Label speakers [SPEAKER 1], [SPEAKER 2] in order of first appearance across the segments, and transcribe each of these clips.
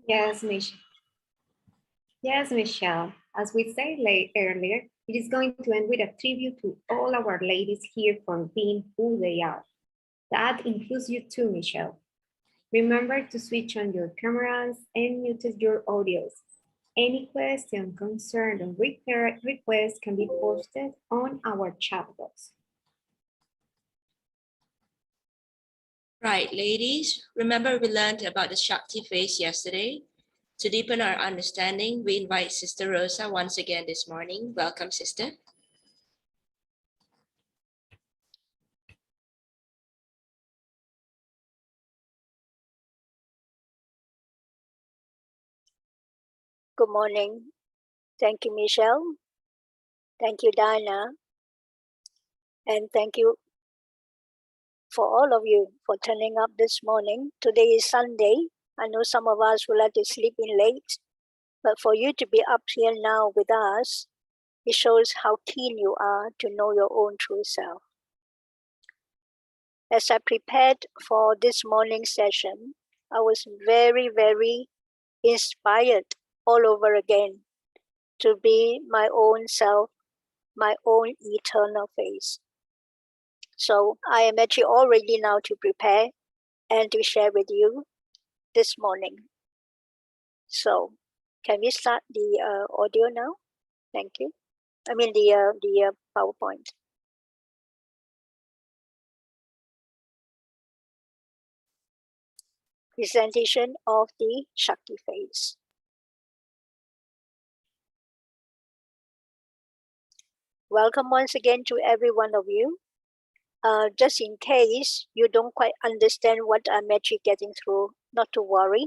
[SPEAKER 1] Yes, Michelle. Yes, Michelle. As we said earlier, it is going to end with a tribute to all our ladies here for being who they are. That includes you too, Michelle. Remember to switch on your cameras and mute your audios. Any question, concern, or request can be posted on our chat box.
[SPEAKER 2] Right, ladies, remember we learned about the Shakti phase yesterday? To deepen our understanding, we invite Sister Rosa once again this morning. Welcome, Sister.
[SPEAKER 3] Good morning. Thank you, Michelle. Thank you, Diana. And thank you for all of you for turning up this morning. Today is Sunday. I know some of us would like to sleep in late, but for you to be up here now with us, it shows how keen you are to know your own true self. As I prepared for this morning's session, I was very, very inspired all over again to be my own self, my own eternal face. So I am actually all ready now to prepare and to share with you this morning. So can we start the audio now? Thank you. I mean the PowerPoint. Presentation of the Shakti phase. Welcome once again to every one of you. Just in case you don't quite understand what I'm actually getting through, not to worry,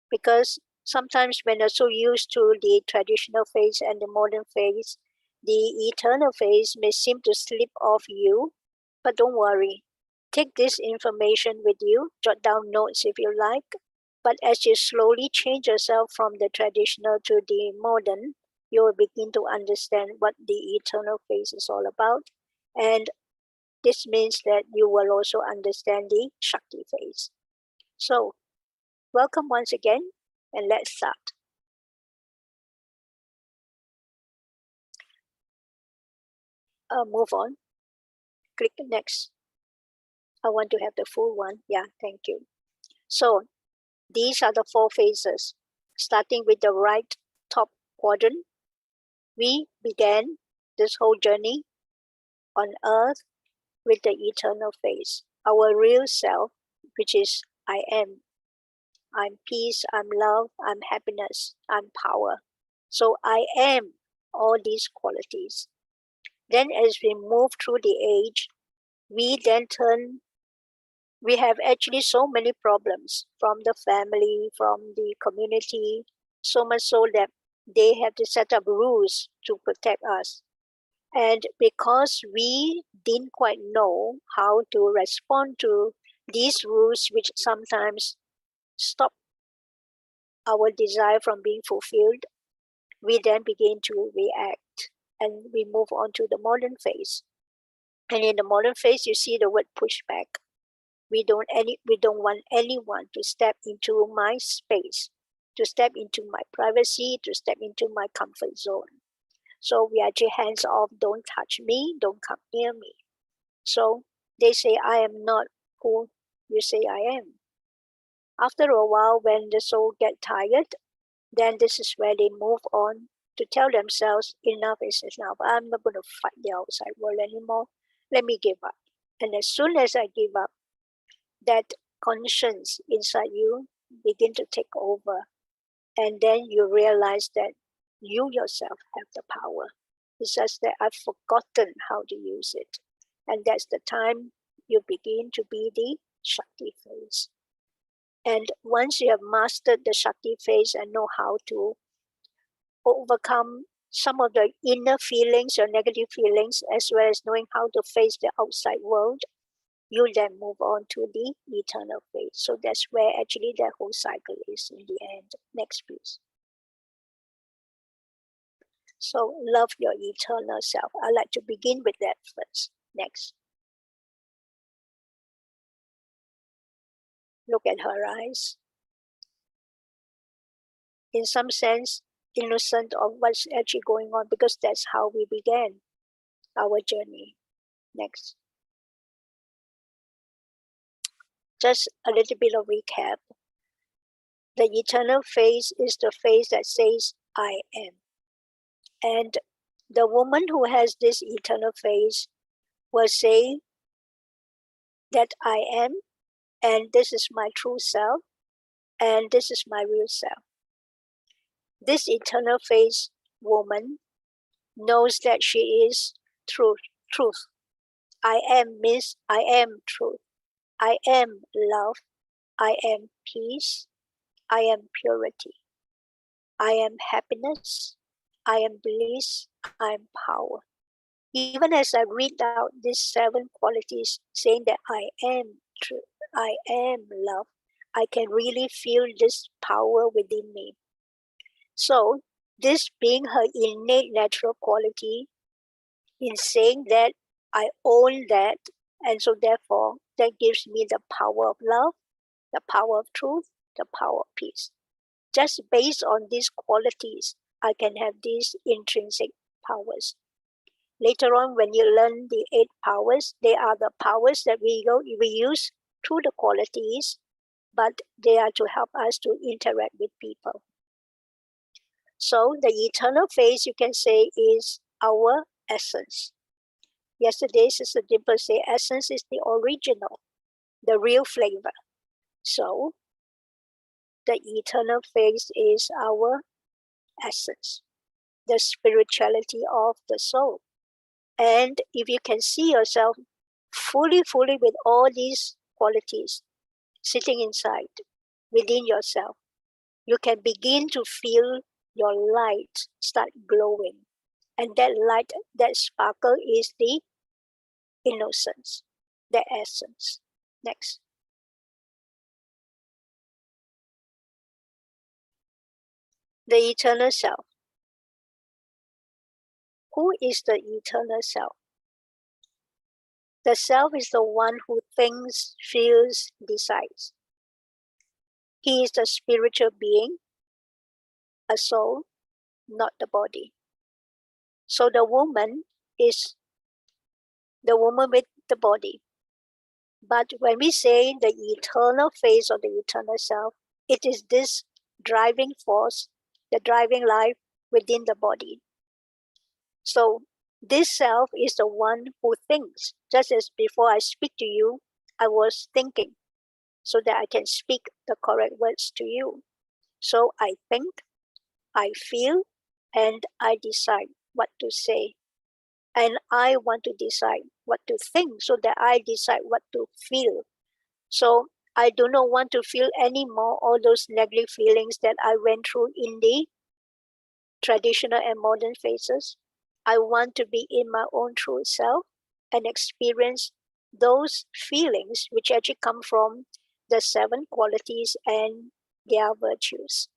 [SPEAKER 3] because sometimes when you're so used to the traditional phase and the modern phase, the eternal phase may seem to slip off you, but don't worry. Take this information with you, jot down notes if you like, but as you slowly change yourself from the traditional to the modern, you will begin to understand what the eternal phase is all about. And this means that you will also understand the Shakti phase. So, welcome once again, and let's start. Move on. Click next. I want to have the full one. Yeah, thank you. So, these are the 4 phases. Starting with the right top quadrant, we began this whole journey on earth with the eternal phase, our real self, which is I am. I'm peace, I'm love, I'm happiness, I'm power. So I am all these qualities. Then as we move through the age, we have actually so many problems from the family, from the community, so much so that they have to set up rules to protect us. And because we didn't quite know how to respond to these rules, which sometimes stop our desire from being fulfilled, we then begin to react and we move on to the modern phase. And in the modern phase, you see the word pushback. We don't want anyone to step into my space, to step into my privacy, to step into my comfort zone. So we are actually hands off, don't touch me, don't come near me. So they say, I am not who you say I am. After a while, when the soul get tired, then this is where they move on to tell themselves, enough is enough. I'm not going to fight the outside world anymore. Let me give up. And as soon as I give up, that conscience inside you begin to take over. And then you realize that you yourself have the power. It's just that I've forgotten how to use it. And that's the time you begin to be the Shakti phase. And once you have mastered the Shakti phase and know how to overcome some of the inner feelings or negative feelings, as well as knowing how to face the outside world, you then move on to the eternal phase. So that's where actually the whole cycle is in the end. Next, please. So love your eternal self. I like to begin with that first. Next. Look at her eyes. in some sense, innocent of what's actually going on, because that's how we began our journey. Next. Just a little bit of recap. The eternal phase is the phase that says, I am. And the woman who has this eternal phase will say that I am, and this is my true self, and this is my real self. This eternal phase woman knows that she is truth. I am means I am truth. I am love. I am peace. I am purity. I am happiness. I am bliss. I am power. Even as I read out these 7 qualities saying that I am truth, I am love, I can really feel this power within me. So this being her innate natural quality, in saying that I own that, and so therefore that gives me the power of love, the power of truth, the power of peace. Just based on these qualities, I can have these intrinsic powers. Later on, when you learn the 8 powers, they are the powers that we use through the qualities, but they are to help us to interact with people. So the eternal phase, you can say, is our essence. Yesterday, Sister Dimple said essence is the original, the real flavor. So the eternal phase is our essence, the spirituality of the soul. And if you can see yourself fully with all these qualities sitting inside, within yourself, you can begin to feel your light start glowing. And that light, that sparkle is the innocence, the essence. Next. The eternal self. Who is the eternal self? The self is the one who thinks, feels, decides. He is the spiritual being, a soul, not the body. So the woman is the woman with the body. But when we say the eternal phase of the eternal self, it is this driving force, the driving life within the body. So this self is the one who thinks. Just as before I speak to you, I was thinking so that I can speak the correct words to you. So I think, I feel, and I decide what to say. And I want to decide what to think so that I decide what to feel. So I do not want to feel anymore all those negative feelings that I went through in the traditional and modern phases. I want to be in my own true self and experience those feelings which actually come from the 7 qualities and their virtues.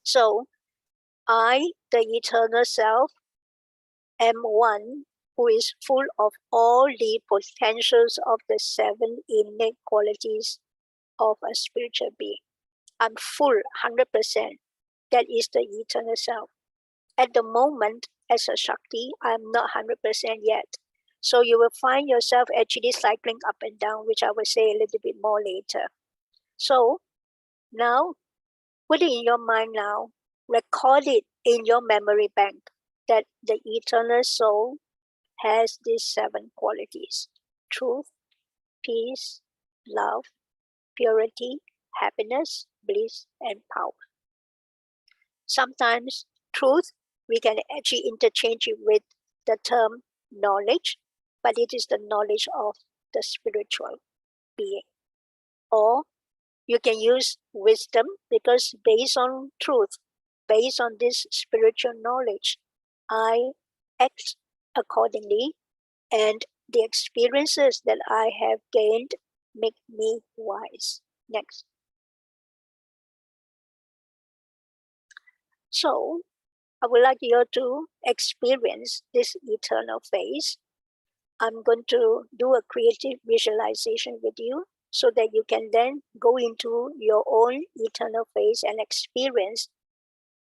[SPEAKER 3] So I, the eternal self, am one who is full of all the potentials of the 7 innate qualities of a spiritual being. I'm full 100%. That is the eternal self. At the moment, as a Shakti, I'm not 100% yet. So you will find yourself actually cycling up and down, which I will say a little bit more later. So now, put it in your mind now, record it in your memory bank that the eternal soul has these 7 qualities: truth, peace, love, purity, happiness, bliss, and power. Sometimes truth, we can actually interchange it with the term knowledge, but it is the knowledge of the spiritual being. Or you can use wisdom, because based on truth, based on this spiritual knowledge, I act accordingly, and the experiences that I have gained make me wise. Next. So I would like you to experience this eternal phase. I'm going to do a creative visualization with you so that you can then go into your own eternal phase and experience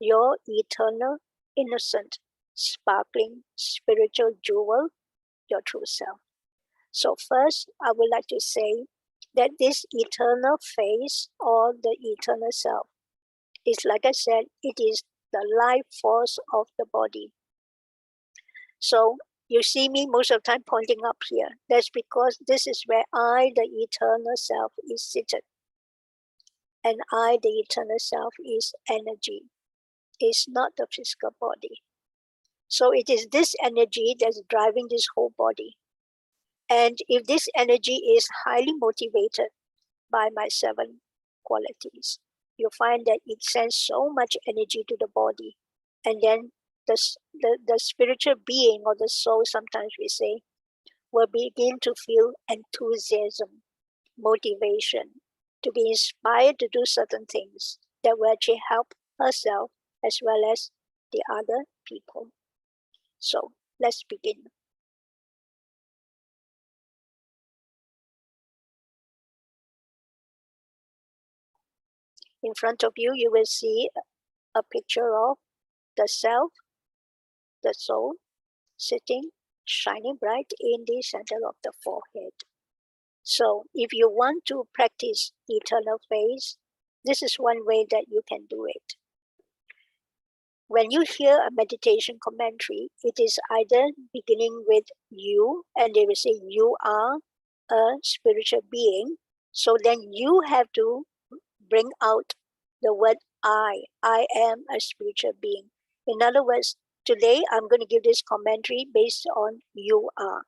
[SPEAKER 3] your eternal, innocent, sparkling, spiritual jewel, your true self. So first, I would like to say that this eternal face or the eternal self is, like I said, it is the life force of the body. So you see me most of the time pointing up here. That's because this is where I, the eternal self, is seated. And I, the eternal self, is energy. It's not the physical body. So it is this energy that's driving this whole body. And if this energy is highly motivated by my 7 qualities, you'll find that it sends so much energy to the body. And then the spiritual being or the soul, sometimes we say, will begin to feel enthusiasm, motivation, to be inspired to do certain things that will actually help herself as well as the other people. So let's begin. In front of you, you will see a picture of the self, the soul, sitting, shining bright in the center of the forehead. So if you want to practice eternal face, this is one way that you can do it. When you hear a meditation commentary, it is either beginning with you, and they will say you are a spiritual being. So then you have to bring out the word I am a spiritual being. In other words, today I'm going to give this commentary based on you are.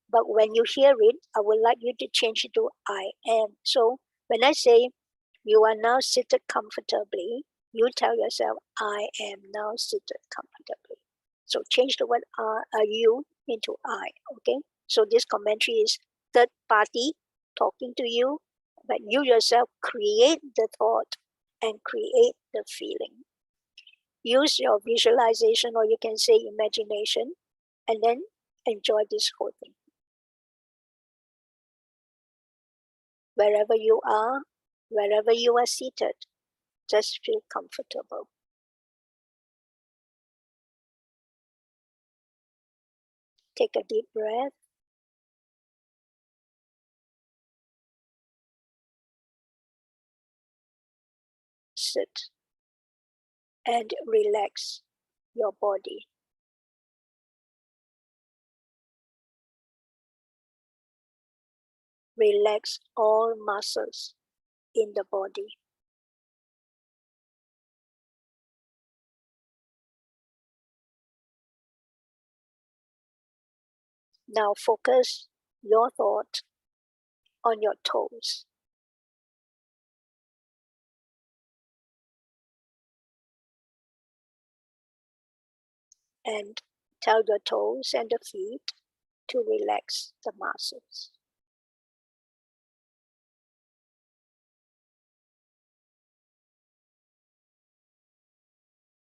[SPEAKER 3] But when you hear it, I would like you to change it to I am. So when I say you are now seated comfortably, you tell yourself, I am now seated comfortably. So change the word you into I, okay? So this commentary is third party talking to you, but you yourself create the thought and create the feeling. Use your visualization, or you can say imagination, and then enjoy this whole thing. Wherever you are seated, just feel comfortable. Take a deep breath. Sit and relax your body. Relax all muscles in the body. Now focus your thought on your toes. And tell your toes and the feet to relax the muscles.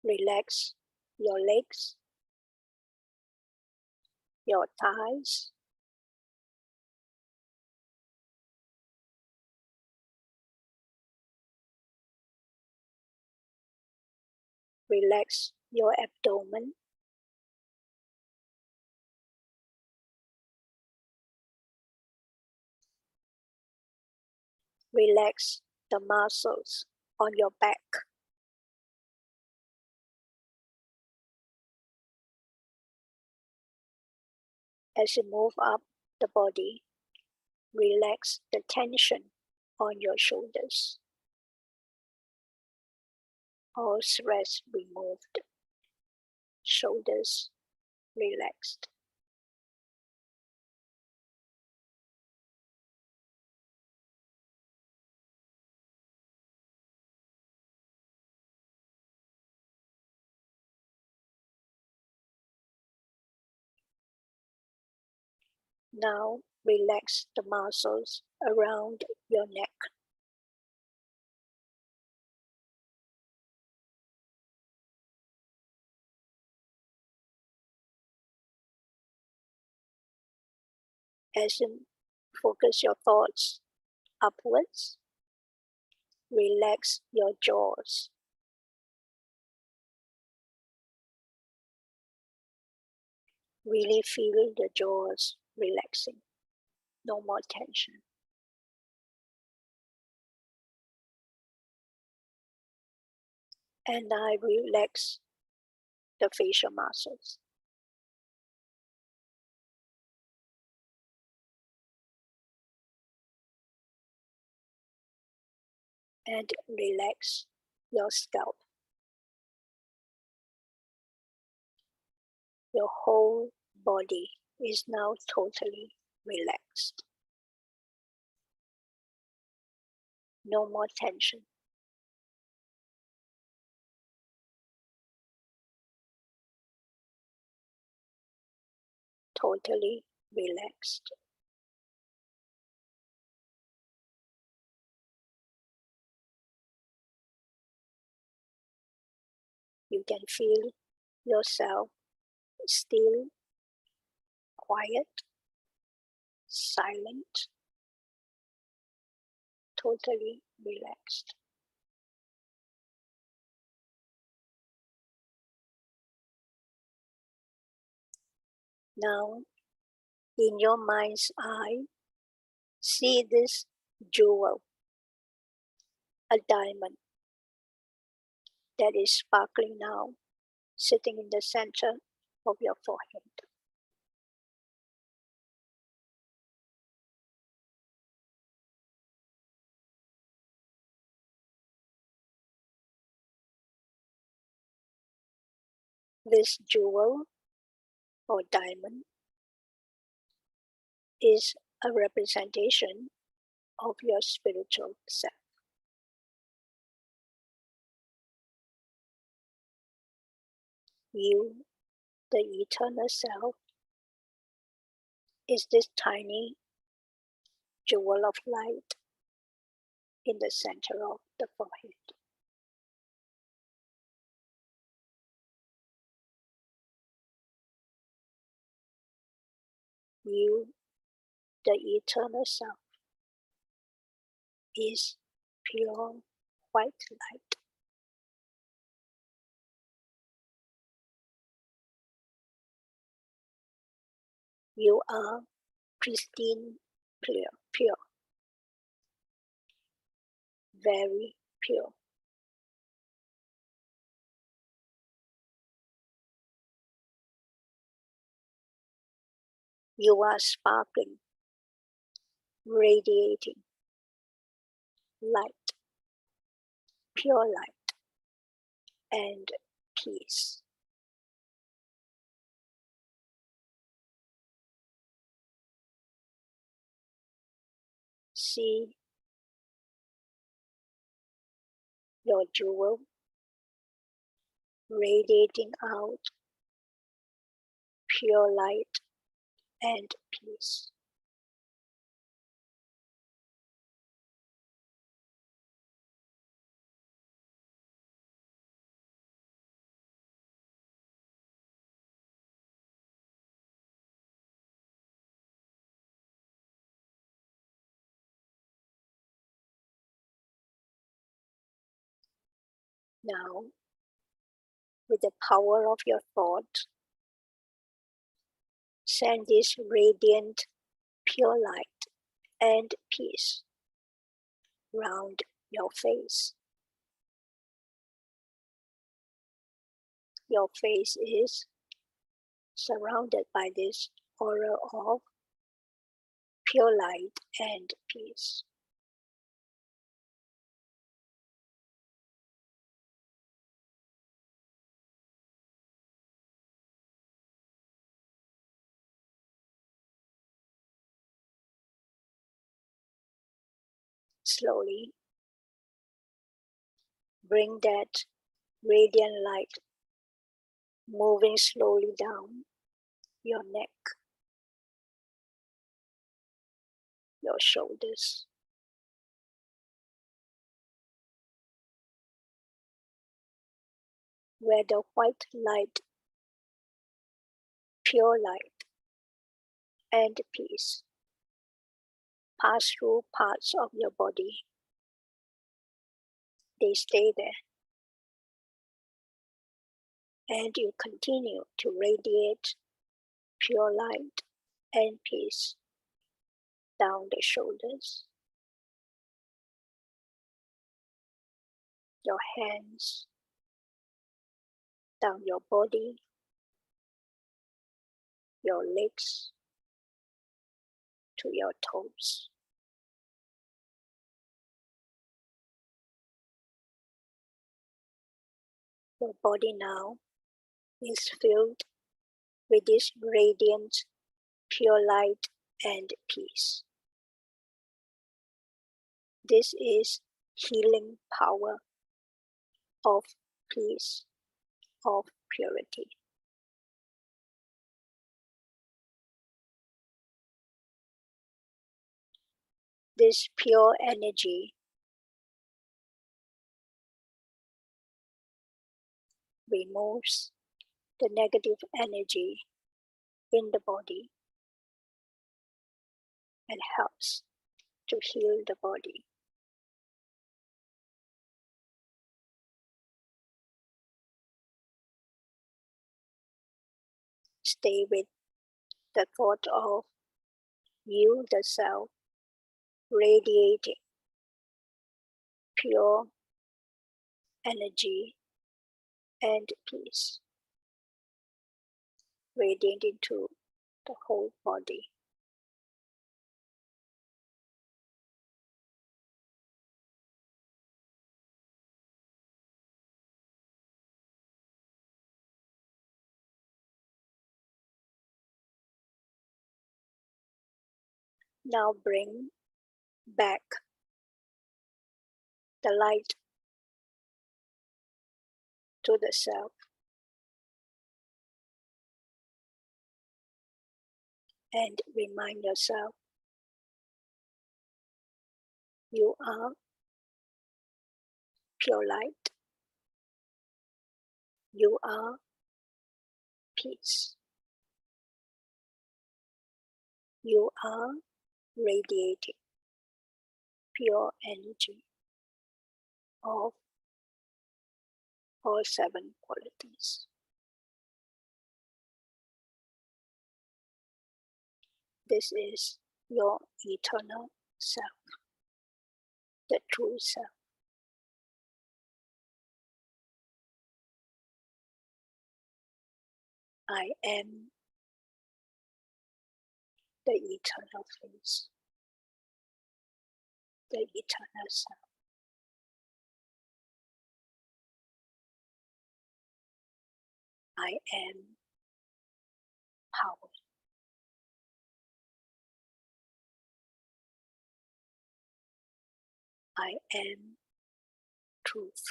[SPEAKER 3] Relax your legs, your thighs, relax your abdomen, relax the muscles on your back. As you move up the body, relax the tension on your shoulders. All stress removed. Shoulders relaxed. Now relax the muscles around your neck. As you focus your thoughts upwards, relax your jaws. Really feel the jaws relaxing, no more tension. And I relax the facial muscles. And relax your scalp. Your whole body is now totally relaxed. No more tension. Totally relaxed. You can feel yourself still, quiet, silent, totally relaxed. Now, in your mind's eye, see this jewel, a diamond that is sparkling now, sitting in the center of your forehead. This jewel or diamond is a representation of your spiritual self. You, the eternal self, is this tiny jewel of light in the center of the forehead. You, the eternal self, is pure white light. You are pristine, pure, very pure. You are sparkling, radiating light, pure light, and peace. See your jewel radiating out pure light and peace. Now, with the power of your thought, send this radiant, pure light and peace round your face. Your face is surrounded by this aura of pure light and peace. Slowly bring that radiant light moving slowly down your neck, your shoulders, where the white light, pure light, and peace pass through parts of your body. They stay there, and you continue to radiate pure light and peace down the shoulders, your hands, down your body, your legs to your toes. Your body now is filled with this radiant, pure light and peace. This is healing power of peace, of purity. This pure energy removes the negative energy in the body and helps to heal the body. Stay with the thought of you, the self, radiating pure energy and peace, radiant into the whole body. Now bring back the light to the self and remind yourself you are pure light, you are peace, you are radiating pure energy of all 7 qualities. This is your eternal self, the true self. I am the eternal face, the eternal self. I am power. I am truth.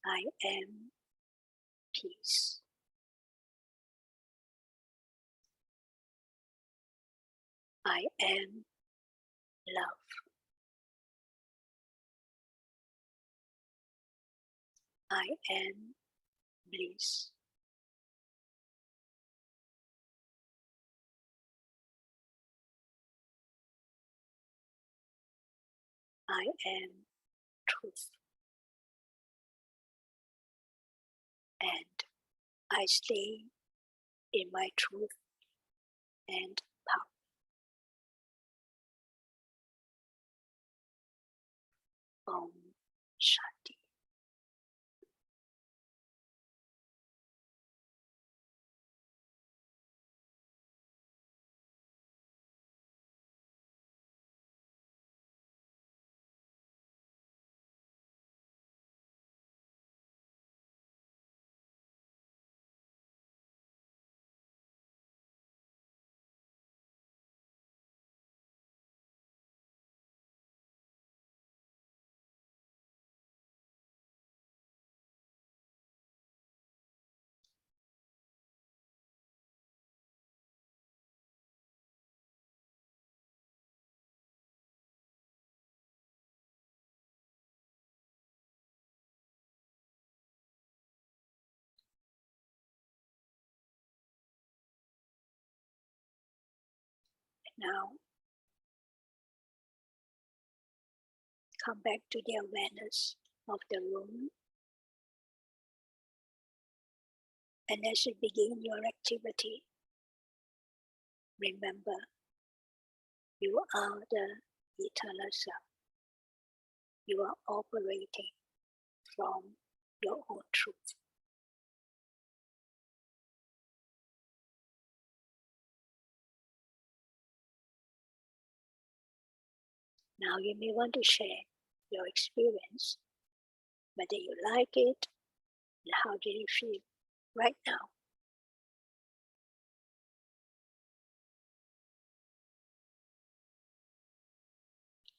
[SPEAKER 3] I am peace. I am love. I am bliss. I am truth. And I stay in my truth and power. Om Shanti. Now, come back to the awareness of the room And as you begin your activity, remember, you are the eternal self. You are operating from your own truth. Now you may want to share your experience, whether you like it, and how do you feel right now.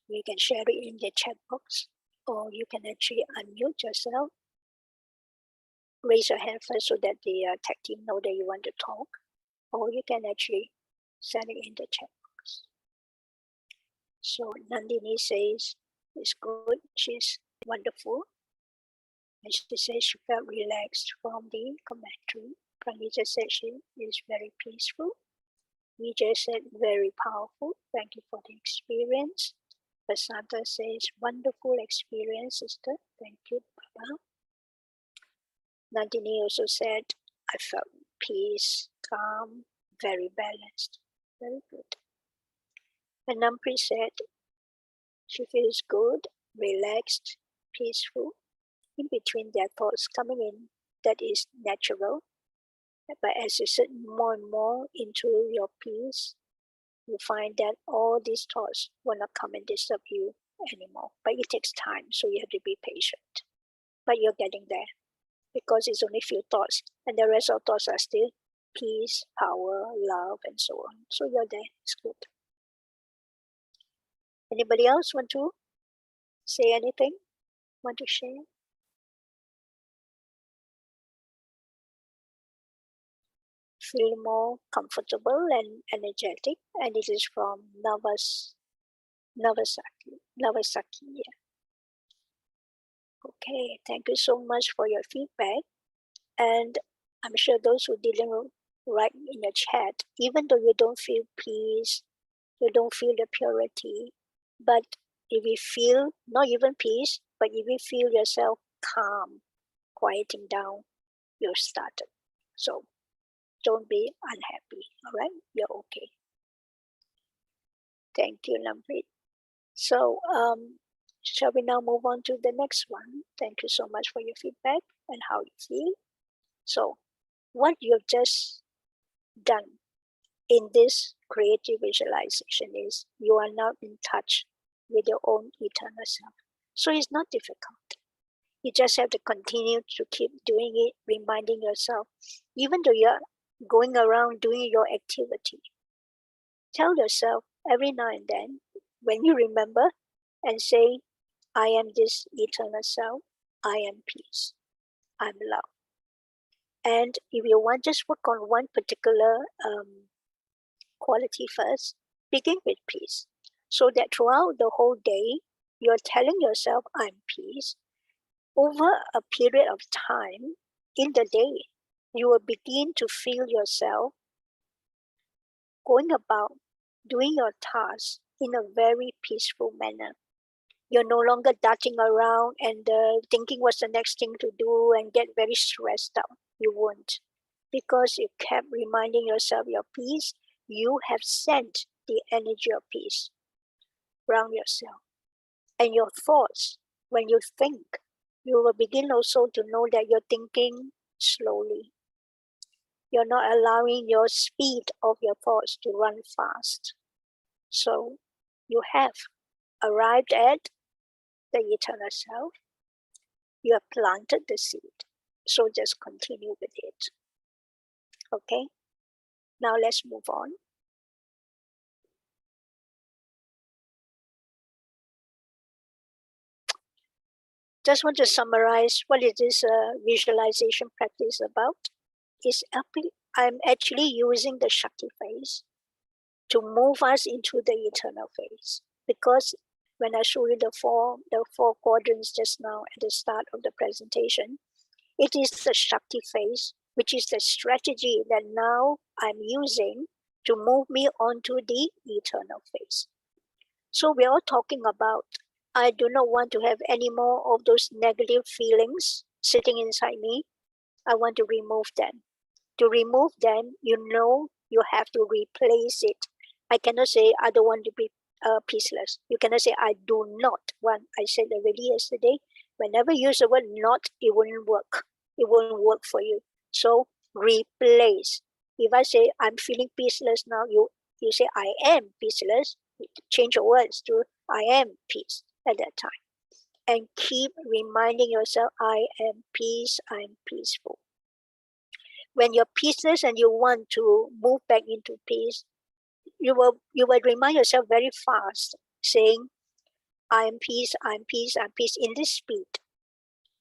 [SPEAKER 3] You can share it in the chat box, or you can actually unmute yourself. Raise your hand first so that the tech team know that you want to talk, or you can actually send it in the chat box. So Nandini says it's good, she's wonderful. And she says she felt relaxed from the commentary. Pranita said she is very peaceful. Vijay said very powerful. Thank you for the experience. Basanta says wonderful experience, sister. Thank you, Baba. Nandini also said, I felt peace, calm, very balanced. Very good. And Nampri said, she feels good, relaxed, peaceful. In between their thoughts coming in, that is natural. But as you sit more and more into your peace, you find that all these thoughts will not come and disturb you anymore. But it takes time, so you have to be patient. But you're getting there, because it's only few thoughts, and the rest of thoughts are still peace, power, love, and so on. So you're there. It's good. Anybody else want to say anything? Want to share? Feel more comfortable and energetic, and it is from Nagasaki. Yeah. Okay, thank you so much for your feedback. And I'm sure those who didn't write in the chat, even though you don't feel peace, you don't feel the purity, but if you feel not even peace, but if you feel yourself calm, quieting down, you've started. So don't be unhappy, all right? You're okay. Thank you, Lamprit. So shall we now move on to the next one? Thank you so much for your feedback and how you feel. So what you've just done in this creative visualization is you are now in touch with your own eternal self. So it's not difficult. You just have to continue to keep doing it, reminding yourself, even though you're going around doing your activity, tell yourself every now and then when you remember and say, I am this eternal self, I am peace, I'm love. And if you want, just work on one particular quality first, begin with peace. So that throughout the whole day, you're telling yourself, I'm peace. Over a period of time in the day, you will begin to feel yourself going about doing your tasks in a very peaceful manner. You're no longer darting around and thinking what's the next thing to do and get very stressed out. You won't. Because you kept reminding yourself your peace, you have sent the energy of peace around yourself. And your thoughts, when you think, you will begin also to know that you're thinking slowly. You're not allowing your speed of your thoughts to run fast. So you have arrived at the eternal self. You have planted the seed. So just continue with it. Okay? Now let's move on. Just want to summarize what is this visualization practice about. I'm actually using the Shakti phase to move us into the eternal phase. Because when I showed you the four quadrants just now at the start of the presentation, it is the Shakti phase, which is the strategy that now I'm using to move me onto the eternal phase. So we're all talking about, I do not want to have any more of those negative feelings sitting inside me. I want to remove them. To remove them, you know you have to replace it. I cannot say I don't want to be peaceless. You cannot say I do not want. I said already yesterday, whenever you use the word not, it wouldn't work. It won't work for you. So replace. If I say I'm feeling peaceless now, you say I am peaceless. Change your words to I am peace at that time. And keep reminding yourself, I am peace, I'm peaceful. When you're peaceless and you want to move back into peace, you will remind yourself very fast, saying, I am peace, I'm peace, I'm peace in this speed.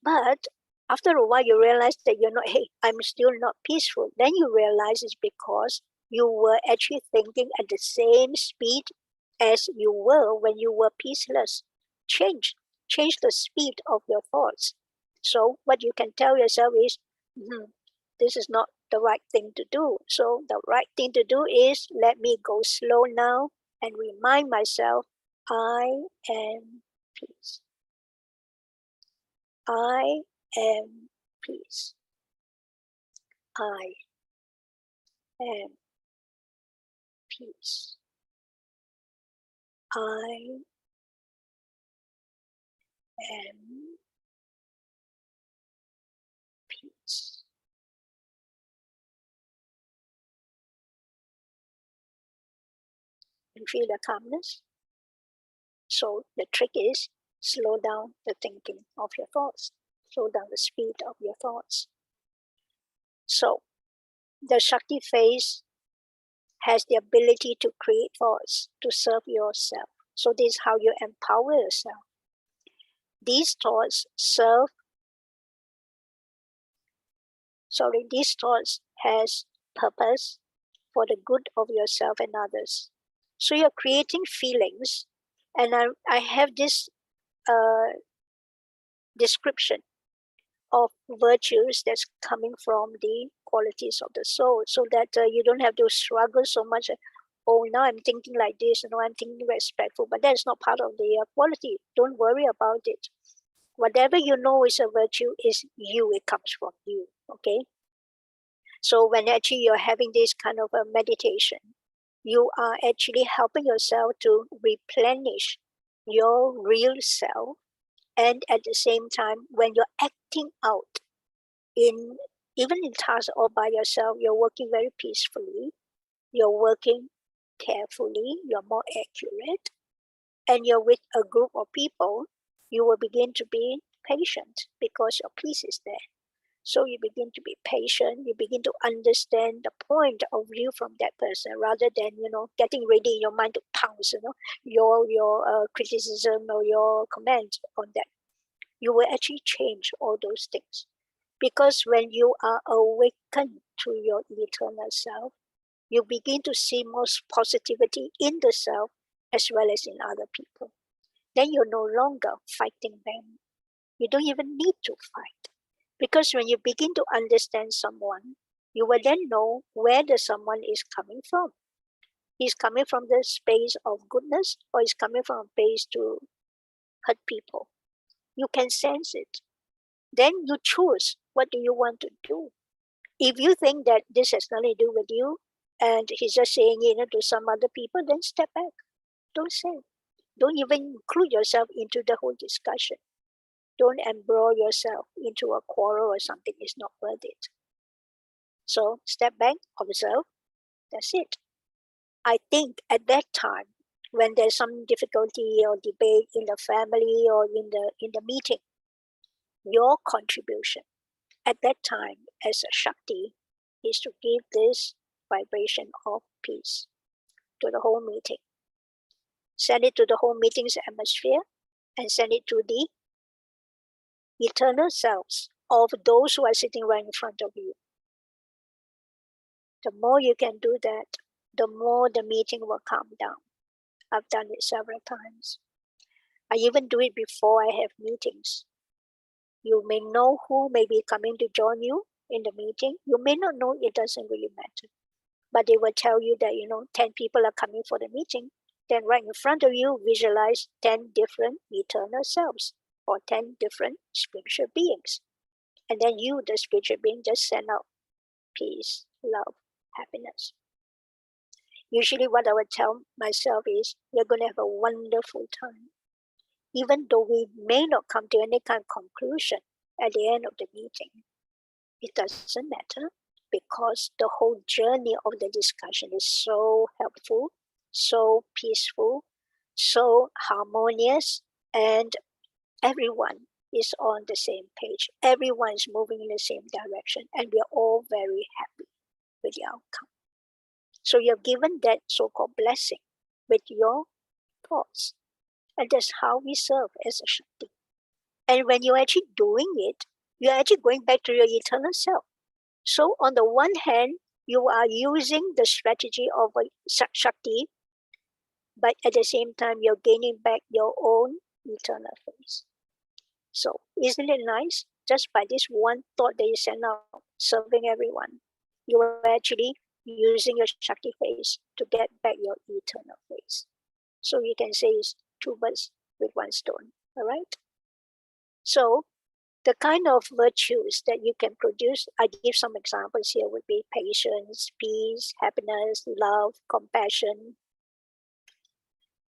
[SPEAKER 3] But after a while, you realize that you're not, hey, I'm still not peaceful. Then you realize it's because you were actually thinking at the same speed as you were when you were peaceless. Change the speed of your thoughts. So what you can tell yourself is, this is not the right thing to do. So the right thing to do is let me go slow now and remind myself, I am peace. I am peace. I am peace. I am peace. You feel the calmness? So the trick is slow down the thinking of your thoughts. Slow down the speed of your thoughts. So the Shakti phase has the ability to create thoughts to serve yourself. So this is how you empower yourself. These thoughts has purpose for the good of yourself and others. So you're creating feelings, and I have this description of virtues that's coming from the qualities of the soul, so that you don't have to struggle so much. Oh, now I'm thinking like this, I'm thinking respectful, but that's not part of the quality. Don't worry about it. Whatever you know is a virtue is you, it comes from you, okay? So when actually you're having this kind of a meditation, you are actually helping yourself to replenish your real self. And at the same time, when you're acting out even in tasks all by yourself, you're working very peacefully, you're working carefully, you're more accurate, and you're with a group of people, you will begin to be patient because your peace is there. So you begin to be patient, you begin to understand the point of view from that person rather than, getting ready in your mind to pounce, your criticism or your comment on that. You will actually change all those things. Because when you are awakened to your eternal self, you begin to see more positivity in the self as well as in other people. Then you're no longer fighting them. You don't even need to fight. Because when you begin to understand someone, you will then know where the someone is coming from. He's coming from the space of goodness, or he's coming from a place to hurt people. You can sense it. Then you choose, what do you want to do? If you think that this has nothing to do with you, and he's just saying it to some other people, then step back. Don't say. Don't even include yourself into the whole discussion. Don't embroil yourself into a quarrel or something. It's not worth it. So step back, observe. That's it. I think at that time, when there's some difficulty or debate in the family or in the meeting, your contribution at that time as a Shakti is to give this vibration of peace to the whole meeting. Send it to the whole meeting's atmosphere and send it to the eternal selves of those who are sitting right in front of you. The more you can do that, the more the meeting will calm down. I've done it several times. I even do it before I have meetings. You may know who may be coming to join you in the meeting. You may not know, it doesn't really matter. But they will tell you that, 10 people are coming for the meeting. Then right in front of you, visualize 10 different eternal selves or 10 different spiritual beings. And then you, the spiritual being, just send out peace, love, happiness. Usually what I would tell myself is, you're going to have a wonderful time. Even though we may not come to any kind of conclusion at the end of the meeting, it doesn't matter, because the whole journey of the discussion is so helpful, so peaceful, so harmonious, and everyone is on the same page. Everyone is moving in the same direction, and we are all very happy with the outcome. So you're given that so-called blessing with your thoughts. And that's how we serve as a Shakti. And when you're actually doing it, you're actually going back to your eternal self. So on the one hand, you are using the strategy of a Shakti, but at the same time, you're gaining back your own eternal face. So isn't it nice? Just by this one thought that you send out, serving everyone, you are actually using your Shakti face to get back your eternal face. So you can say it's two birds with one stone, all right? So the kind of virtues that you can produce, I give some examples here, would be patience, peace, happiness, love, compassion,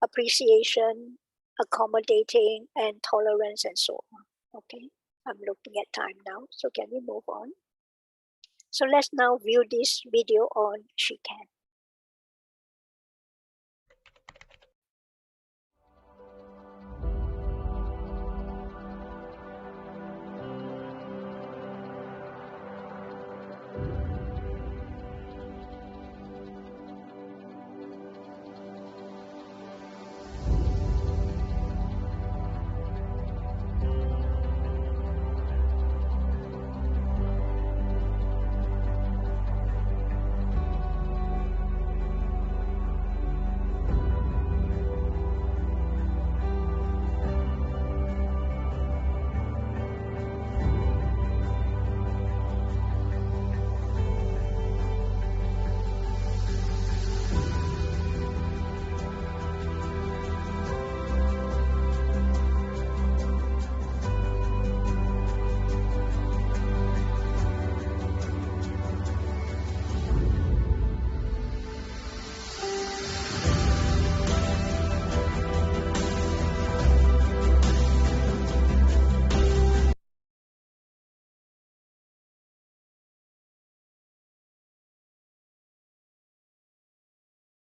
[SPEAKER 3] appreciation, accommodating, and tolerance, and so on. Okay, I'm looking at time now, so can we move on? So let's now view this video on Shikan.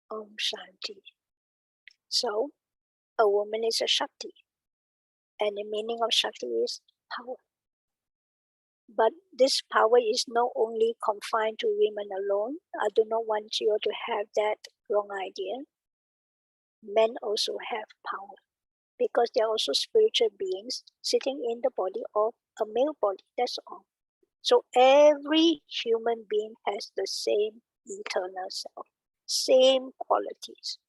[SPEAKER 3] Om Shanti. So, a woman is a Shakti, and the meaning of Shakti is power. But this power is not only confined to women alone. I do not want you to have that wrong idea. Men also have power, because they are also spiritual beings sitting in the body of a male body, that's all. So every human being has the same eternal self, same qualities.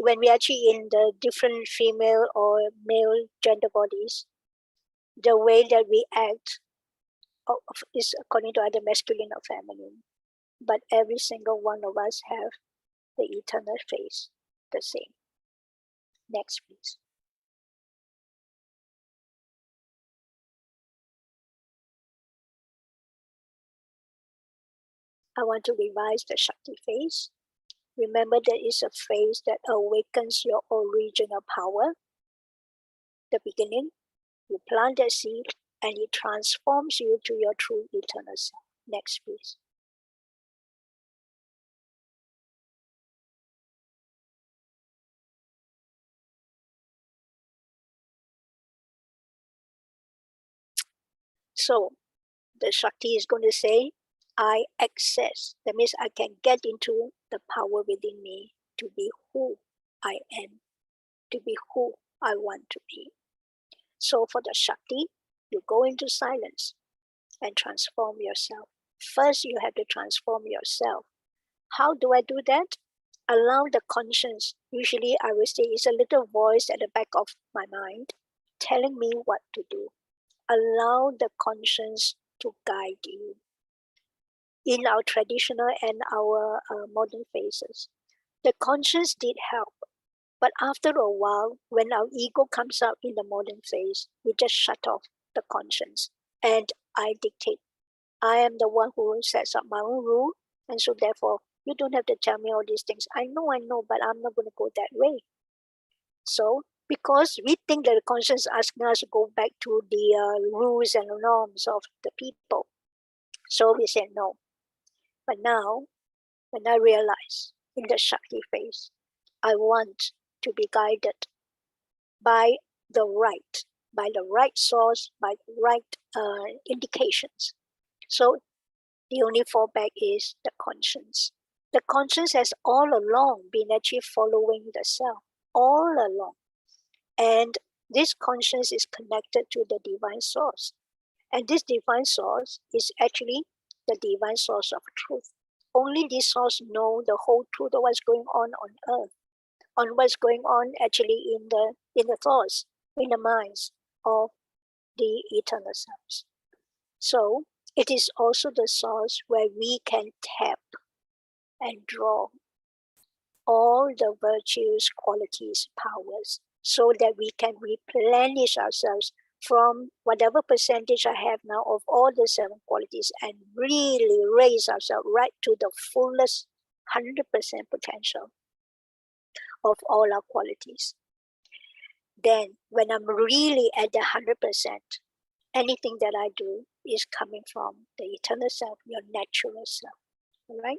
[SPEAKER 3] When we actually in the different female or male gender bodies, the way that we act is according to either masculine or feminine. But every single one of us have the eternal face, the same. Next, please. I want to revise the Shakti face. Remember, there is a phase that awakens your original power. The beginning, you plant that seed and it transforms you to your true eternal self. Next, please. So, the Shakti is going to say, I access. That means I can get into the power within me to be who I am, to be who I want to be. So for the Shakti, you go into silence and transform yourself. First, you have to transform yourself. How do I do that? Allow the conscience. Usually I will say it's a little voice at the back of my mind telling me what to do. Allow the conscience to guide you. In our traditional and our modern phases, the conscience did help. But after a while, when our ego comes out in the modern phase, we just shut off the conscience and I dictate I am the one who sets up my own rule. And so therefore, you don't have to tell me all these things. I know, but I'm not going to go that way. So because we think that the conscience is asking us to go back to the rules and norms of the people. So we said no. But now, when I realize in the Shakti phase, I want to be guided by the right source, by the right indications. So the only fallback is the conscience. The conscience has all along been actually following the self, all along. And this conscience is connected to the divine source. And this divine source is actually the divine source of truth. Only this source knows the whole truth of what's going on earth, on what's going on actually in the thoughts, in the minds of the eternal selves. So it is also the source where we can tap and draw all the virtues, qualities, powers, so that we can replenish ourselves from whatever percentage I have now of all the 7 qualities and really raise ourselves right to the fullest 100% potential of all our qualities. Then when I'm really at the 100%, anything that I do is coming from the eternal self, your natural self, all right?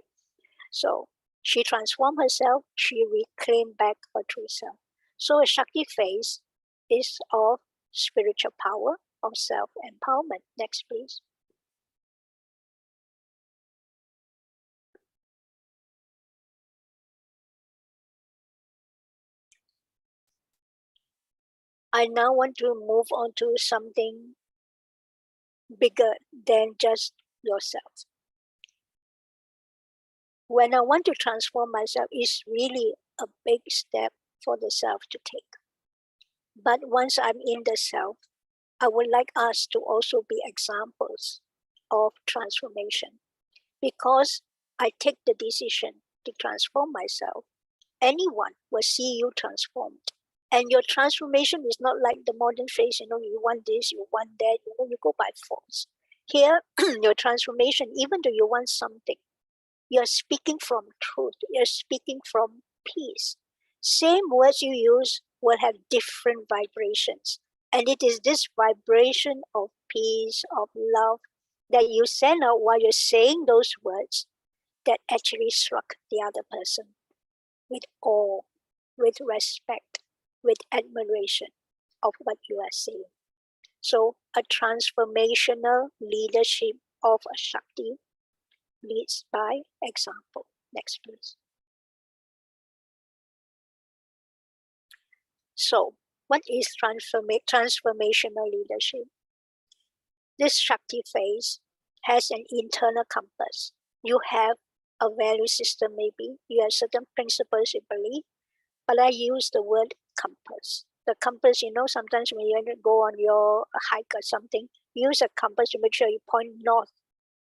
[SPEAKER 3] So she transformed herself, she reclaimed back her true self. So a Shakti phase is of spiritual power, of self-empowerment. Next, please. I now want to move on to something bigger than just yourself. When I want to transform myself, it's really a big step for the self to take. But once I'm in the self, I would like us to also be examples of transformation. Because I take the decision to transform myself, anyone will see you transformed. And your transformation is not like the modern phase, you want this, you want that, you go by force. Here, your transformation, even though you want something, you're speaking from truth, you're speaking from peace. Same words you use will have different vibrations. And it is this vibration of peace, of love, that you send out while you're saying those words that actually struck the other person with awe, with respect, with admiration of what you are saying. So a transformational leadership of a Shakti leads by example. Next, please. So what is transformational leadership? This Shakti phase has an internal compass. You have a value system, maybe you have certain principles you believe, but I use the word compass. The compass, sometimes when you go on your hike or something, use a compass to make sure you point north,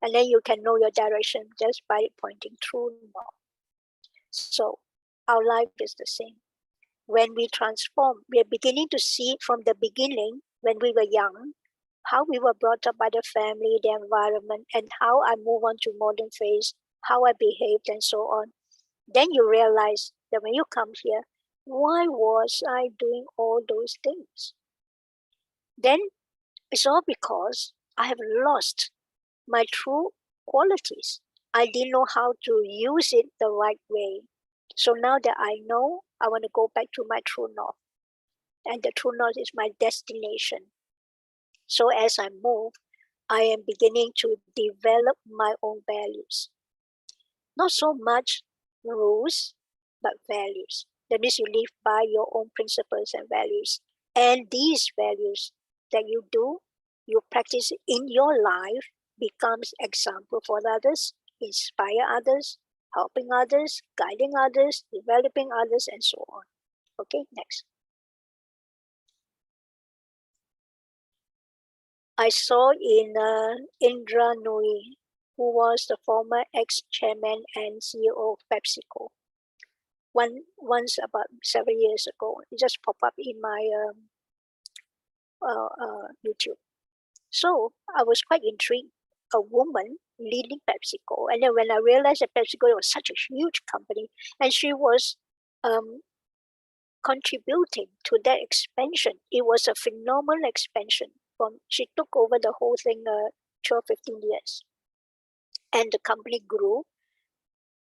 [SPEAKER 3] and then you can know your direction just by pointing true north. So our life is the same. When we transform, we are beginning to see from the beginning, when we were young, how we were brought up by the family, the environment, and how I move on to modern phase, how I behaved and so on. Then you realize that when you come here, why was I doing all those things? Then it's all because I have lost my true qualities. I didn't know how to use it the right way. So now that I know, I want to go back to my true north. And the true north is my destination. So as I move, I am beginning to develop my own values. Not so much rules, but values. That means you live by your own principles and values. And these values that you do, you practice in your life, becomes example for others, inspire others, helping others, guiding others, developing others, and so on. Okay, next. I saw in Indra Nooyi, who was the former ex-chairman and CEO of PepsiCo. Once about 7 years ago, it just popped up in my YouTube. So I was quite intrigued. a woman leading PepsiCo. And then when I realized that PepsiCo was such a huge company, and she was contributing to that expansion, it was a phenomenal expansion. She took over the whole thing 12, 15 years. And the company grew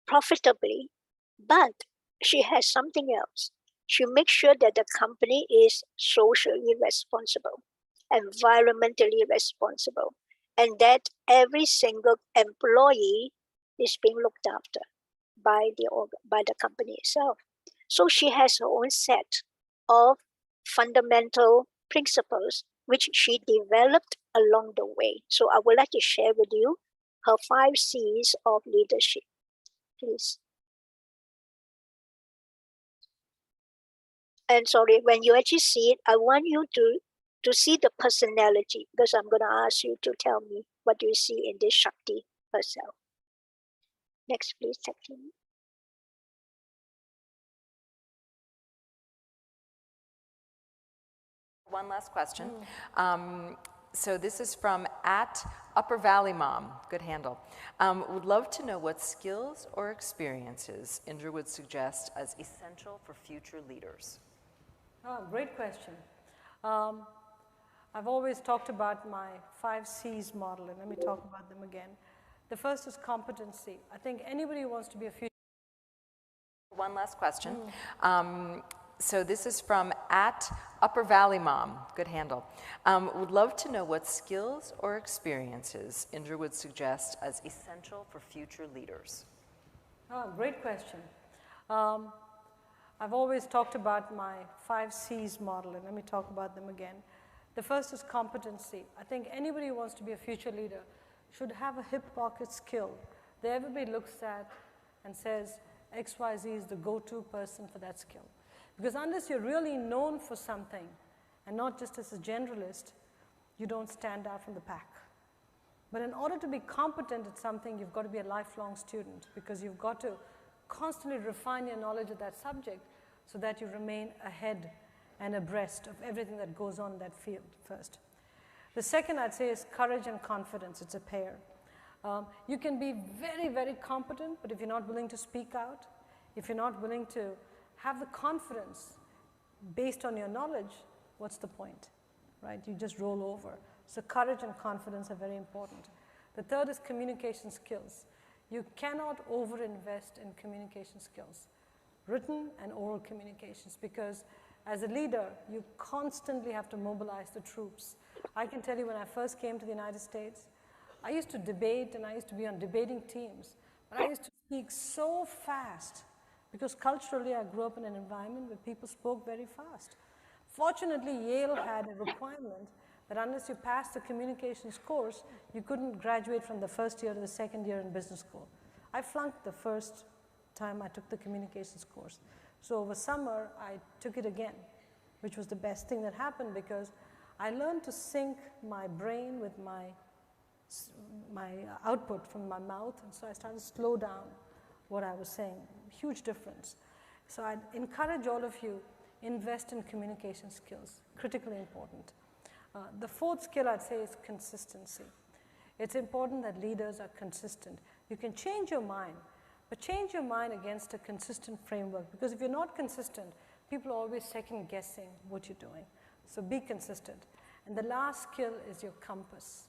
[SPEAKER 3] profitably, but she has something else. She makes sure that the company is socially responsible, environmentally responsible, and that every single employee is being looked after by the company itself. So she has her own set of fundamental principles which she developed along the way. So I would like to share with you her 5 C's of leadership, please. And sorry, when you actually see it, I want you to see the personality, because I'm going to ask you to tell me what do you see in this Shakti herself. Next, please, Shakti.
[SPEAKER 4] One last question. So this is from @UpperValleyMom, good handle. Would love to know what skills or experiences Indra would suggest as essential for future leaders.
[SPEAKER 5] Oh, great question. I've always talked about my 5 C's model, and let me talk about them again. The first is competency. I think anybody who wants to be a future.
[SPEAKER 4] One last question. So this is from @UpperValleyMom, good handle. Would love to know what skills or experiences Indra would suggest as essential for future leaders.
[SPEAKER 5] Oh, great question. I've always talked about my 5 C's model, and let me talk about them again. The first is competency. I think anybody who wants to be a future leader should have a hip pocket skill that everybody looks at and says XYZ is the go-to person for that skill. Because unless you're really known for something and not just as a generalist, you don't stand out from the pack. But in order to be competent at something, you've got to be a lifelong student, because you've got to constantly refine your knowledge of that subject so that you remain ahead and abreast of everything that goes on in that field first. The second I'd say is courage and confidence. It's a pair. You can be very, very competent, but if you're not willing to speak out, if you're not willing to have the confidence based on your knowledge, what's the point, right? You just roll over. So courage and confidence are very important. The third is communication skills. You cannot overinvest in communication skills, written and oral communications, because as a leader, you constantly have to mobilize the troops. I can tell you, when I first came to the United States, I used to debate and I used to be on debating teams, but I used to speak so fast because culturally I grew up in an environment where people spoke very fast. Fortunately, Yale had a requirement that unless you passed the communications course, you couldn't graduate from the first year to the second year in business school. I flunked the first time I took the communications course. So over summer, I took it again, which was the best thing that happened, because I learned to sync my brain with my output from my mouth, and so I started to slow down what I was saying. Huge difference. So I'd encourage all of you, invest in communication skills, critically important. The fourth skill I'd say is consistency. It's important that leaders are consistent. You can change your mind, but change your mind against a consistent framework, because if you're not consistent, people are always second guessing what you're doing. So be consistent. And the last skill is your compass.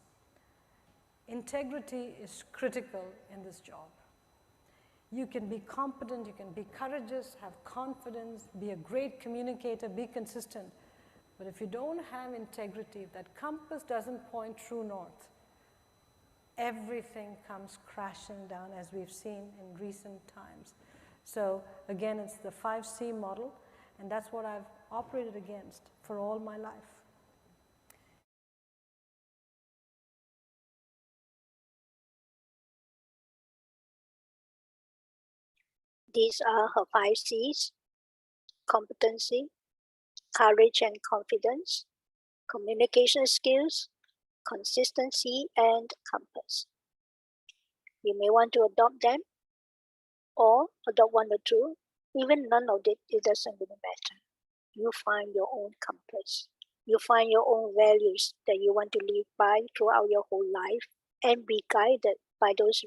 [SPEAKER 5] Integrity is critical in this job. You can be competent, you can be courageous, have confidence, be a great communicator, be consistent. But if you don't have integrity, if that compass doesn't point true north, everything comes crashing down, as we've seen in recent times. So again, it's the 5C model, and that's what I've operated against for all my life.
[SPEAKER 3] These are her 5 C's: competency, courage and confidence, communication skills, consistency, and compass. You may want to adopt them or adopt one or two. Even none of it doesn't really matter. You find your own compass. You find your own values that you want to live by throughout your whole life, and be guided by those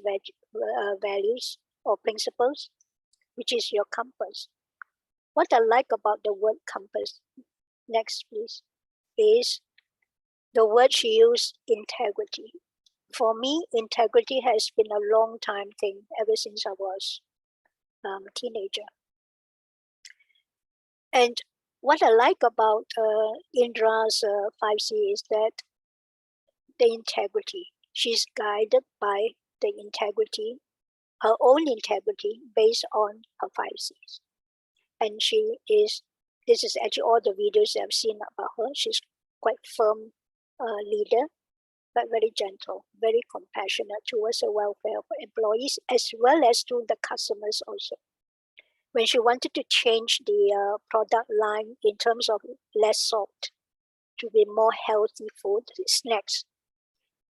[SPEAKER 3] values or principles, which is your compass. What I like about the word compass, next please, is the word she used, integrity. For me, integrity has been a long time thing ever since I was a teenager. And what I like about Indra's 5C is that the integrity. She's guided by the integrity, her own integrity based on her 5Cs. And this is actually all the videos I've seen about her. She's quite firm leader, but very gentle, very compassionate towards the welfare of employees as well as to the customers also. When she wanted to change the product line in terms of less salt to be more healthy food, snacks,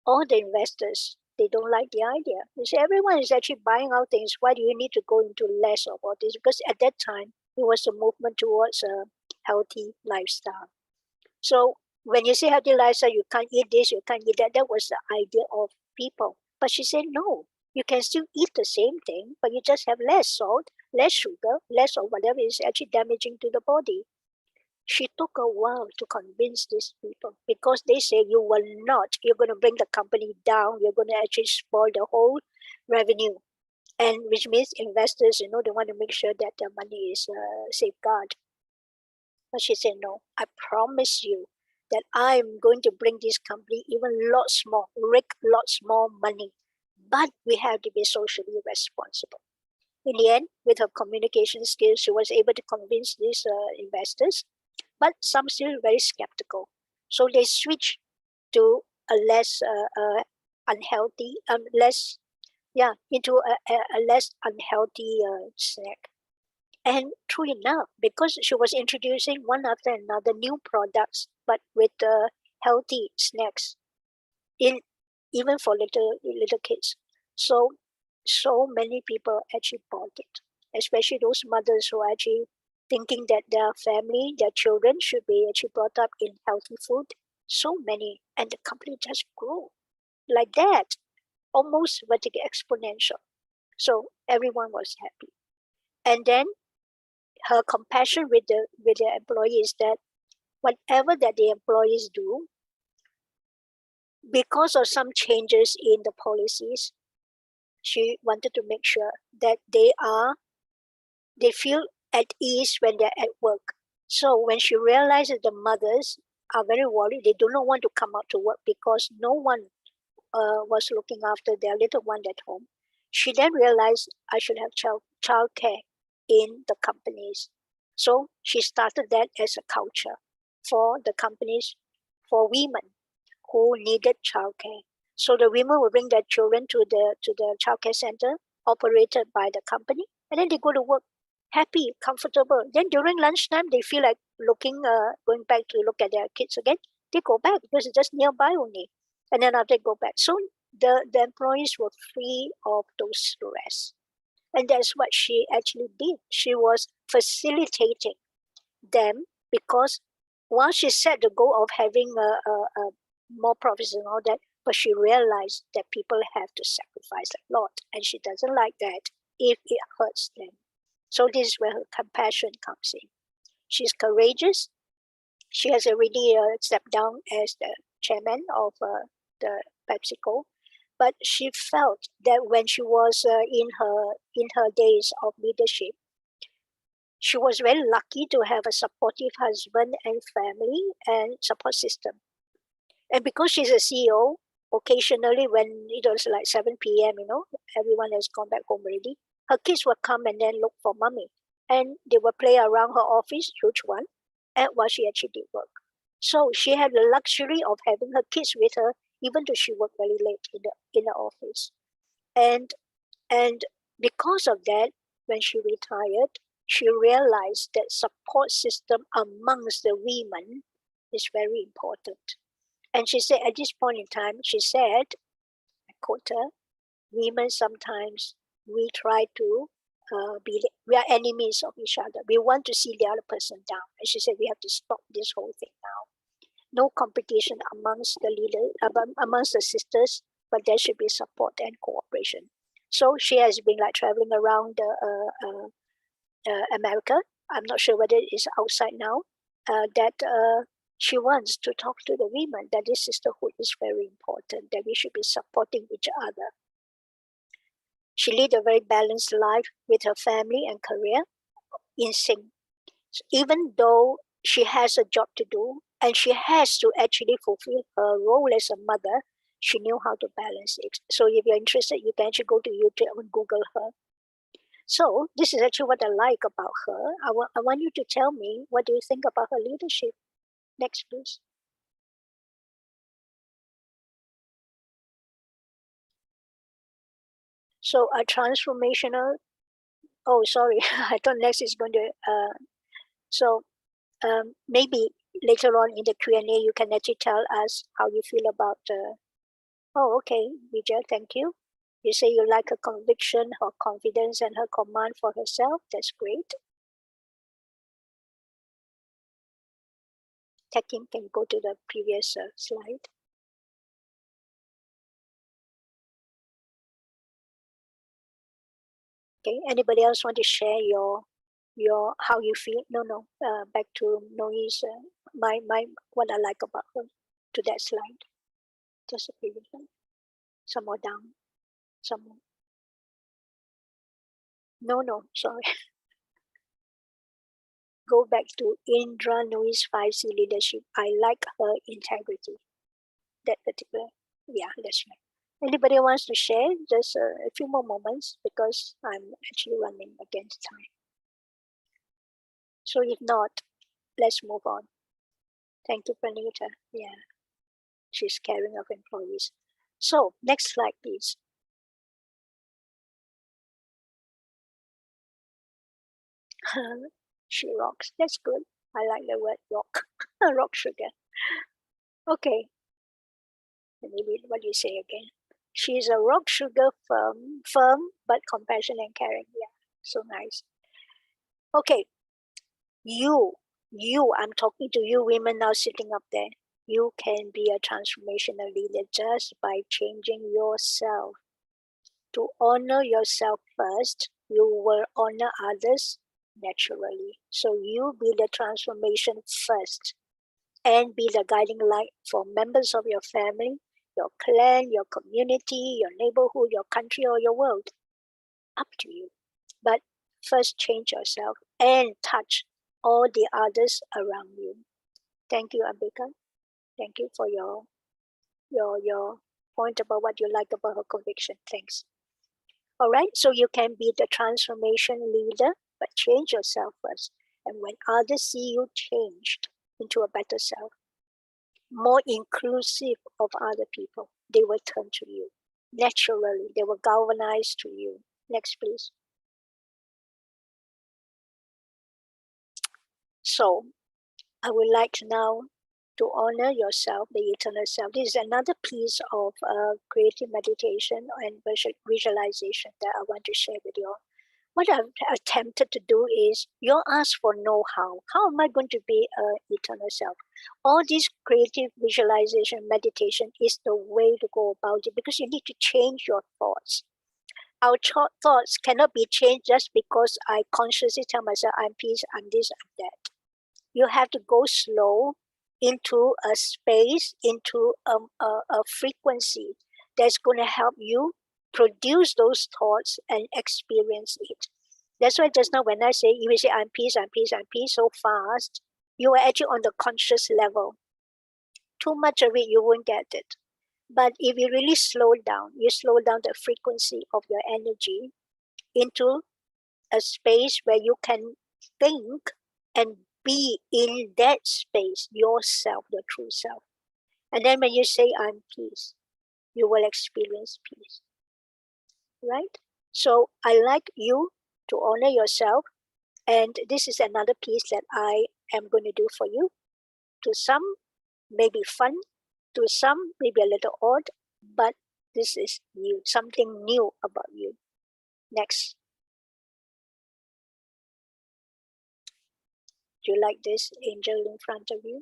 [SPEAKER 3] all the investors, they don't like the idea. They say everyone is actually buying our things. Why do you need to go into less of all this? Because at that time, it was a movement towards a healthy lifestyle. So when you say healthy lifestyle, you can't eat this, you can't eat that. That was the idea of people. But she said, no, you can still eat the same thing, but you just have less salt, less sugar, less of whatever is actually damaging to the body. She took a while to convince these people because they say you will not, you're going to bring the company down, you're going to actually spoil the whole revenue. And which means investors, they want to make sure that their money is safeguarded. But she said, no, I promise you that I'm going to bring this company even lots more, rake lots more money. But we have to be socially responsible. In the end, with her communication skills, she was able to convince these investors, but some still very skeptical. So they switched to a less unhealthy, into a less unhealthy snack. And true enough, because she was introducing one after another new products, but with healthy snacks, even for little kids. So many people actually bought it, especially those mothers who are actually thinking that their family, their children should be actually brought up in healthy food. So many, and the company just grew like that, almost vertically exponential. So everyone was happy. And then her compassion with the employees, that whatever that the employees do, because of some changes in the policies, she wanted to make sure that they feel at ease when they're at work. So when she realized that the mothers are very worried, they do not want to come out to work because no one was looking after their little one at home. She then realized I should have child care in the companies. So she started that as a culture for the companies, for women who needed childcare. So the women will bring their children to the childcare center operated by the company, and then they go to work happy, comfortable. Then during lunchtime, they feel like going back to look at their kids again. They go back because it's just nearby only, and then after they go back. So the employees were free of those stress, and that's what she actually did. She was facilitating them because while she set the goal of having more profits and all that, but she realized that people have to sacrifice a lot, and she doesn't like that if it hurts them. So this is where her compassion comes in. She's courageous. She has already stepped down as the chairman of the PepsiCo, but she felt that when she was in her days of leadership, she was very lucky to have a supportive husband and family and support system. And because she's a CEO, occasionally when it was like 7 p.m., everyone has gone back home already, her kids would come and then look for mommy. And they would play around her office, huge one, and while she actually did work. So she had the luxury of having her kids with her, even though she worked very late in the office. And because of that, when she retired, she realized that support system amongst the women is very important. And she said, at this point in time, she said, I quote her, women sometimes we try to we are enemies of each other. We want to see the other person down. And she said, we have to stop this whole thing now. No competition amongst the leaders, amongst the sisters. but there should be support and cooperation. So she has been like traveling around America. I'm not sure whether it is outside now. That she wants to talk to the women that this sisterhood is very important, that we should be supporting each other. She lead a very balanced life with her family and career in sync. Even though she has a job to do and she has to actually fulfill her role as a mother, she knew how to balance it. So if you're interested, you can actually go to YouTube and Google her. So this is actually what I like about her. I want you to tell me, what do you think about her leadership? Next, please. So a transformational, oh, sorry, I thought next is going to, maybe later on in the Q&A, you can actually tell us how you feel about, oh, okay, Vijay, thank you. You say you like her conviction, her confidence, and her command for herself. That's great. Tech team can go to the previous slide. Okay, anybody else want to share your how you feel? No, back to Noe's, my what I like about her, to that slide. Just a previous one. Some more down. Some more. No, sorry. Go back to Indra Noe's 5C leadership. I like her integrity. That particular, yeah, that's right. Anybody wants to share? Just a few more moments because I'm actually running against time. So if not, let's move on. Thank you, Pranita. Yeah, she's caring of employees. So next slide, please. She rocks. That's good. I like the word rock. Rock sugar. Okay. Let me read what you say again. She's a rock sugar firm, but compassionate and caring. Yeah, so nice. Okay, you, I'm talking to you women now sitting up there. You can be a transformational leader just by changing yourself. To honor yourself first, you will honor others naturally. So you be the transformation first and be the guiding light for members of your family, your clan, your community, your neighborhood, your country, or your world. Up to you. But first change yourself and touch all the others around you. Thank you, Ambika. Thank you for your point about what you like about her conviction. Thanks. All right, so you can be the transformation leader, but change yourself first. And when others see you changed into a better self, more inclusive of other people, they will turn to you. Naturally, they will galvanize to you. Next, please. So I would like now to honor yourself, the eternal self. This is another piece of creative meditation and visualization that I want to share with you all. What I've attempted to do is, you ask for know-how. How am I going to be an eternal self? All this creative visualization meditation is the way to go about it, because you need to change your thoughts. Our thoughts cannot be changed just because I consciously tell myself, I'm peace, I'm this, I'm that. You have to go slow into a space, into a frequency that's going to help you produce those thoughts and experience it. That's why just now when I say, you will say, I'm peace, I'm peace, I'm peace so fast, you are actually on the conscious level. Too much of it, you won't get it. But if you really slow down, you slow down the frequency of your energy into a space where you can think and be in that space, yourself, the true self. And then when you say, I'm peace, you will experience peace, right? So I like you to honor yourself. And this is another piece that I am going to do for you. To some, maybe fun. To some, maybe a little odd. But this is you, something new about you. Next. Do you like this angel in front of you?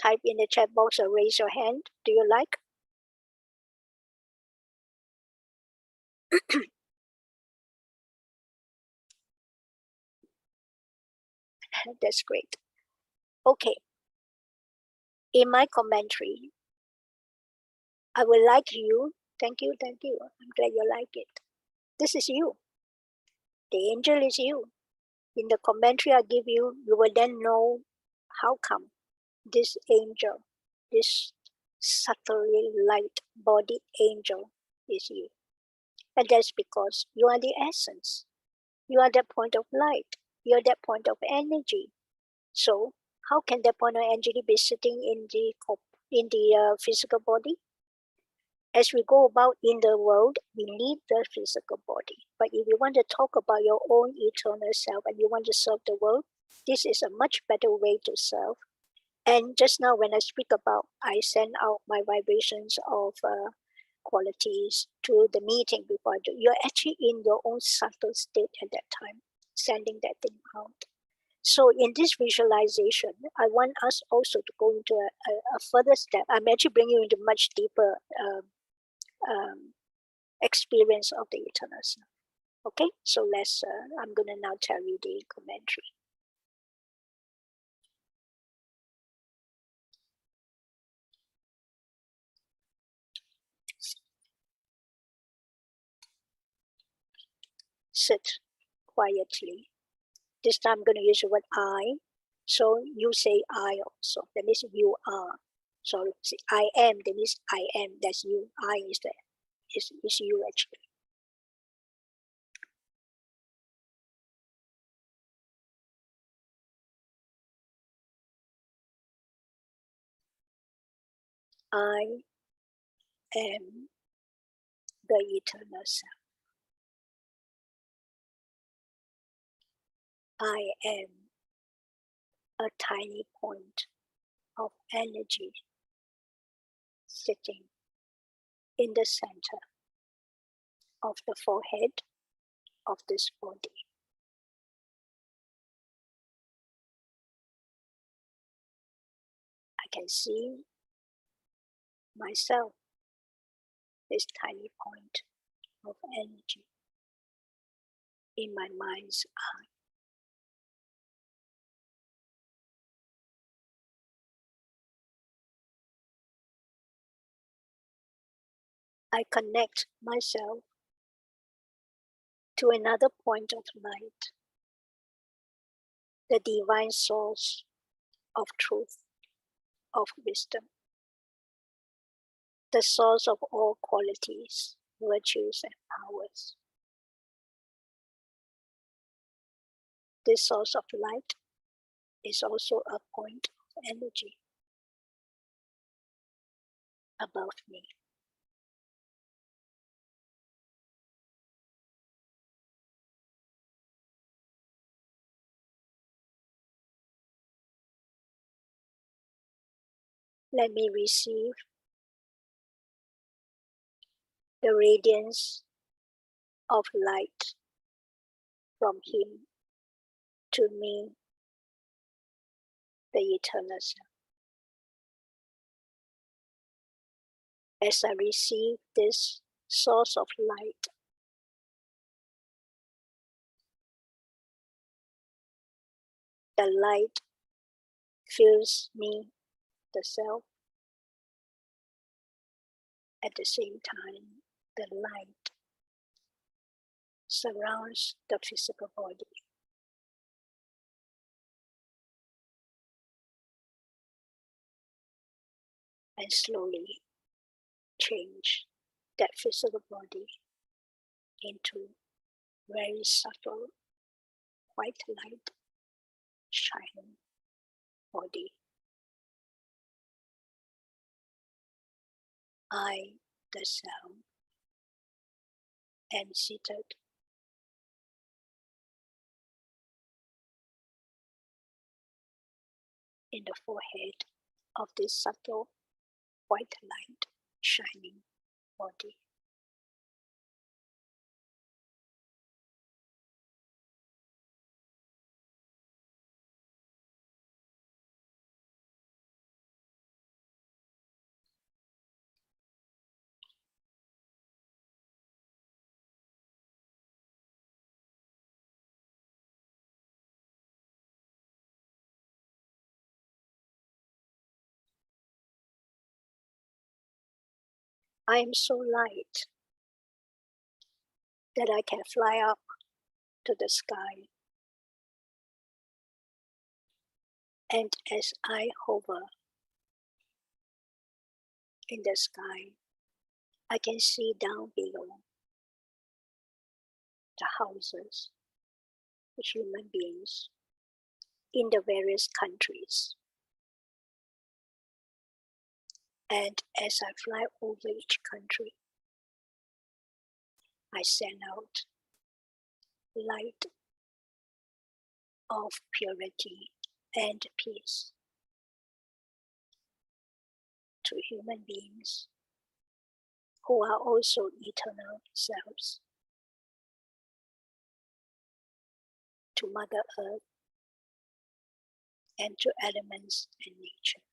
[SPEAKER 3] type in the chat box or raise your hand. Do you like? That's great. Okay. In my commentary, I would like you, thank you. I'm glad you like it. This is you. The angel is you. In the commentary I give you, you will then know how come this angel, this subtly light body angel is you. And that's because you are the essence. You are that point of light. You are that point of energy. So how can that point of energy be sitting in the physical body? As we go about in the world, we need the physical body. But if you want to talk about your own eternal self and you want to serve the world, this is a much better way to serve. And just now when I speak about, I send out my vibrations of qualities to the meeting before I do. You're actually in your own subtle state at that time, sending that thing out. So in this visualization, I want us also to go into a further step. I'm actually bringing you into much deeper experience of the eternal self. Okay, so let's, I'm going to now tell you the commentary. Sit quietly. This time I'm going to use the word I. So you say I also. That means you are. So say I am. That means I am. That's you. I is the is you actually. I am the eternal self. I am a tiny point of energy sitting in the center of the forehead of this body. I can see myself, this tiny point of energy in my mind's eye. I connect myself to another point of light, the divine source of truth, of wisdom, the source of all qualities, virtues, and powers. This source of light is also a point of energy above me. Let me receive the radiance of light from him to me, the eternal self. As I receive this source of light, the light fills me, the self. At the same time, the light surrounds the physical body. And slowly change that physical body into very subtle white light shining body. I, the self, am seated in the forehead of this subtle white light shining body. I am so light that I can fly up to the sky. And as I hover in the sky, I can see down below the houses of human beings in the various countries. And as I fly over each country, I send out light of purity and peace to human beings who are also eternal selves, to Mother Earth, and to elements and nature.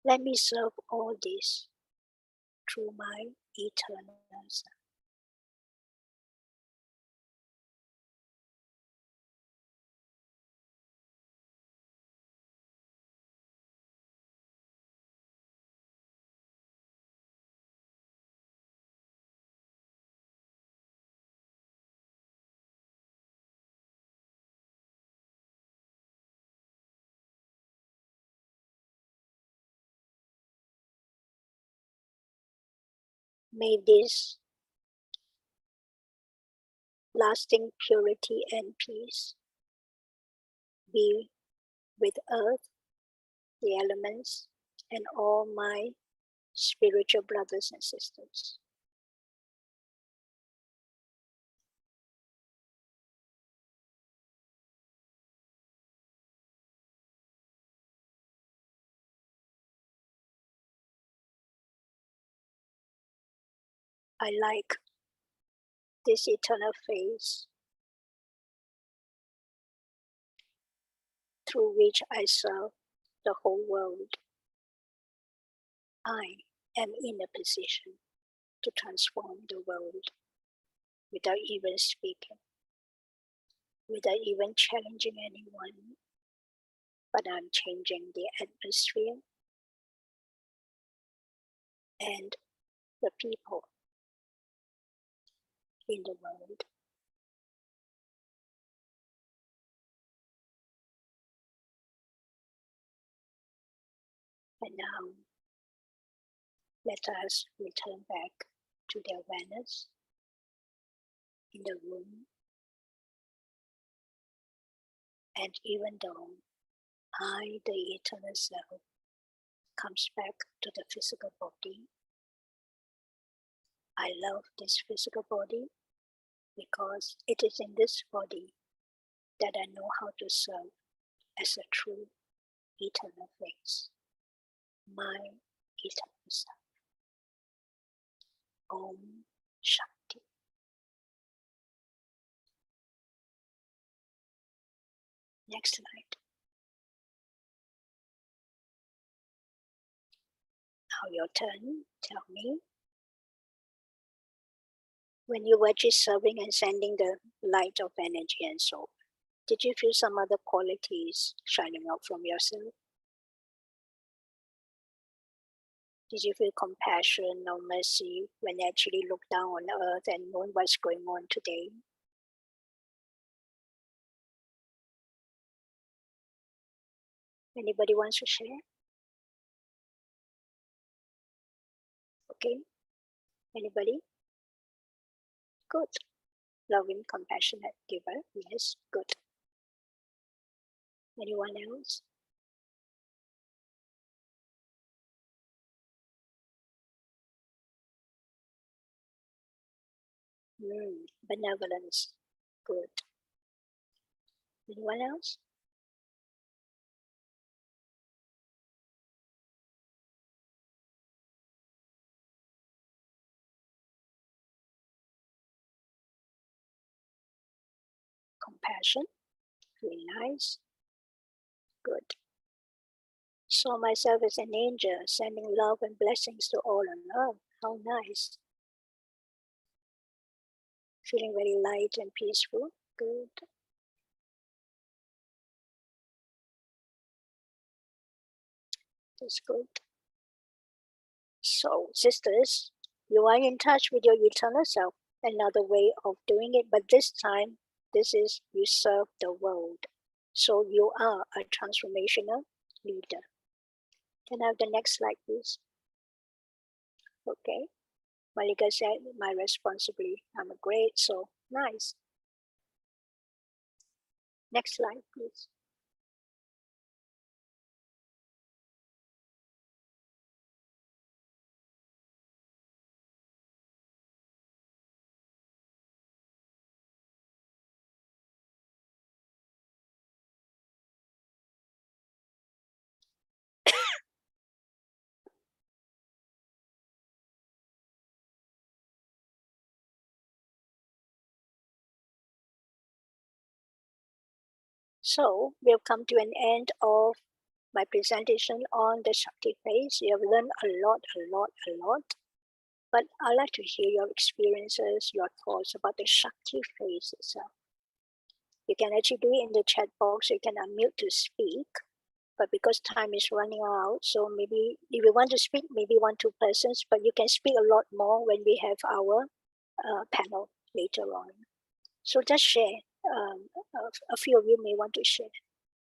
[SPEAKER 3] Let me serve all this through my eternal self. May this lasting purity and peace be with Earth, the elements, and all my spiritual brothers and sisters. I like this eternal phase through which I serve the whole world. I am in a position to transform the world without even speaking, without even challenging anyone, but I'm changing the atmosphere and the people in the world. And now, let us return back to the awareness in the room. And even though I, the eternal self, comes back to the physical body, I love this physical body because it is in this body that I know how to serve as a true eternal face, my eternal self. Om Shanti. Next slide. Now your turn. Tell me, when you were just serving and sending the light of energy and soul, did you feel some other qualities shining out from yourself? Did you feel compassion or mercy when you actually looked down on earth and know what's going on today? Anybody wants to share? Okay. Anybody? Good. Loving, compassionate giver. Yes, good. Anyone else? Benevolence. Good. Anyone else? Compassion. Very nice. Good. Saw myself as an angel, sending love and blessings to all on earth. How nice. Feeling very light and peaceful. Good. That's good. So, sisters, you are in touch with your eternal self, another way of doing it, but this time, this is you serve the world. So you are a transformational leader. Can I have the next slide, please? Okay. Malika said, my responsibility. I'm great, so nice. Next slide, please. So we've come to an end of my presentation on the Shakti phase. You have learned a lot. But I'd like to hear your experiences, your thoughts about the Shakti phase itself. You can actually do it in the chat box. You can unmute to speak. But because time is running out, so maybe if you want to speak, maybe 1-2 persons, but you can speak a lot more when we have our panel later on. So just share. A few of you may want to share.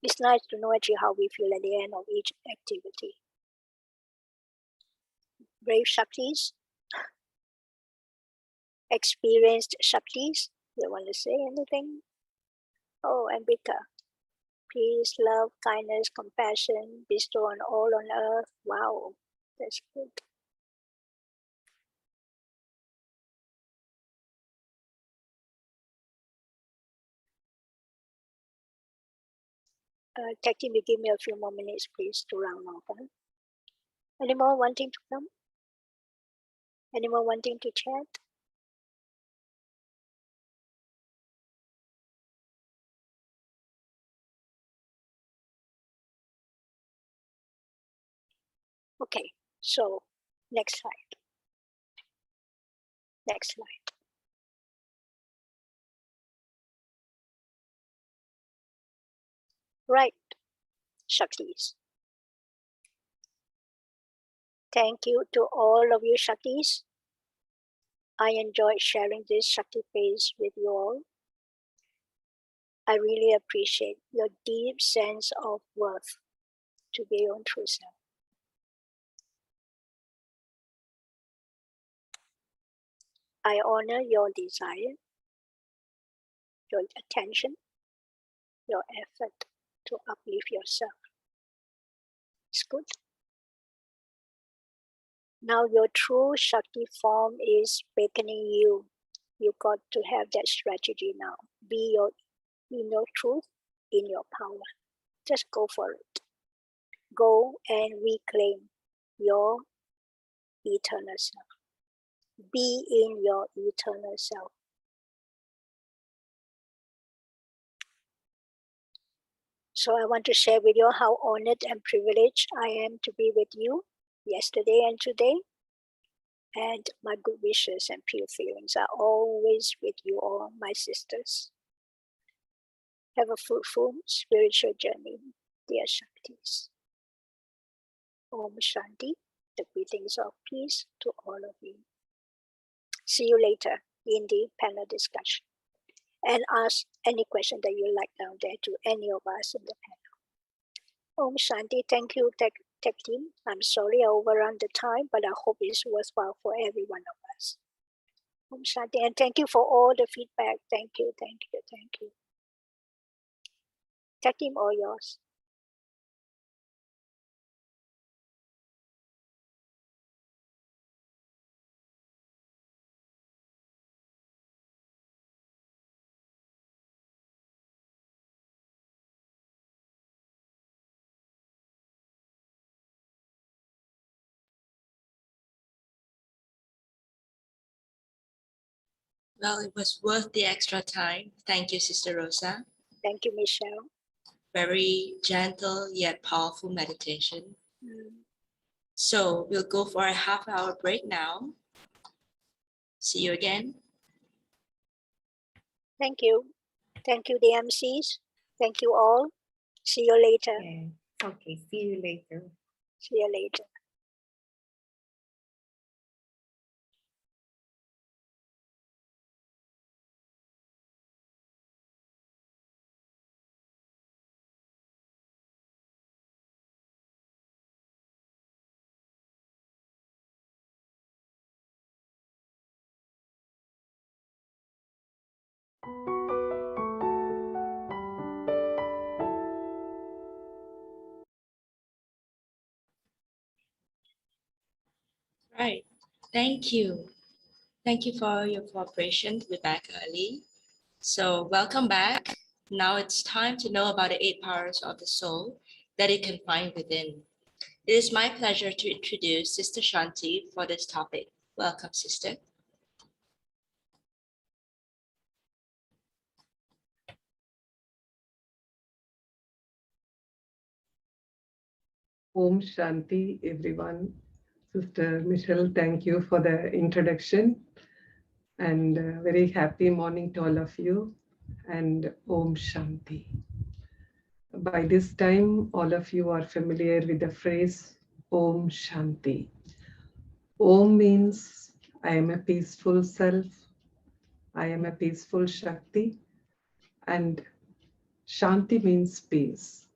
[SPEAKER 3] It's nice to know actually how we feel at the end of each activity. Brave Shaktis, experienced Shaktis, you want to say anything? Oh, Ambika. Peace, love, kindness, compassion, bestow on all on earth. Wow, that's good. Tag team, you give me a few more minutes, please, to round off. Huh? Any more wanting to come? Anyone wanting to chat? Okay, so next slide. Next slide. Right, Shaktis. Thank you to all of you Shaktis. I enjoyed sharing this Shakti phase with you all. I really appreciate your deep sense of worth to be your own true self. I honor your desire, your attention, your effort to uplift yourself. It's good. Now your true Shakti form is beckoning you. You got to have that strategy now. Be in your truth, in your power. Just go for it. Go and reclaim your eternal self. Be in your eternal self. So I want to share with you how honored and privileged I am to be with you yesterday and today. And my good wishes and pure feelings are always with you all, my sisters. Have a fruitful spiritual journey, dear Shaktis. Om Shanti, the greetings of peace to all of you. See you later in the panel discussion. And ask any question that you like down there to any of us in the panel. Om Shanti, thank you, tech team. I'm sorry I overrun the time, but I hope it's worthwhile for every one of us. Om Shanti, and thank you for all the feedback. Thank you. Tech team, all yours.
[SPEAKER 2] Well, it was worth the extra time. Thank you, Sister Rosa.
[SPEAKER 3] Thank you, Michelle.
[SPEAKER 2] Very gentle yet powerful meditation. So we'll go for a half-hour break now. See you again.
[SPEAKER 3] Thank you. Thank you, the MCs. Thank you all. See you later.
[SPEAKER 1] Yeah. Okay, see you later.
[SPEAKER 3] See you later.
[SPEAKER 2] Right. Thank you. Thank you for your cooperation. We're back early. So welcome back. Now it's time to know about the 8 powers of the soul that it can find within. It is my pleasure to introduce Sister Shanti for this topic. Welcome, Sister.
[SPEAKER 6] Om Shanti, everyone. Sister Michelle, thank you for the introduction. And very happy morning to all of you. And Om Shanti. By this time, all of you are familiar with the phrase Om Shanti. Om means I am a peaceful self. I am a peaceful Shakti. And Shanti means peace.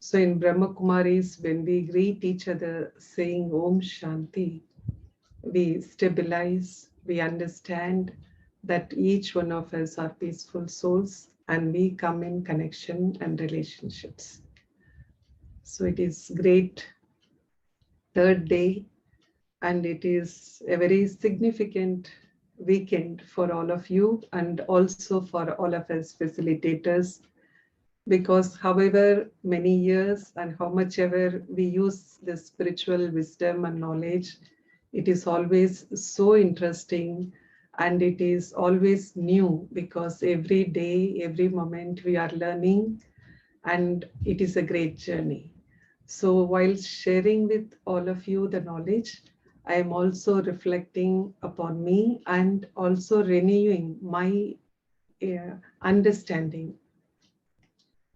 [SPEAKER 6] So in Brahma Kumaris, when we greet each other saying Om Shanti, we stabilize, we understand that each one of us are peaceful souls and we come in connection and relationships. So it is great third day and it is a very significant weekend for all of you and also for all of us facilitators, because however many years and how much ever we use this spiritual wisdom and knowledge, it is always so interesting and it is always new, because every day, every moment we are learning and it is a great journey. So while sharing with all of you the knowledge, I am also reflecting upon me and also renewing my understanding.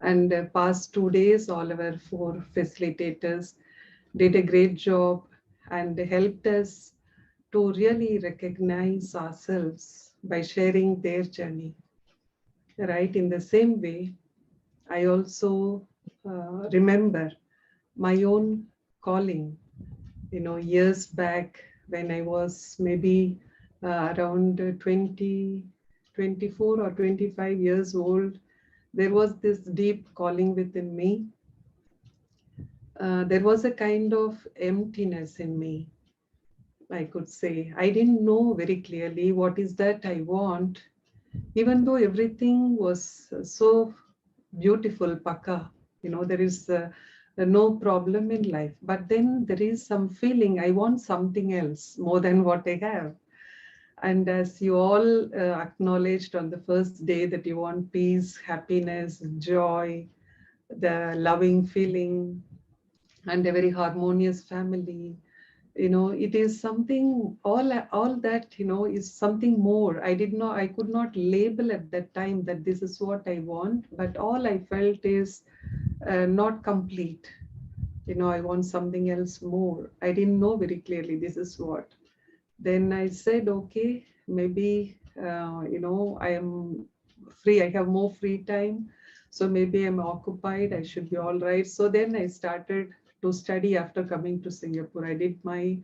[SPEAKER 6] And past 2 days, all our 4 facilitators did a great job and helped us to really recognize ourselves by sharing their journey. Right, in the same way, I also remember my own calling, years back when I was maybe around 20, 24 or 25 years old. There was this deep calling within me. There was a kind of emptiness in me, I could say. I didn't know very clearly what is that I want, even though everything was so beautiful, paka. There is no problem in life. But then there is some feeling I want something else more than what I have. And as you all acknowledged on the first day that you want peace, happiness, joy, the loving feeling, and a very harmonious family, it is something, all that, is something more. I could not label at that time that this is what I want, but all I felt is not complete. I want something else more. I didn't know very clearly this is what. Then I said, okay, maybe, I am free. I have more free time. So maybe I'm occupied. I should be all right. So then I started to study after coming to Singapore. I did my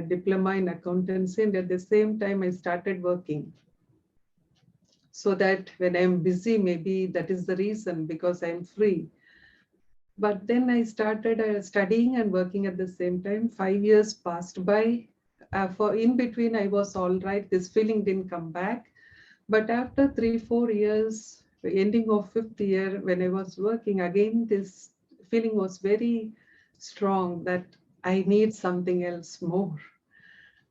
[SPEAKER 6] diploma in accountancy, and at the same time, I started working. So that when I'm busy, maybe that is the reason, because I'm free. But then I started studying and working at the same time. 5 years passed by. For in between, I was all right. This feeling didn't come back. But after 3-4 years, the ending of 5th year, when I was working again, this feeling was very strong that I need something else more.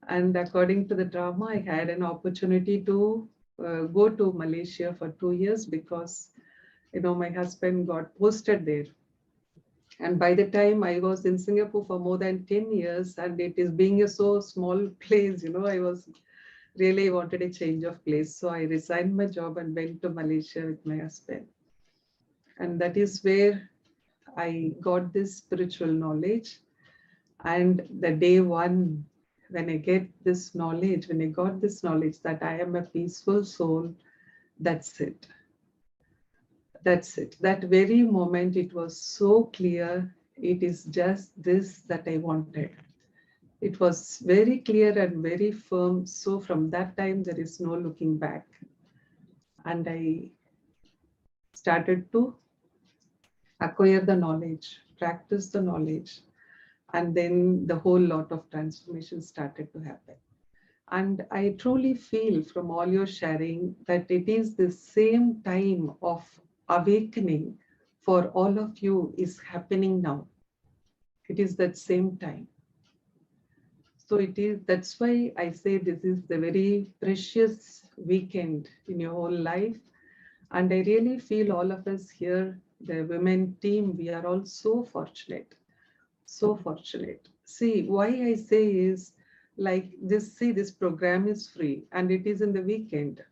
[SPEAKER 6] And according to the drama, I had an opportunity to go to Malaysia for 2 years because, my husband got posted there. And by the time I was in Singapore for more than 10 years, and it is being a so small place, I was really wanted a change of place. So I resigned my job and went to Malaysia with my husband. And that is where I got this spiritual knowledge. And the day one, when I got this knowledge that I am a peaceful soul, that's it. That's it. That very moment, it was so clear. It is just this that I wanted. It was very clear and very firm. So from that time, there is no looking back. and I started to acquire the knowledge, practice the knowledge, and then the whole lot of transformation started to happen. And I truly feel from all your sharing that it is the same time of awakening for all of you is happening now. It is that same time. So it is, that's why I say this is the very precious weekend in your whole life. And I really feel all of us here, the women team, we are all so fortunate. So fortunate. See, why I say is like this, see, this program is free and it is in the weekend.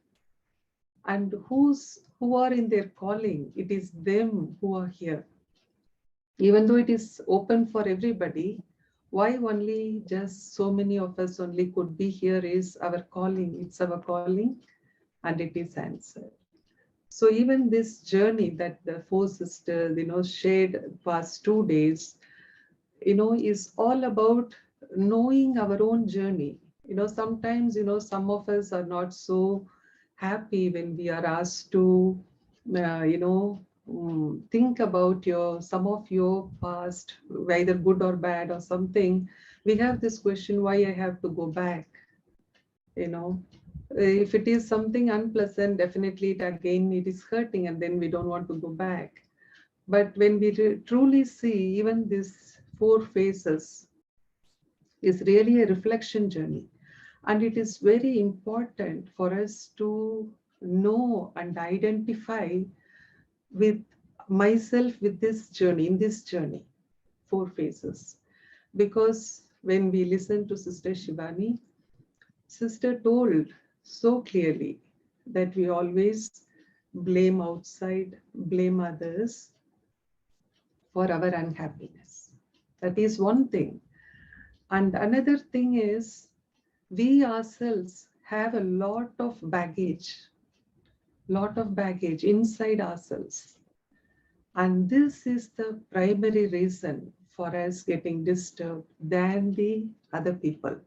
[SPEAKER 6] And who are in their calling? It is them who are here. Even though it is open for everybody, why only just so many of us only could be here is our calling. It's our calling and it is answered. So even this journey that the four sisters, shared past 2 days, is all about knowing our own journey. Sometimes, some of us are not so happy when we are asked to, think about some of your past, whether good or bad or something. We have this question, why I have to go back, you know. If it is something unpleasant, definitely it is hurting and then we don't want to go back. But when we truly see even these four phases is really a reflection journey. And it is very important for us to know and identify with myself with this journey, in this journey, four phases. Because when we listen to Sister Shivani, Sister told so clearly that we always blame outside, blame others for our unhappiness. That is one thing. And another thing is we ourselves have a lot of baggage inside ourselves. And this is the primary reason for us getting disturbed than the other people.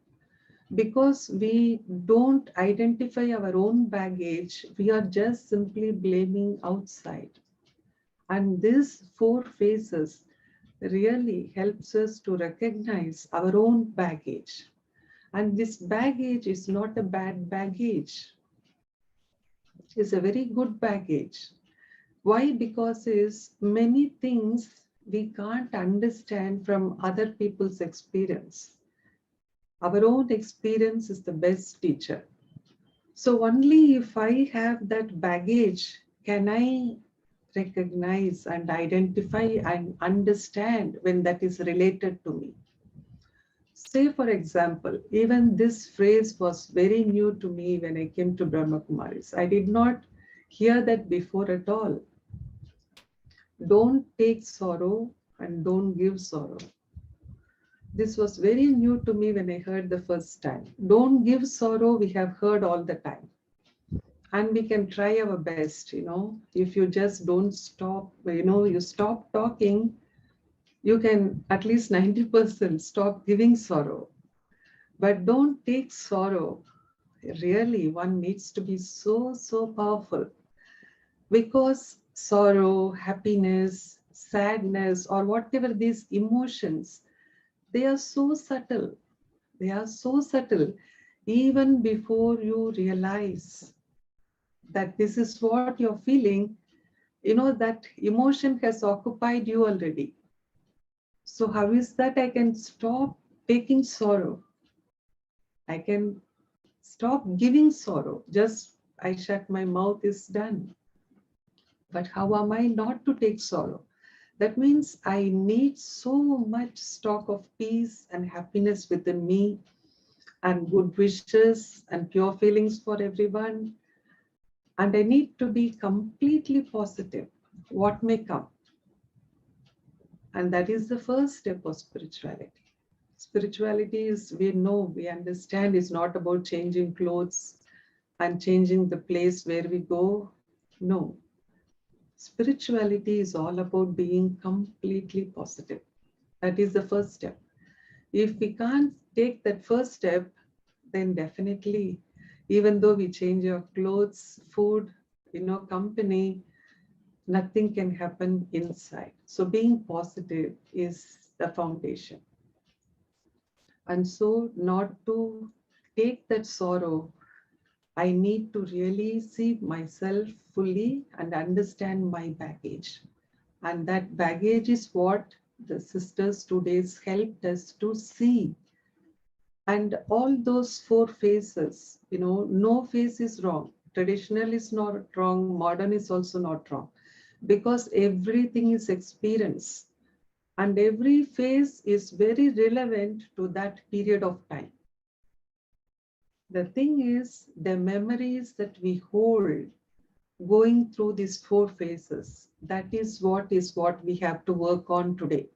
[SPEAKER 6] Because we don't identify our own baggage, we are just simply blaming outside. And these four phases really helps us to recognize our own baggage. And this baggage is not a bad baggage. It's a very good baggage. Why? Because is many things we can't understand from other people's experience. Our own experience is the best teacher. So only if I have that baggage can I recognize and identify and understand when that is related to me. Say, for example, even this phrase was very new to me when I came to Brahma Kumaris. I did not hear that before at all. Don't take sorrow and don't give sorrow. This was very new to me when I heard the first time. Don't give sorrow, we have heard all the time. And we can try our best, if you just don't stop, you stop talking, you can at least 90% stop giving sorrow. But don't take sorrow. Really, one needs to be so, so powerful. Because sorrow, happiness, sadness, or whatever these emotions, they are so subtle. They are so subtle. Even before you realize that this is what you're feeling, that emotion has occupied you already. So how is that I can stop taking sorrow? I can stop giving sorrow. Just I shut my mouth is done. But how am I not to take sorrow? That means I need so much stock of peace and happiness within me and good wishes and pure feelings for everyone. And I need to be completely positive, what may come. And that is the first step of spirituality. Spirituality is, we know, we understand, is not about changing clothes and changing the place where we go. No. Spirituality is all about being completely positive. That is the first step. If we can't take that first step, then definitely, even though we change our clothes, food, company, nothing can happen inside. So being positive is the foundation. And so not to take that sorrow, I need to really see myself fully and understand my baggage. And that baggage is what the sisters today helped us to see. And all those four phases, no phase is wrong. Traditional is not wrong, modern is also not wrong, because everything is experience. And every phase is very relevant to that period of time. The thing is, the memories that we hold going through these four phases, that is what we have to work on today.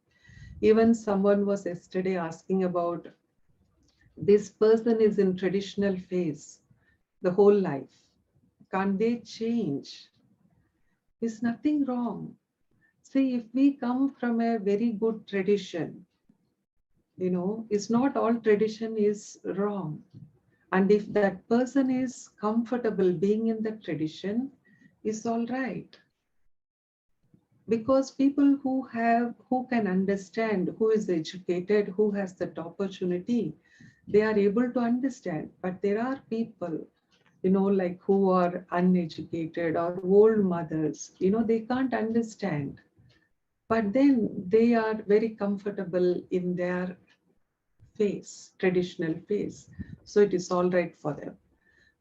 [SPEAKER 6] Even someone was yesterday asking about this person is in traditional phase the whole life. Can't they change? Is nothing wrong. See, if we come from a very good tradition, it's not all tradition is wrong. And if that person is comfortable being in the tradition, is all right. Because people who can understand, who is educated, who has that opportunity, they are able to understand. But there are people, like who are uneducated or old mothers, they can't understand. But then they are very comfortable in their phase, traditional phase. So it is all right for them.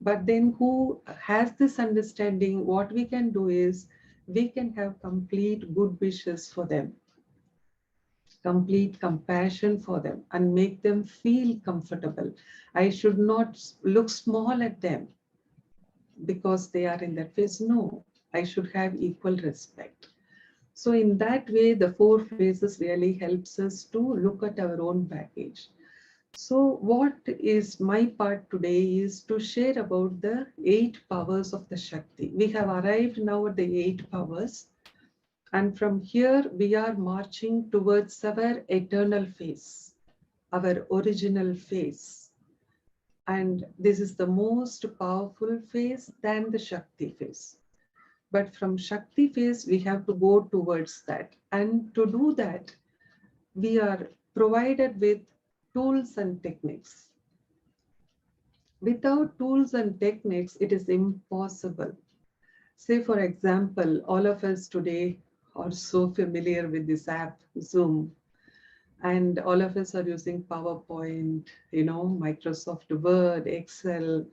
[SPEAKER 6] But then who has this understanding, what we can do is we can have complete good wishes for them, complete compassion for them, and make them feel comfortable. I should not look small at them because they are in that phase. No, I should have equal respect. So in that way, the four phases really helps us to look at our own baggage. So what is my part today is to share about the 8 powers of the Shakti. We have arrived now at the 8 powers. And from here, we are marching towards our eternal phase, our original phase. And this is the most powerful phase than the Shakti phase. But from Shakti phase, we have to go towards that. And to do that, we are provided with tools and techniques. Without tools and techniques, it is impossible. Say, for example, all of us today are so familiar with this app, Zoom, and all of us are using PowerPoint, Microsoft Word, Excel.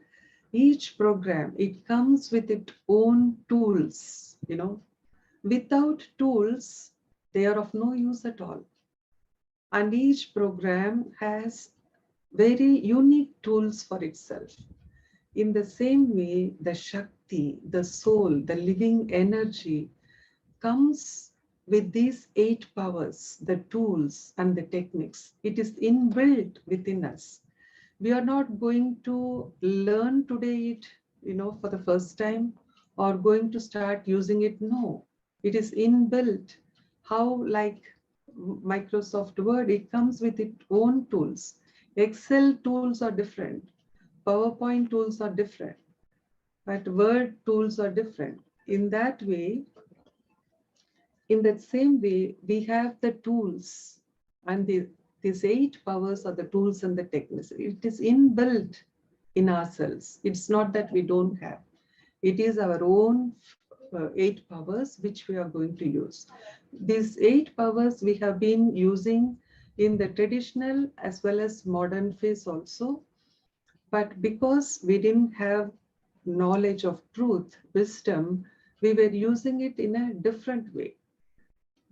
[SPEAKER 6] Each program, it comes with its own tools, Without tools, they are of no use at all. And each program has very unique tools for itself. In the same way, the Shakti, the soul, the living energy comes with these 8 powers, the tools and the techniques. It is inbuilt within us. We are not going to learn today it, for the first time or going to start using it. No, it is inbuilt. How, like Microsoft Word, it comes with its own tools. Excel tools are different. PowerPoint tools are different. But Word tools are different. In that way, in that same way, we have the tools, and these 8 powers are the tools and the techniques. It is inbuilt in ourselves. It's not that we don't have. It is our own 8 powers which we are going to use. These 8 powers we have been using in the traditional as well as modern phase also. But because we didn't have knowledge of truth, wisdom, we were using it in a different way.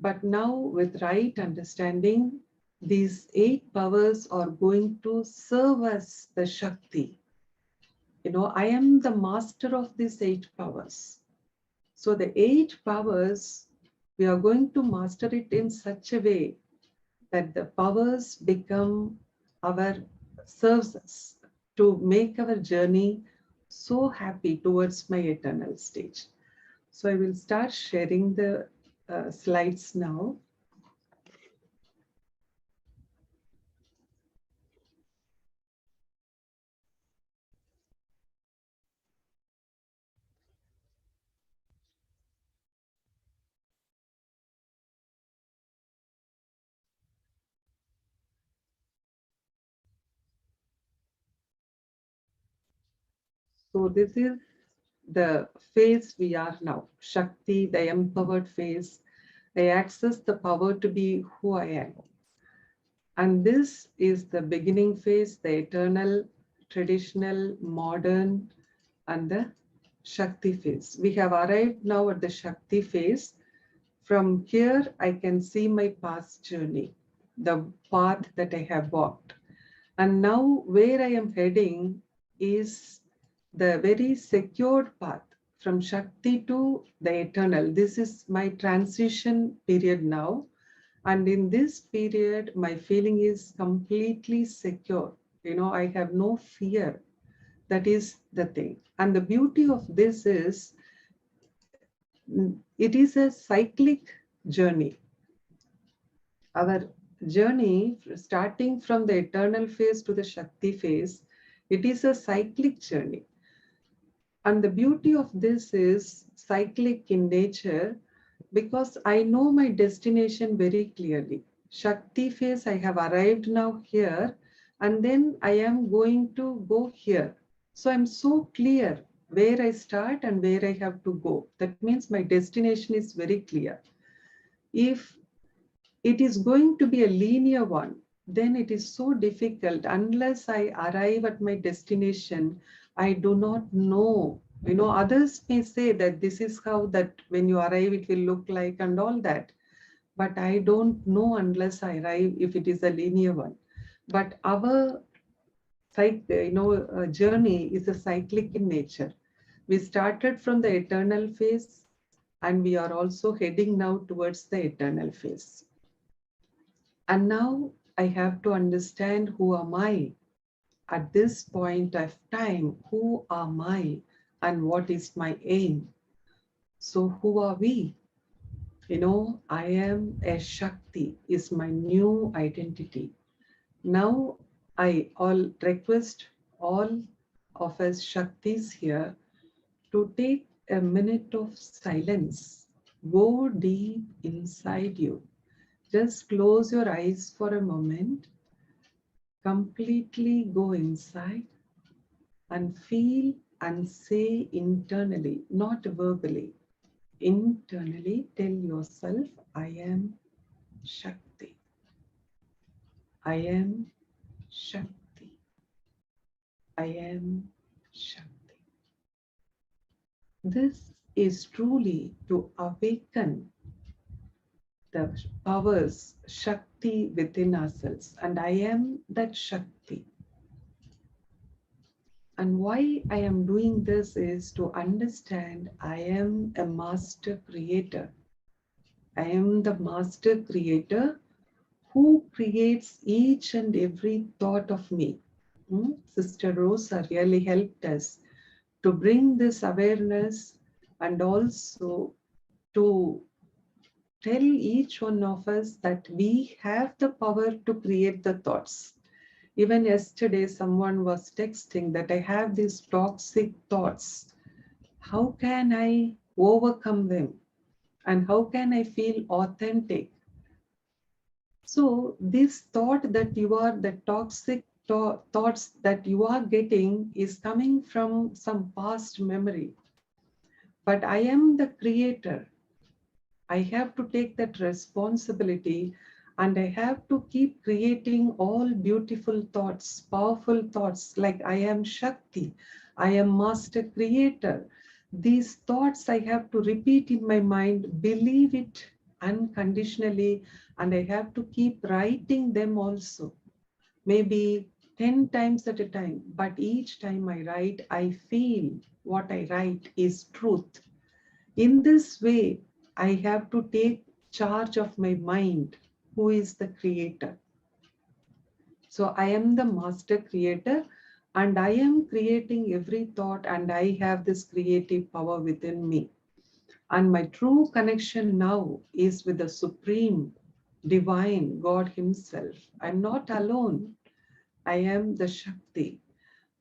[SPEAKER 6] But now with right understanding, these 8 powers are going to serve us the Shakti. I am the master of these 8 powers. So the 8 powers, we are going to master it in such a way that the powers become serves us to make our journey so happy towards my eternal stage. So I will start sharing the slides now. So this is the phase we are now, Shakti, the empowered phase. I access the power to be who I am. And this is the beginning phase, the eternal, traditional, modern, and the Shakti phase. We have arrived now at the Shakti phase. From here, I can see my past journey, the path that I have walked. And now where I am heading is the very secured path from Shakti to the eternal. This is my transition period now. And in this period, my feeling is completely secure. I have no fear. That is the thing. And the beauty of this is, it is a cyclic journey. Our journey, starting from the eternal phase to the Shakti phase, it is a cyclic journey. And the beauty of this is cyclic in nature, because I know my destination very clearly. Shakti phase, I have arrived now here, and then I am going to go here. So I'm so clear where I start and where I have to go. That means my destination is very clear. If it is going to be a linear one, then it is so difficult. Unless I arrive at my destination, I do not know. Others may say that this is how that when you arrive, it will look like and all that. But I don't know unless I arrive if it is a linear one. But our journey is a cyclic in nature. We started from the eternal phase, and we are also heading now towards the eternal phase. And now I have to understand, who am I at this point of time? Who am I and what is my aim? So who are we? I am a Shakti is my new identity. Now I all request all of us Shaktis here to take a minute of silence. Go deep inside you. Just close your eyes for a moment. Completely go inside and feel and say internally, not verbally. Internally, tell yourself, I am Shakti. I am Shakti. I am Shakti. This is truly to awaken the powers, Shakti within ourselves. And I am that Shakti. And why I am doing this is to understand I am a master creator. I am the master creator who creates each and every thought of me. Sister Rosa really helped us to bring this awareness and also to tell each one of us that we have the power to create the thoughts. Even yesterday, someone was texting that I have these toxic thoughts. How can I overcome them? And how can I feel authentic? So this thought that you are, the toxic thoughts that you are getting is coming from some past memory. But I am the creator. I have to take that responsibility, and I have to keep creating all beautiful thoughts, powerful thoughts, like I am Shakti, I am master creator. These thoughts I have to repeat in my mind, believe it unconditionally, and I have to keep writing them also. Maybe 10 times at a time, but each time I write, I feel what I write is truth. In this way, I have to take charge of my mind, who is the creator. So I am the master creator, and I am creating every thought, and I have this creative power within me. And my true connection now is with the supreme, divine God himself. I'm not alone. I am the Shakti.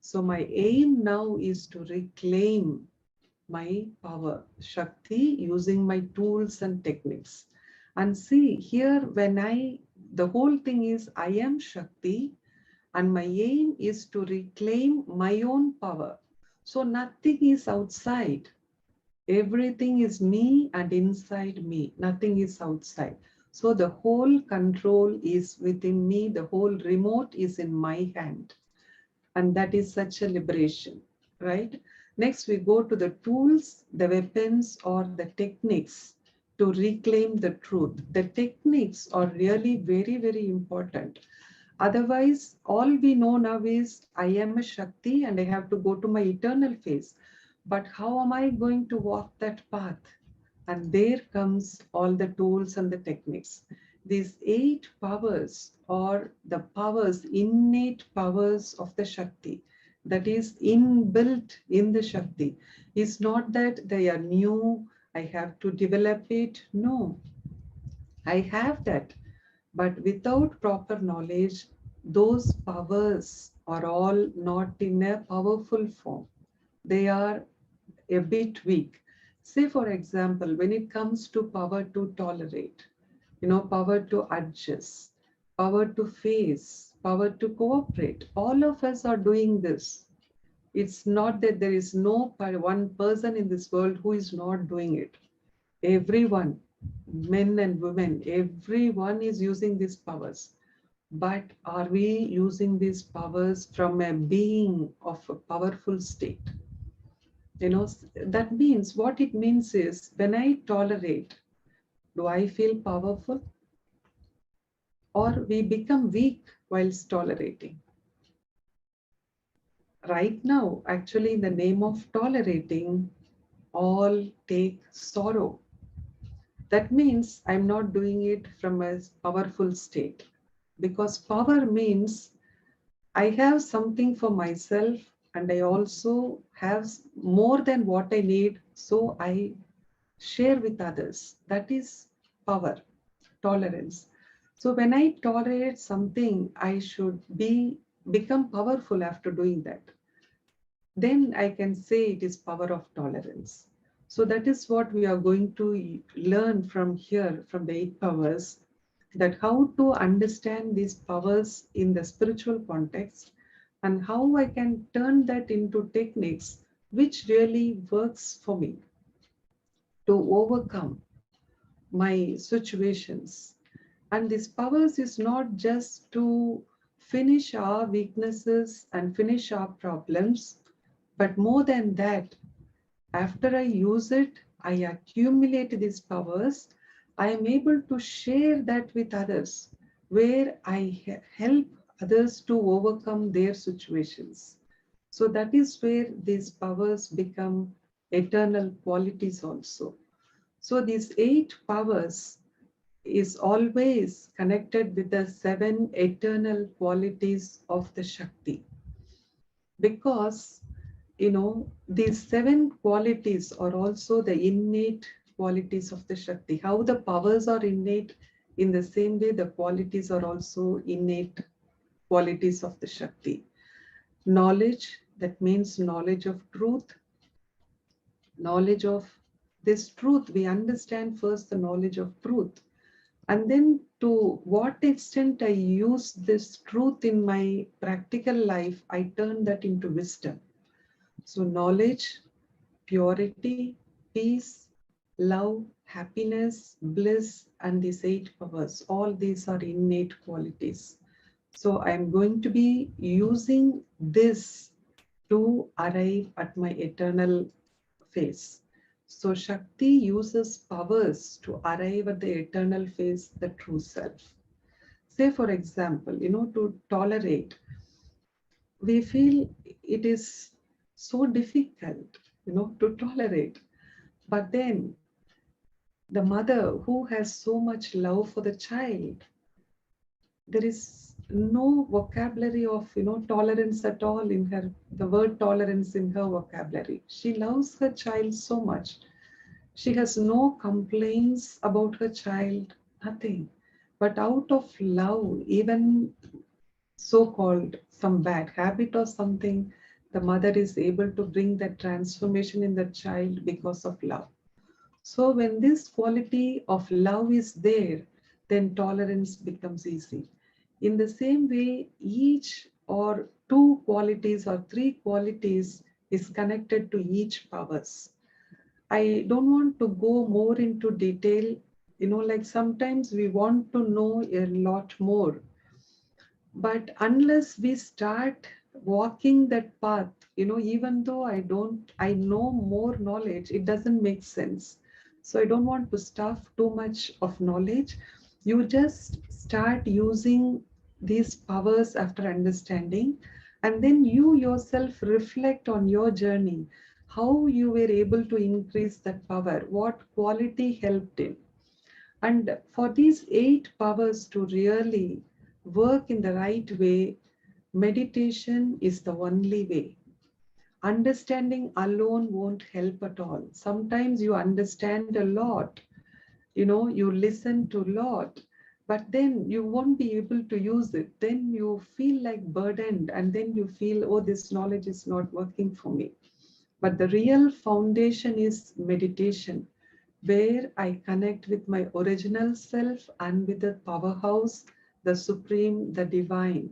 [SPEAKER 6] So my aim now is to reclaim my power, Shakti, using my tools and techniques. And see here, the whole thing is I am Shakti, and my aim is to reclaim my own power. So nothing is outside. Everything is me and inside me. Nothing is outside. So the whole control is within me. The whole remote is in my hand. And that is such a liberation, right? Next, we go to the tools, the weapons, or the techniques to reclaim the truth. The techniques are really very, very important. Otherwise, all we know now is I am a Shakti and I have to go to my eternal phase. But how am I going to walk that path? And there comes all the tools and the techniques. These 8 powers are the powers, innate powers of the Shakti, that is inbuilt in the Shakti. It's not that they are new, I have to develop it. No, I have that. But without proper knowledge, those powers are all not in a powerful form. They are a bit weak. Say, for example, when it comes to power to tolerate, power to adjust, power to face, power to cooperate, all of us are doing this. It's not that there is no one person in this world who is not doing it. Everyone, men and women, everyone is using these powers. But are we using these powers from a being of a powerful state? That means what it means is when I tolerate, do I feel powerful? Or we become weak whilst tolerating? Right now, actually, in the name of tolerating, all take sorrow. That means I'm not doing it from a powerful state, because power means I have something for myself and I also have more than what I need, so I share with others. That is power, tolerance. So when I tolerate something, I should become powerful after doing that. Then I can say it is power of tolerance. So that is what we are going to learn from here, from the 8 powers, that how to understand these powers in the spiritual context and how I can turn that into techniques which really works for me to overcome my situations. And these powers is not just to finish our weaknesses and finish our problems, but more than that, after I use it, I accumulate these powers. I am able to share that with others, where I help others to overcome their situations. So that is where these powers become eternal qualities also. So these 8 powers is always connected with the 7 eternal qualities of the Shakti. Because these 7 qualities are also the innate qualities of the Shakti. How the powers are innate, in the same way the qualities are also innate qualities of the Shakti. Knowledge, that means knowledge of truth, knowledge of this truth. We understand first the knowledge of truth, and then to what extent I use this truth in my practical life, I turn that into wisdom. So knowledge, purity, peace, love, happiness, bliss, and these 8 powers, all these are innate qualities. So I'm going to be using this to arrive at my eternal phase. So Shakti uses powers to arrive at the eternal phase, the true self. Say, for example, to tolerate, we feel it is so difficult, to tolerate. But then the mother who has so much love for the child, there is no vocabulary of, tolerance at all in her, the word tolerance in her vocabulary. She loves her child so much. She has no complaints about her child, nothing. But out of love, even so-called some bad habit or something, the mother is able to bring that transformation in the child because of love. So when this quality of love is there, then tolerance becomes easy. In the same way, each or 2 qualities or 3 qualities is connected to each powers. I don't want to go more into detail, like sometimes we want to know a lot more, but unless we start walking that path, even though I know more knowledge, it doesn't make sense. So I don't want to stuff too much of knowledge. You just start using these powers after understanding, and then you yourself reflect on your journey, how you were able to increase that power, what quality helped in. And for these 8 powers to really work in the right way, meditation is the only way. Understanding alone won't help at all. Sometimes you understand a lot, you listen to a lot, but then you won't be able to use it. Then you feel like burdened, and then you feel, oh, this knowledge is not working for me. But the real foundation is meditation, where I connect with my original self and with the powerhouse, the supreme, the divine.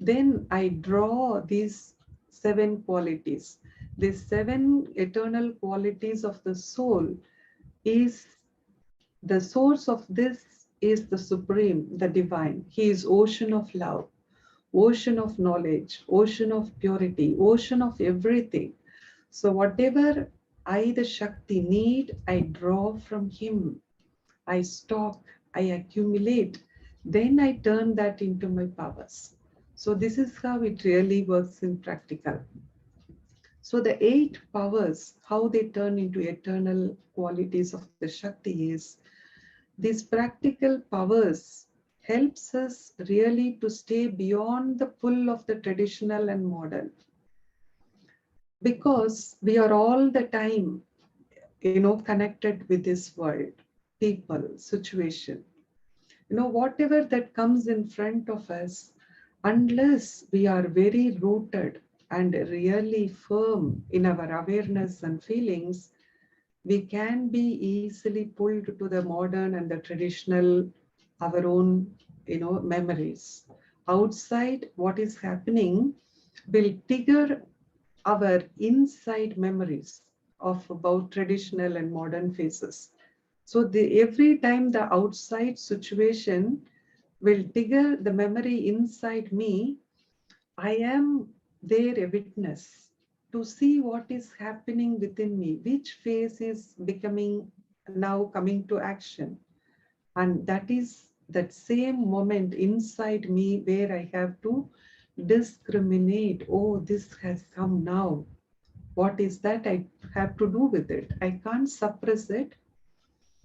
[SPEAKER 6] Then I draw these 7 qualities. These 7 eternal qualities of the soul is the source of this is the supreme, the divine. He is ocean of love, ocean of knowledge, ocean of purity, ocean of everything. So whatever I, the Shakti, need, I draw from him. I stock, I accumulate, then I turn that into my powers. So this is how it really works in practical. So the 8 powers, how they turn into eternal qualities of the Shakti is, these practical powers helps us really to stay beyond the pull of the traditional and modern, because we are all the time, connected with this world, people, situation, whatever that comes in front of us, unless we are very rooted and really firm in our awareness and feelings, we can be easily pulled to the modern and the traditional, our own, memories. Outside, what is happening will trigger our inside memories of about traditional and modern phases. So every time the outside situation will trigger the memory inside me, I am there a witness to see what is happening within me, which phase is becoming now coming to action. And that is that same moment inside me where I have to discriminate. Oh, this has come now. What is that I have to do with it? I can't suppress it.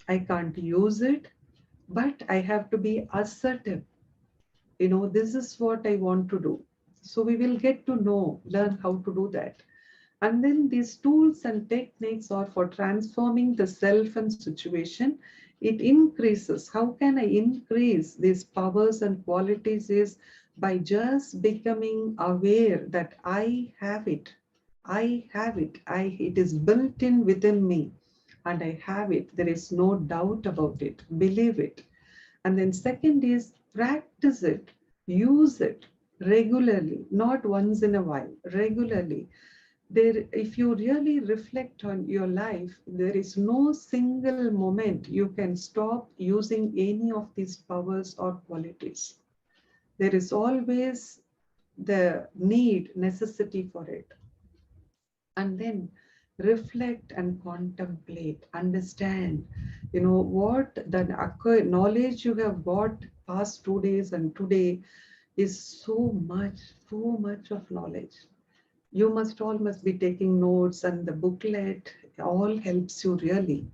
[SPEAKER 6] I can't use it, but I have to be assertive. This is what I want to do. So we will get to learn how to do that. And then these tools and techniques are for transforming the self and situation. It increases. How can I increase these powers and qualities is by just becoming aware that I have it. I have it. It is built in within me, and I have it. There is no doubt about it. Believe it. And then second is practice it, use it regularly, not once in a while, regularly. If you really reflect on your life, there is no single moment you can stop using any of these powers or qualities. There is always the necessity for it. And then reflect and contemplate, understand, what the knowledge you have got past 2 days and today is so much of knowledge. You must be taking notes, and the booklet all helps you really.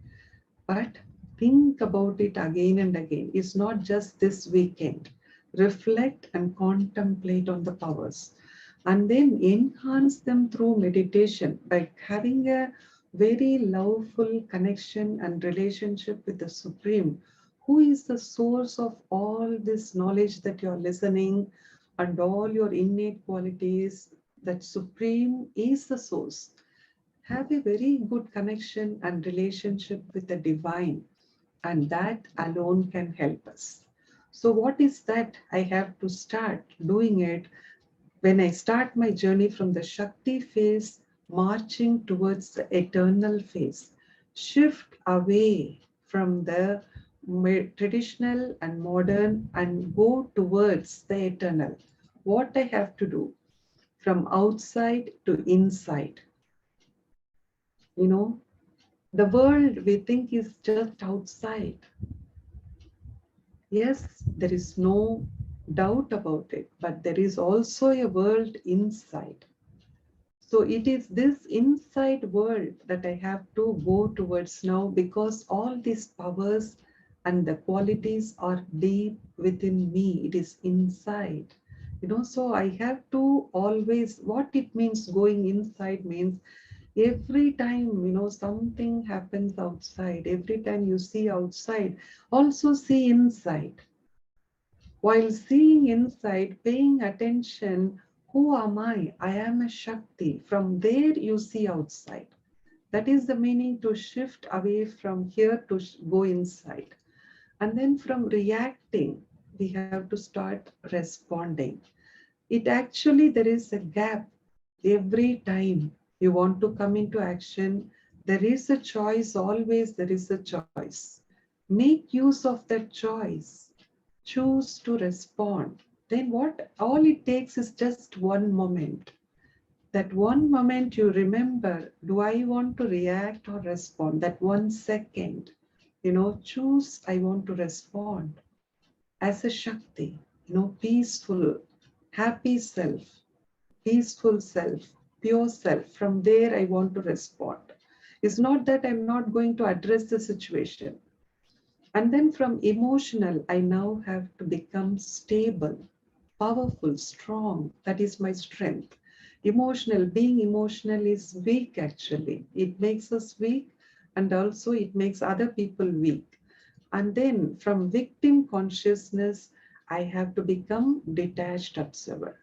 [SPEAKER 6] But think about it again and again. It's not just this weekend. Reflect and contemplate on the powers, and then enhance them through meditation by having a very loveful connection and relationship with the Supreme, who is the source of all this knowledge that you're listening and all your innate qualities. That Supreme is the source. Have a very good connection and relationship with the divine, and that alone can help us. So what is that? I have to start doing it when I start my journey from the Shakti phase. marching towards the eternal phase. Shift away from the traditional and modern and go towards the eternal. What I have to do from outside to inside. You know, the world we think is just outside. Yes, there is no doubt about it, but there is also a world inside. So it is this inside world that I have to go towards now, because all these powers and the qualities are deep within me. It is inside. So I have to always, what it means going inside means every time, something happens outside, every time you see outside, also see inside. While seeing inside, paying attention, who am I? I am a Shakti. From there you see outside. That is the meaning, to shift away from here to go inside. And then from reacting, we have to start responding. It actually, there is a gap. Every time you want to come into action, there is a choice, always there is a choice. Make use of that choice. Choose to respond. Then what? All it takes is just one moment. That one moment you remember, do I want to react or respond? That 1 second, choose, I want to respond as a Shakti, peaceful, happy self, peaceful self, pure self. From there, I want to respond. It's not that I'm not going to address the situation. And then from emotional, I now have to become stable, powerful, strong. That is my strength. Emotional, being emotional is weak actually. It makes us weak, and also it makes other people weak. And then from victim consciousness, I have to become detached observer.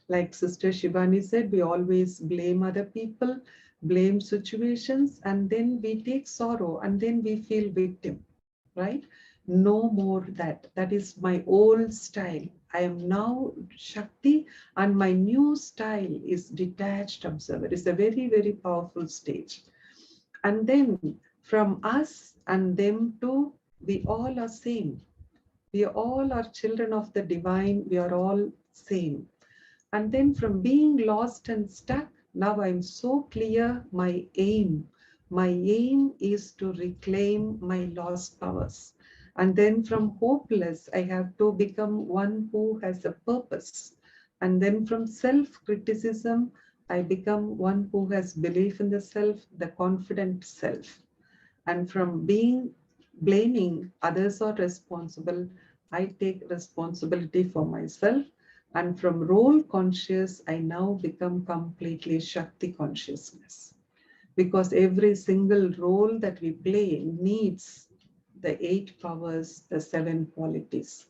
[SPEAKER 6] Like Sister Shivani said, we always blame other people, blame situations, and then we take sorrow, and then we feel victim, right? No more that. That is my old style. I am now Shakti, and my new style is detached observer. It's a very, very powerful stage. And then from us and them to, we all are same. We all are children of the divine. We are all same. And then from being lost and stuck, now I'm so clear my aim. My aim is to reclaim my lost powers. And then from hopeless, I have to become one who has a purpose. And then from self-criticism, I become one who has belief in the self, the confident self. And from being blaming others are responsible, I take responsibility for myself. And from role conscious, I now become completely Shakti consciousness. Because every single role that we play needs the 8 powers, the 7 qualities.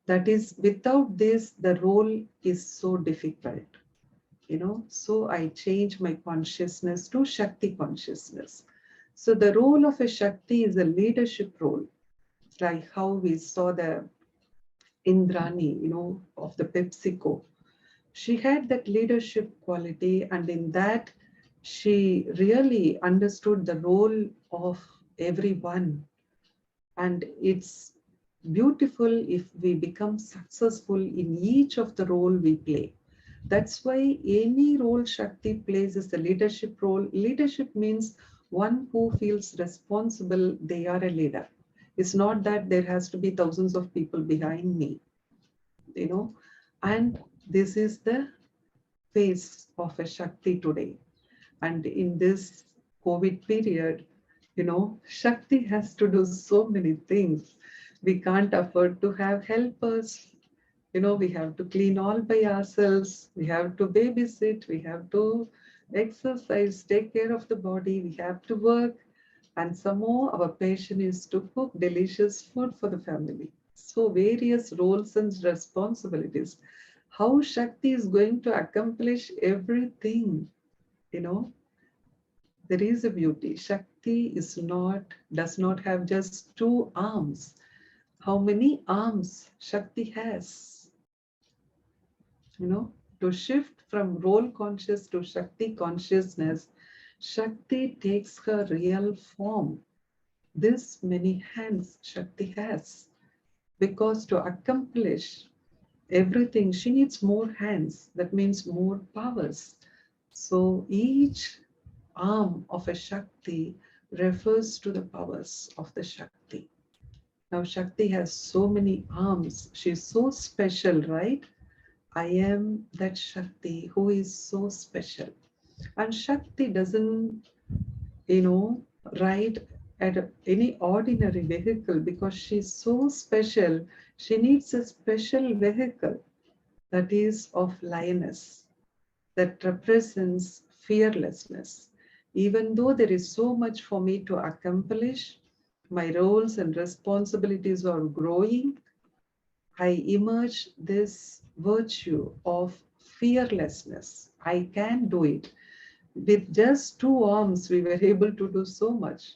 [SPEAKER 6] That is, without this, the role is so difficult. So I change my consciousness to Shakti consciousness. So the role of a Shakti is a leadership role. It's like how we saw the Indrani, of the PepsiCo. She had that leadership quality, and in that, she really understood the role of everyone. And it's beautiful if we become successful in each of the role we play. That's why any role Shakti plays is a leadership role. Leadership means one who feels responsible, they are a leader. It's not that there has to be thousands of people behind me, and this is the face of a Shakti today. And in this COVID period, Shakti has to do so many things. We can't afford to have helpers. We have to clean all by ourselves. We have to babysit. We have to exercise, take care of the body. We have to work. And some more, our passion is to cook delicious food for the family. So various roles and responsibilities. How Shakti is going to accomplish everything, there is a beauty. Shakti does not have just 2 arms. How many arms Shakti has? To shift from role conscious to Shakti consciousness, Shakti takes her real form. This many hands Shakti has, because to accomplish everything, she needs more hands. That means more powers. So each arm of a Shakti refers to the powers of the Shakti. Now, Shakti has so many arms. She's so special, right? I am that Shakti who is so special. And Shakti doesn't, ride at any ordinary vehicle because she's so special. She needs a special vehicle that is of lioness, that represents fearlessness. Even though there is so much for me to accomplish, my roles and responsibilities are growing, I emerge this virtue of fearlessness. I can do it. With just 2 arms, we were able to do so much.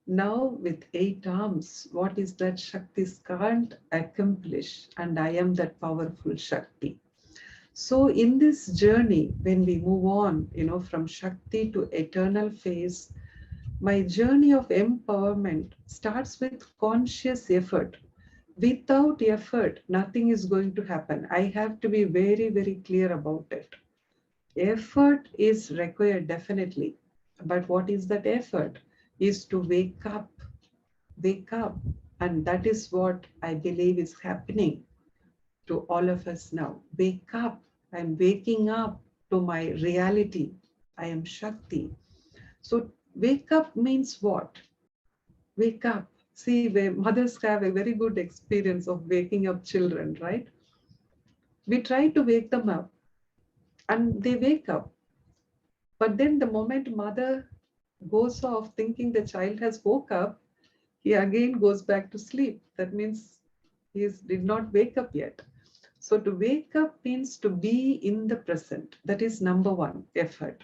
[SPEAKER 6] Now, with 8 arms, what is that Shakti can't accomplish? And I am that powerful Shakti. So, in this journey, when we move on, from Shakti to eternal phase, my journey of empowerment starts with conscious effort. Without effort, nothing is going to happen. I have to be very, very clear about it. Effort is required definitely. But what is that effort? Is to wake up. Wake up. And that is what I believe is happening to all of us now. Wake up. I'm waking up to my reality. I am Shakti. So wake up means what? Wake up. See, where mothers have a very good experience of waking up children, right? We try to wake them up and they wake up. But then the moment mother goes off thinking the child has woke up, he again goes back to sleep. That means he did not wake up yet. So to wake up means to be in the present. That is number one, effort.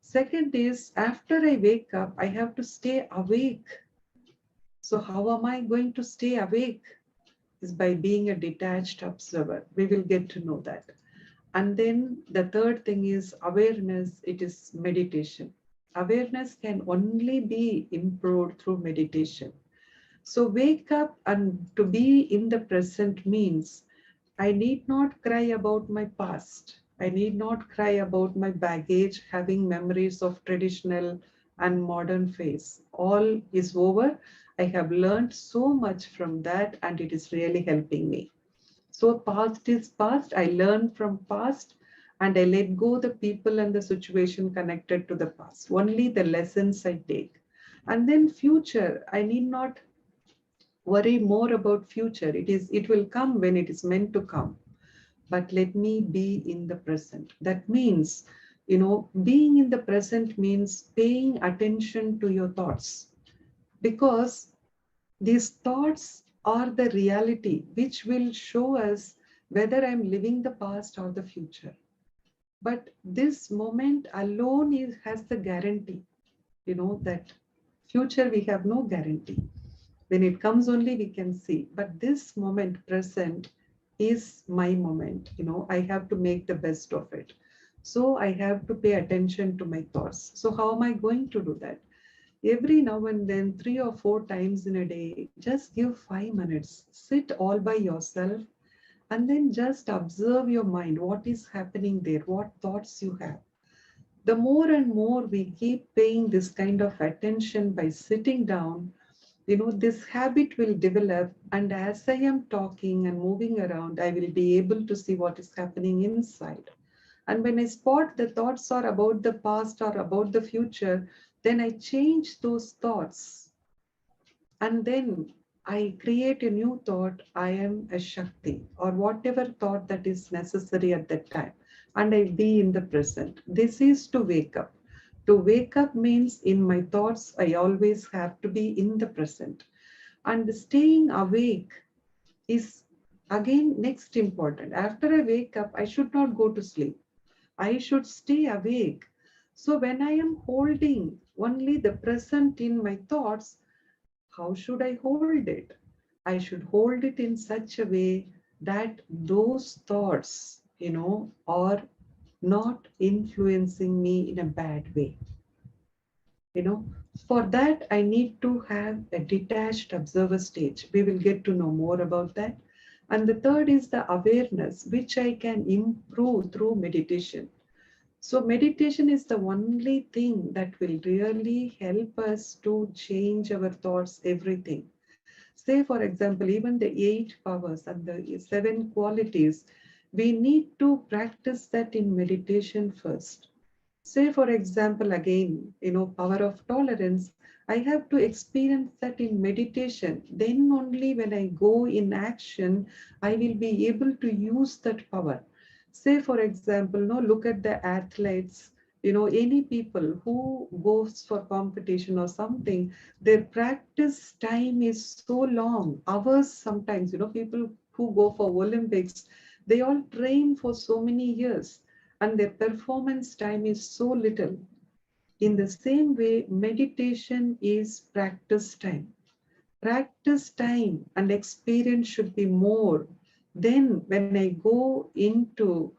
[SPEAKER 6] Second is after I wake up, I have to stay awake. So how am I going to stay awake? Is by being a detached observer. We will get to know that. And then the third thing is awareness. It is meditation. Awareness can only be improved through meditation. So wake up and to be in the present means I need not cry about my past. I need not cry about my baggage, having memories of traditional and modern phase. All is over. I have learned so much from that and it is really helping me. So past is past. I learn from past and I let go the people and the situation connected to the past. Only the lessons I take. And then future, I need not worry more about future. It will come when it is meant to come. But let me be in the present. That means, being in the present means paying attention to your thoughts because these thoughts are the reality which will show us whether I'm living the past or the future. But this moment alone has the guarantee, that future we have no guarantee. When it comes only we can see. But this moment present is my moment. I have to make the best of it. So I have to pay attention to my thoughts. So how am I going to do that? Every now and then, 3 or 4 times in a day, just give 5 minutes. Sit all by yourself and then just observe your mind. What is happening there? What thoughts you have? The more and more we keep paying this kind of attention by sitting down, this habit will develop. And as I am talking and moving around, I will be able to see what is happening inside. And when I spot the thoughts are about the past or about the future, then I change those thoughts. And then I create a new thought, I am a Shakti, or whatever thought that is necessary at that time. And I be in the present. This is to wake up. To wake up means in my thoughts, I always have to be in the present. And staying awake is again next important. After I wake up, I should not go to sleep. I should stay awake. So when I am holding only the present in my thoughts, how should I hold it? I should hold it in such a way that those thoughts, are not influencing me in a bad way. you know. For that, I need to have a detached observer stage. We will get to know more about that. And the third is the awareness, which I can improve through meditation. So meditation is the only thing that will really help us to change our thoughts, everything. Say, for example, even the 8 powers and the 7 qualities, we need to practice that in meditation first. Say, for example, again, power of tolerance, I have to experience that in meditation. Then only when I go in action, I will be able to use that power. Say, for example, no, look at the athletes, any people who goes for competition or something, their practice time is so long, hours sometimes, people who go for Olympics, they all train for so many years and their performance time is so little. In the same way, meditation is practice time. Practice time and experience should be more. Then when I go into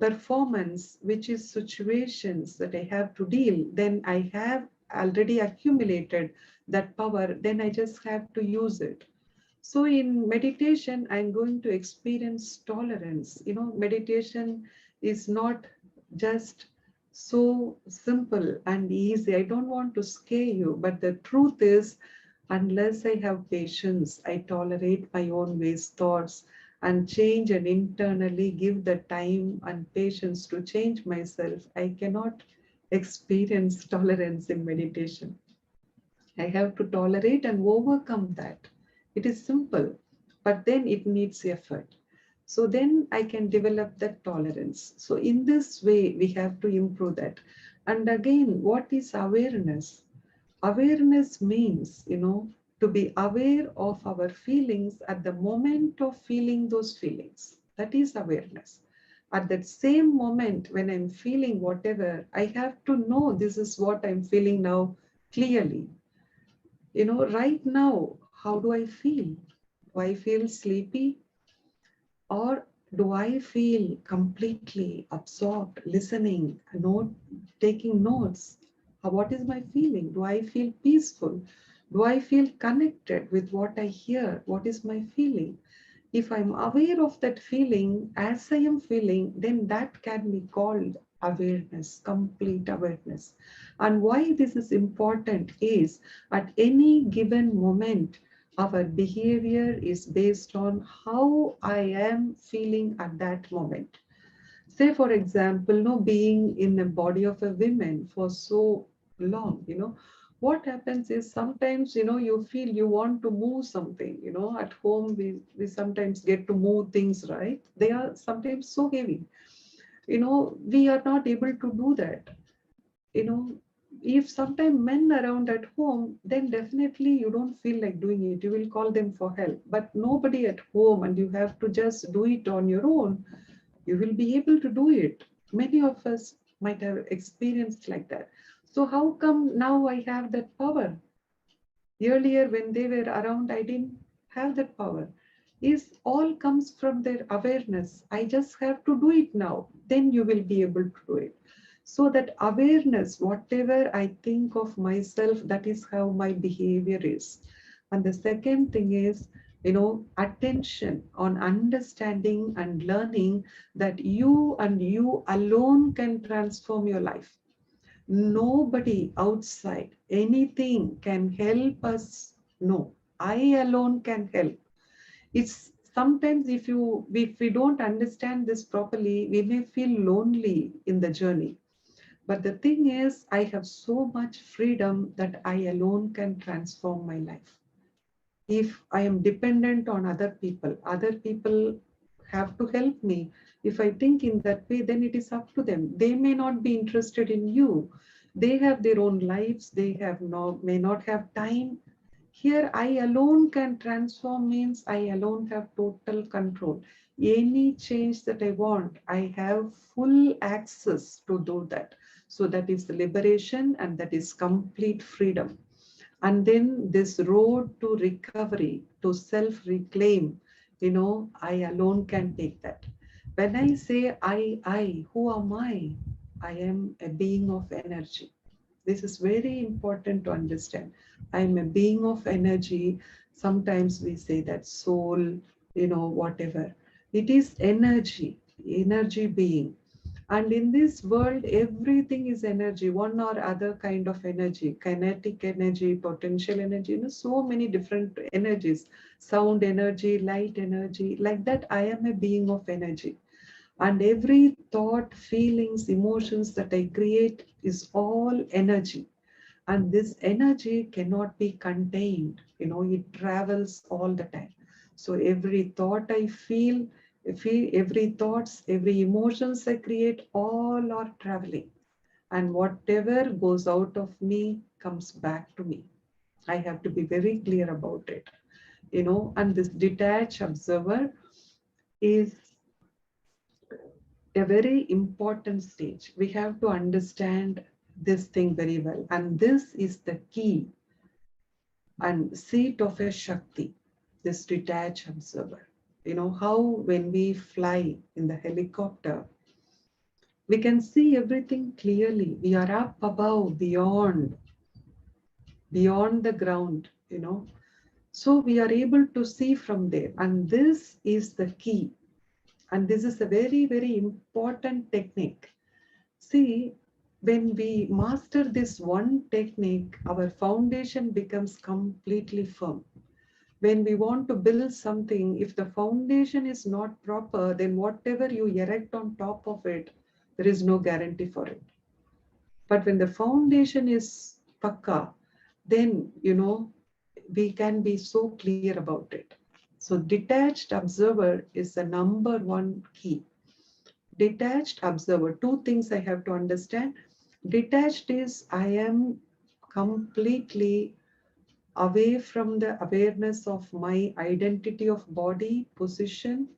[SPEAKER 6] performance, which is situations that I have to deal, then I have already accumulated that power, then I just have to use it. So in meditation, I'm going to experience tolerance. Meditation is not just so simple and easy. I don't want to scare you, but the truth is, unless I have patience, I tolerate my own ways, thoughts, and change and internally give the time and patience to change myself, I cannot experience tolerance in meditation. I have to tolerate and overcome that. It is simple, but then it needs effort. So then I can develop that tolerance. So in this way, we have to improve that. And again, what is awareness? Awareness means, to be aware of our feelings at the moment of feeling those feelings. That is awareness. At that same moment when I'm feeling whatever, I have to know this is what I'm feeling now clearly. Right now, how do I feel? Do I feel sleepy? Or do I feel completely absorbed, listening, taking notes? What is my feeling? Do I feel peaceful? Do I feel connected with what I hear? What is my feeling? If I'm aware of that feeling as I am feeling, then that can be called awareness, complete awareness. And why this is important is at any given moment, our behavior is based on how I am feeling at that moment. Say, for example, no, being in the body of a woman for so long, what happens is sometimes, you feel you want to move something, at home, we sometimes get to move things, right? They are sometimes so heavy, we are not able to do that. you know, if sometimes men around at home, then definitely you don't feel like doing it. You will call them for help, but nobody at home and you have to just do it on your own. You will be able to do it. Many of us might have experienced like that. So how come now I have that power? Earlier when they were around, I didn't have that power. Is all comes from their awareness. I just have to do it now. Then you will be able to do it. So that awareness, whatever I think of myself, that is how my behavior is. And the second thing is, attention on understanding and learning that you and you alone can transform your life. Nobody outside, anything can help us. No, I alone can help. It's sometimes if we don't understand this properly, we may feel lonely in the journey. But the thing is, I have so much freedom that I alone can transform my life. If I am dependent on other people have to help me. If I think in that way, then it is up to them. They may not be interested in you. They have their own lives. They may not have time. Here, I alone can transform means I alone have total control. Any change that I want, I have full access to do that. So that is the liberation and that is complete freedom. And then this road to recovery, to self-reclaim, I alone can take that. When I say I, who am I? I am a being of energy. This is very important to understand. I'm a being of energy. Sometimes we say that soul, whatever. It is energy, energy being. And in this world, everything is energy, one or other kind of energy, kinetic energy, potential energy, so many different energies, sound energy, light energy. Like that, I am a being of energy. And every thought, feelings, emotions that I create is all energy. And this energy cannot be contained, it travels all the time. So every thought I feel every thoughts, every emotions I create, all are traveling. And whatever goes out of me comes back to me. I have to be very clear about it, and this detached observer is a very important stage. We have to understand this thing very well. And this is the key and seat of a Shakti, this detached observer. How when we fly in the helicopter, we can see everything clearly. We are up above, beyond the ground. So we are able to see from there. And this is the key. And this is a very, very important technique. See, when we master this one technique, our foundation becomes completely firm. When we want to build something, if the foundation is not proper, then whatever you erect on top of it, there is no guarantee for it. But when the foundation is pakka, then, we can be so clear about it. So detached observer is the number one key. Detached observer, two things I have to understand. Detached is I am completely away from the awareness of my identity of body, position,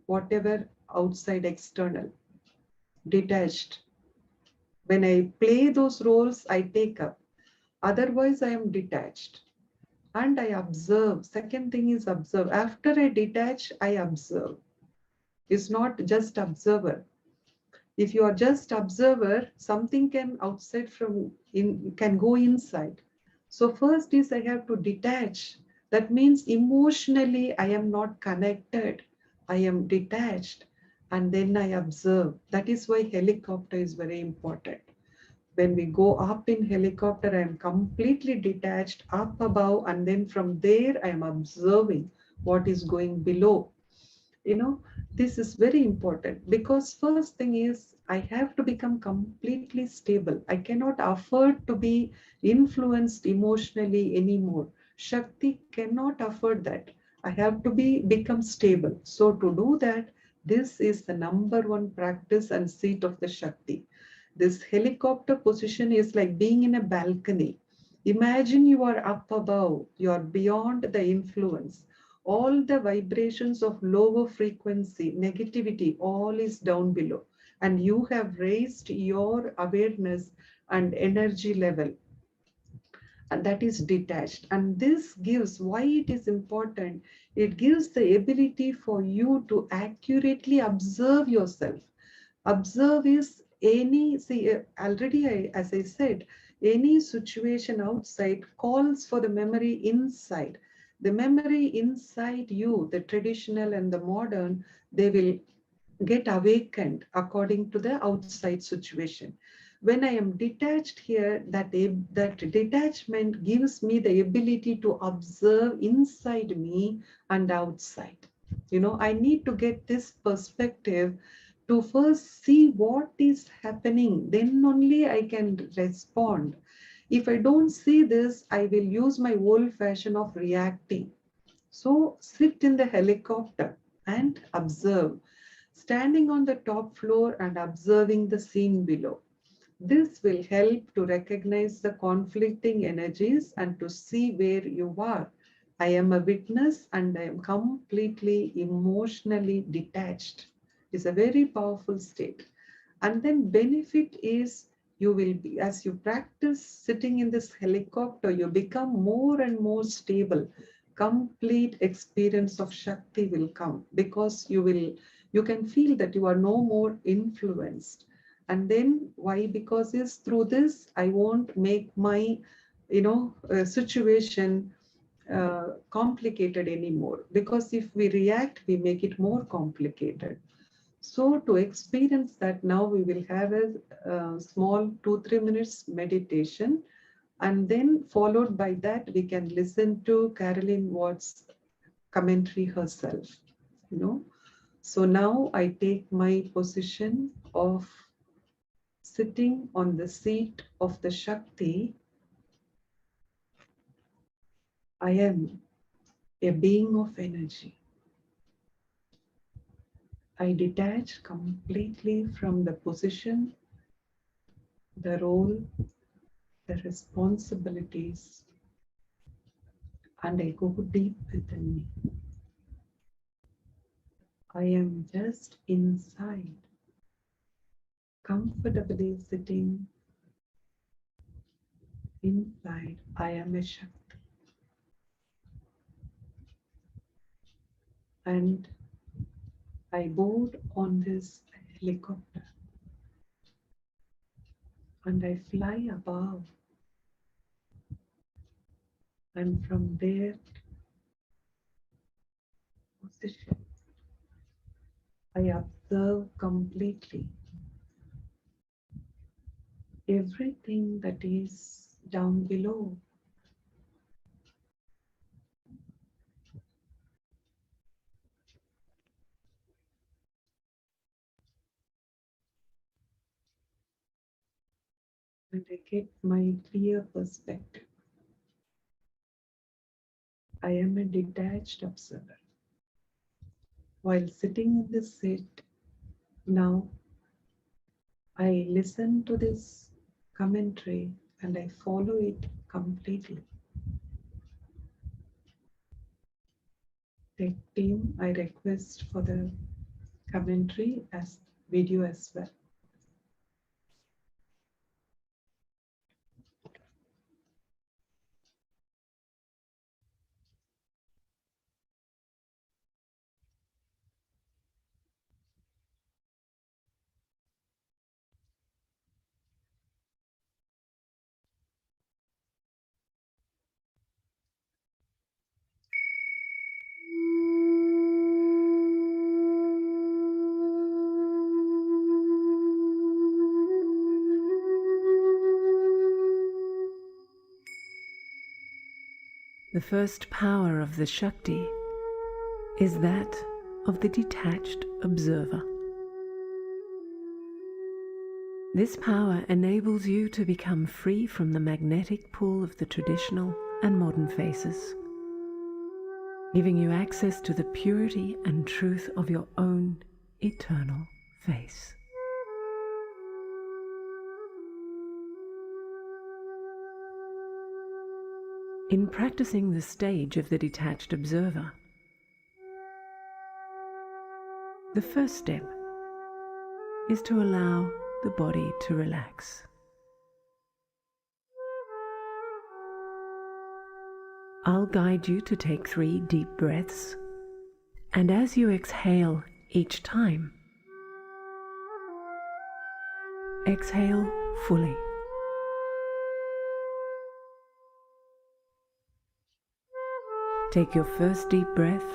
[SPEAKER 6] whatever outside external. Detached. When I play those roles, I take up. Otherwise, I am detached. And I observe. Second thing is observe. After I detach, I observe. It's not just observer. If you are just observer, something can outside from in can go inside. So first is I have to detach. That means emotionally I am not connected. I am detached. And then I observe. That is why helicopter is very important. When we go up in helicopter, I am completely detached up above, and then from there I am observing what is going below. This is very important because first thing is I have to become completely stable. I cannot afford to be influenced emotionally anymore. Shakti cannot afford that. I have to become stable. So to do that, this is the number one practice and seat of the Shakti. This helicopter position is like being in a balcony. Imagine you are up above, you are beyond the influence. All the vibrations of lower frequency, negativity, all is down below. And you have raised your awareness and energy level. And that is detached. And this gives, why it is important, it gives the ability for you to accurately observe yourself. Observe is already as I said, any situation outside calls for the memory inside. The memory inside you, the traditional and the modern, they will get awakened according to the outside situation. When I am detached here, that detachment gives me the ability to observe inside me and outside. I need to get this perspective to first see what is happening. Then only I can respond. If I don't see this, I will use my old fashion of reacting. So sit in the helicopter and observe, standing on the top floor and observing the scene below. This will help to recognize the conflicting energies and to see where you are. I am a witness and I am completely emotionally detached. It's a very powerful state. And then benefit is you will be, as you practice sitting in this helicopter, you become more and more stable. Complete experience of Shakti will come because you can feel that you are no more influenced. And then why? Because is through this, I won't make my, situation complicated anymore. Because if we react, we make it more complicated. So to experience that, now we will have a small 2-3 minutes meditation, and then followed by that, we can listen to Carolyn Watt's commentary herself, So now I take my position of sitting on the seat of the Shakti. I am a being of energy. I detach completely from the position, the role, the responsibilities, and I go deep within me. I am just inside, comfortably sitting inside. I am a Shakti. And I board on this helicopter and I fly above. And from there position, I observe completely everything that is down below. And I get my clear perspective. I am a detached observer. While sitting in this seat, now I listen to this commentary and I follow it completely. Tech team, I request for the commentary as video as well.
[SPEAKER 7] The first power of the Shakti is that of the detached observer. This power enables you to become free from the magnetic pull of the traditional and modern faces, giving you access to the purity and truth of your own eternal face. In practicing the stage of the detached observer, the first step is to allow the body to relax. I'll guide you to take 3 deep breaths, and as you exhale each time, exhale fully. Take your first deep breath,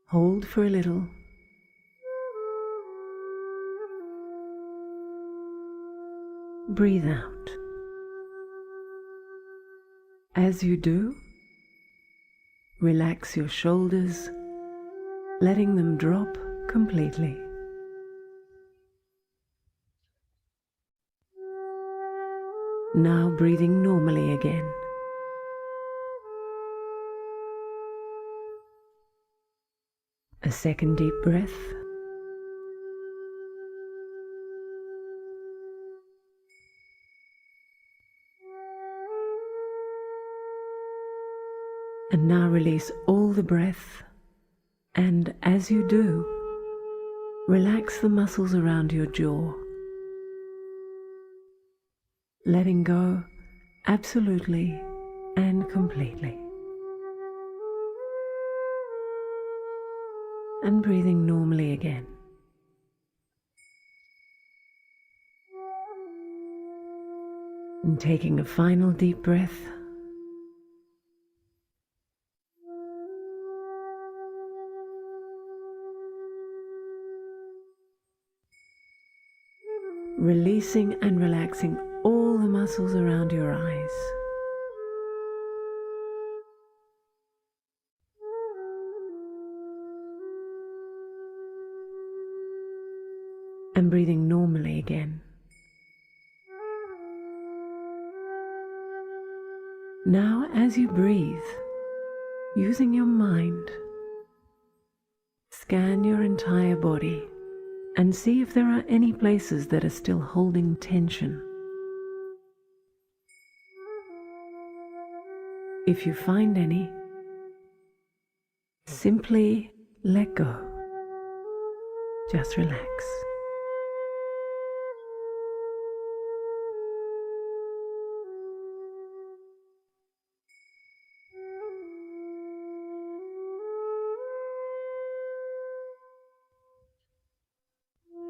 [SPEAKER 7] hold for a little, breathe out. As you do, relax your shoulders, letting them drop completely. Now breathing normally again. A second deep breath. And now release all the breath, and as you do, relax the muscles around your jaw, letting go absolutely and completely. and breathing normally again. And taking a final deep breath. Releasing and relaxing all the muscles around your eyes. And breathing normally again. Now, as you breathe, using your mind, scan your entire body and see if there are any places that are still holding tension. If you find any, simply let go. Just relax.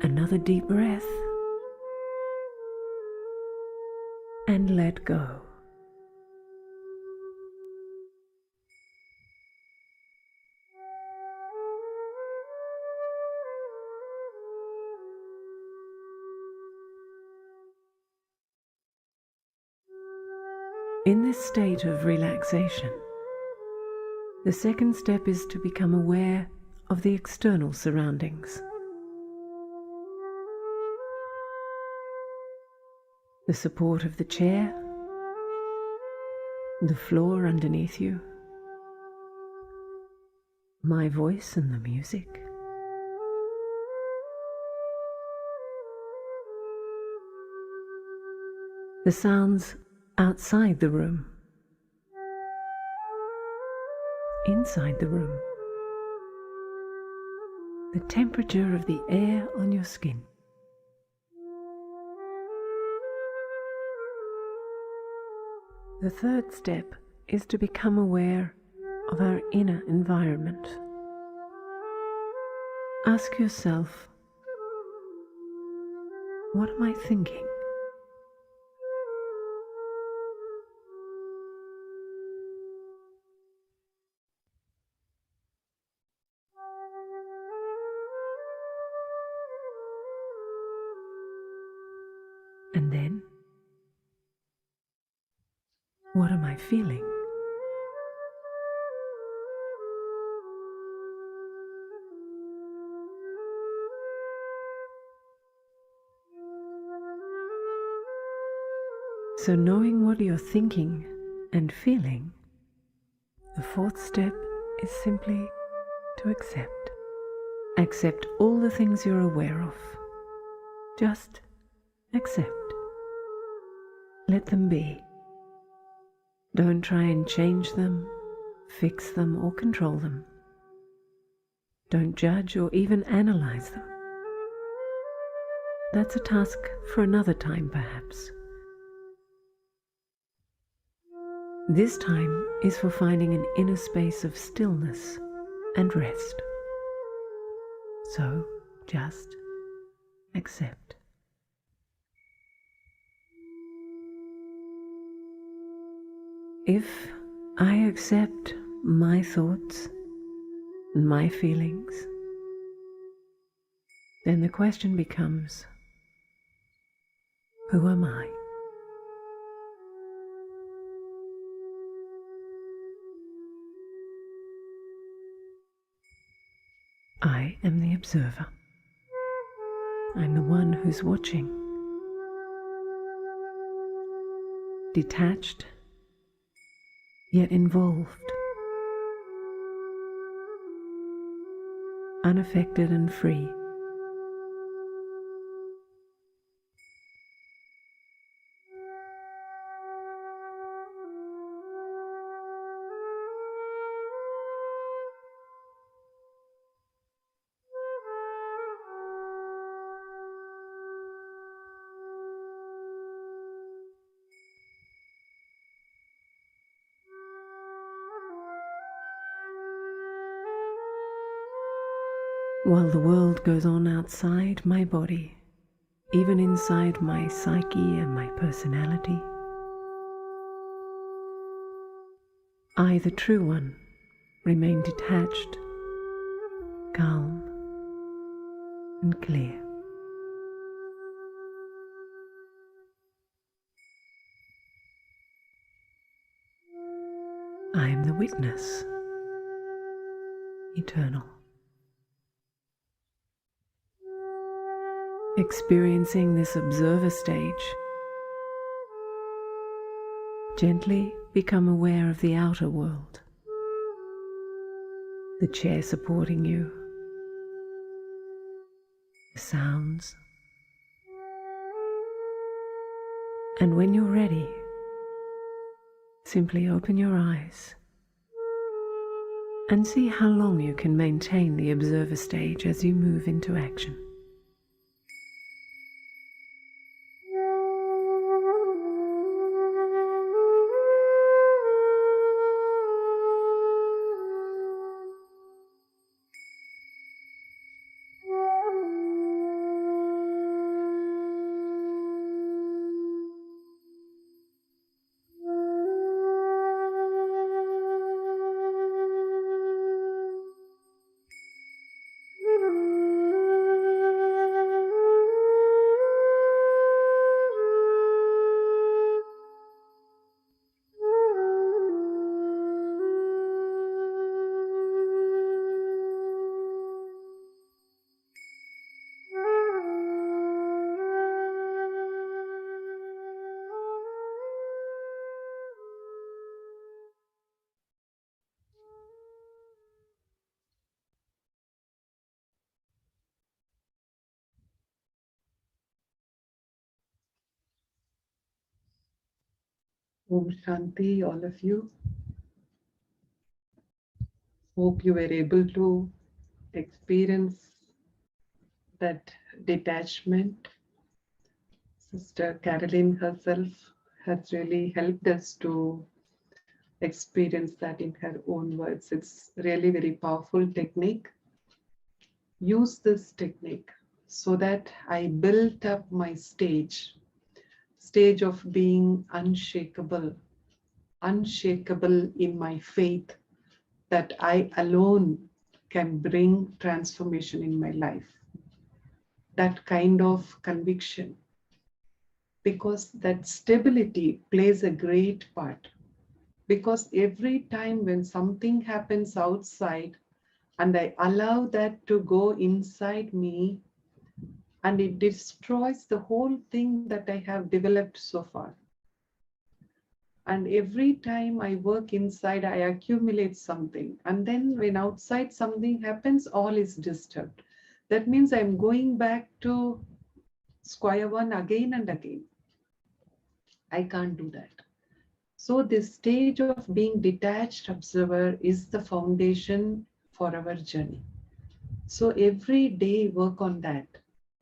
[SPEAKER 7] Another deep breath and let go. In this state of relaxation, the second step is to become aware of the external surroundings. The support of the chair, the floor underneath you, my voice and the music. The sounds outside the room, inside the room, the temperature of the air on your skin. The third step is to become aware of our inner environment. Ask yourself, what am I thinking? And then, what am I feeling? So knowing what you're thinking and feeling, the fourth step is simply to accept. Accept all the things you're aware of. Just accept. Let them be. Don't try and change them, fix them, or control them. Don't judge or even analyze them. That's a task for another time, perhaps. This time is for finding an inner space of stillness and rest. So just accept. If I accept my thoughts and my feelings, then the question becomes, who am I? I am the observer. I'm the one who's watching. Detached, yet involved. Unaffected and free. while the world goes on outside my body, even inside my psyche and my personality. I, the true one, remain detached, calm, and clear. I am the witness, eternal. Experiencing this observer stage, gently become aware of the outer world, the chair supporting you, the sounds, and when you're ready, simply open your eyes and see how long you can maintain the observer stage as you move into action.
[SPEAKER 6] Om Shanti, all of you. Hope you were able to experience that detachment. Sister Caroline herself has really helped us to experience that in her own words. It's really very powerful technique. Use this technique so that I built up my stage of being unshakable in my faith that I alone can bring transformation in my life. That kind of conviction, because that stability plays a great part. Because every time when something happens outside and I allow that to go inside me, and it destroys the whole thing that I have developed so far. And every time I work inside, I accumulate something. And then when outside something happens, all is disturbed. That means I'm going back to square one again and again. I can't do that. So this stage of being detached observer is the foundation for our journey. So every day work on that.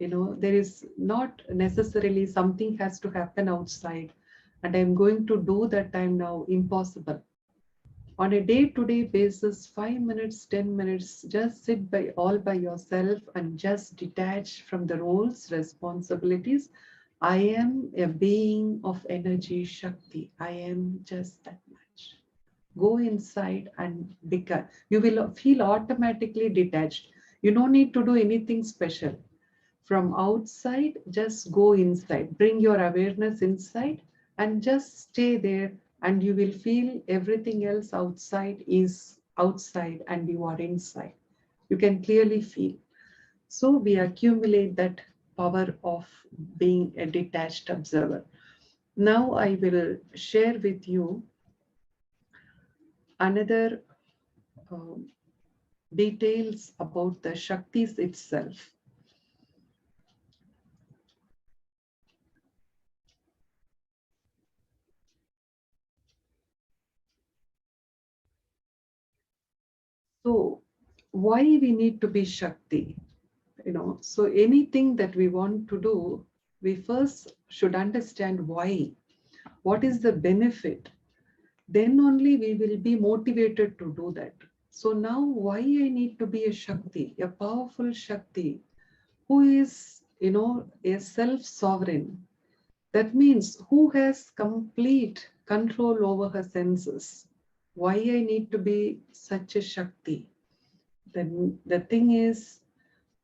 [SPEAKER 6] There is not necessarily something has to happen outside and I'm going to do that time now. Impossible. On a day-to-day basis, 5 minutes, 10 minutes, just sit all by yourself and just detach from the roles, responsibilities. I am a being of energy, Shakti. I am just that much. Go inside and become. You will feel automatically detached. You don't need to do anything special. From outside, just go inside. Bring your awareness inside and just stay there, and you will feel everything else outside is outside and you are inside. You can clearly feel. So we accumulate that power of being a detached observer. Now I will share with you another details about the Shaktis itself. So why we need to be Shakti? So anything that we want to do, we first should understand why. What is the benefit? Then only we will be motivated to do that. So now why I need to be a Shakti, a powerful Shakti who is, a self-sovereign. That means who has complete control over her senses. Why I need to be such a Shakti? Then the thing is,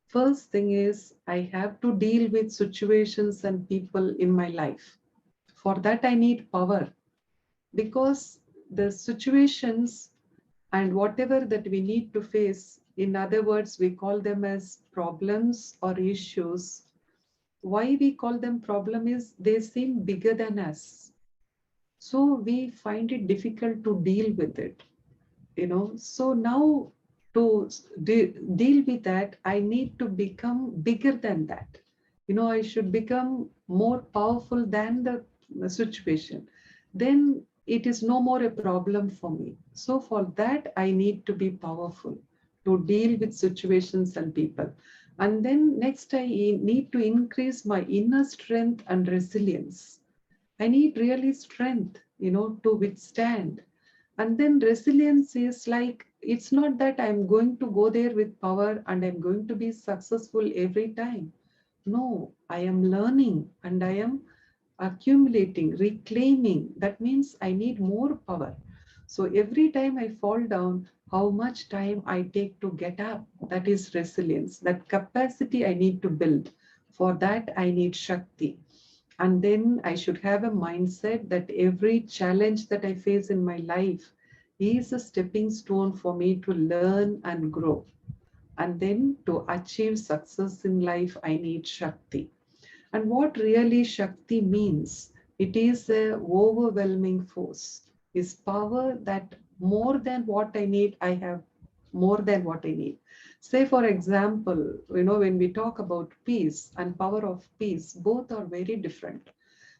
[SPEAKER 6] first thing is, I have to deal with situations and people in my life. For that, I need power, because the situations and whatever that we need to face, in other words, we call them as problems or issues. Why we call them problem is they seem bigger than us. So we find it difficult to deal with it. So now to deal with that, I need to become bigger than that. I should become more powerful than the situation. Then it is no more a problem for me. So for that, I need to be powerful to deal with situations and people. And then next, I need to increase my inner strength and resilience. I need really strength, to withstand. And then resilience is like, it's not that I'm going to go there with power and I'm going to be successful every time. No, I am learning and I am accumulating, reclaiming. That means I need more power. So every time I fall down, how much time I take to get up, that is resilience. That capacity I need to build. For that, I need Shakti. And then I should have a mindset that every challenge that I face in my life is a stepping stone for me to learn and grow. And then to achieve success in life, I need Shakti. And what really Shakti means, it is a overwhelming force, is power that more than what I need, I have more than what I need. Say, for example, when we talk about peace and power of peace, both are very different.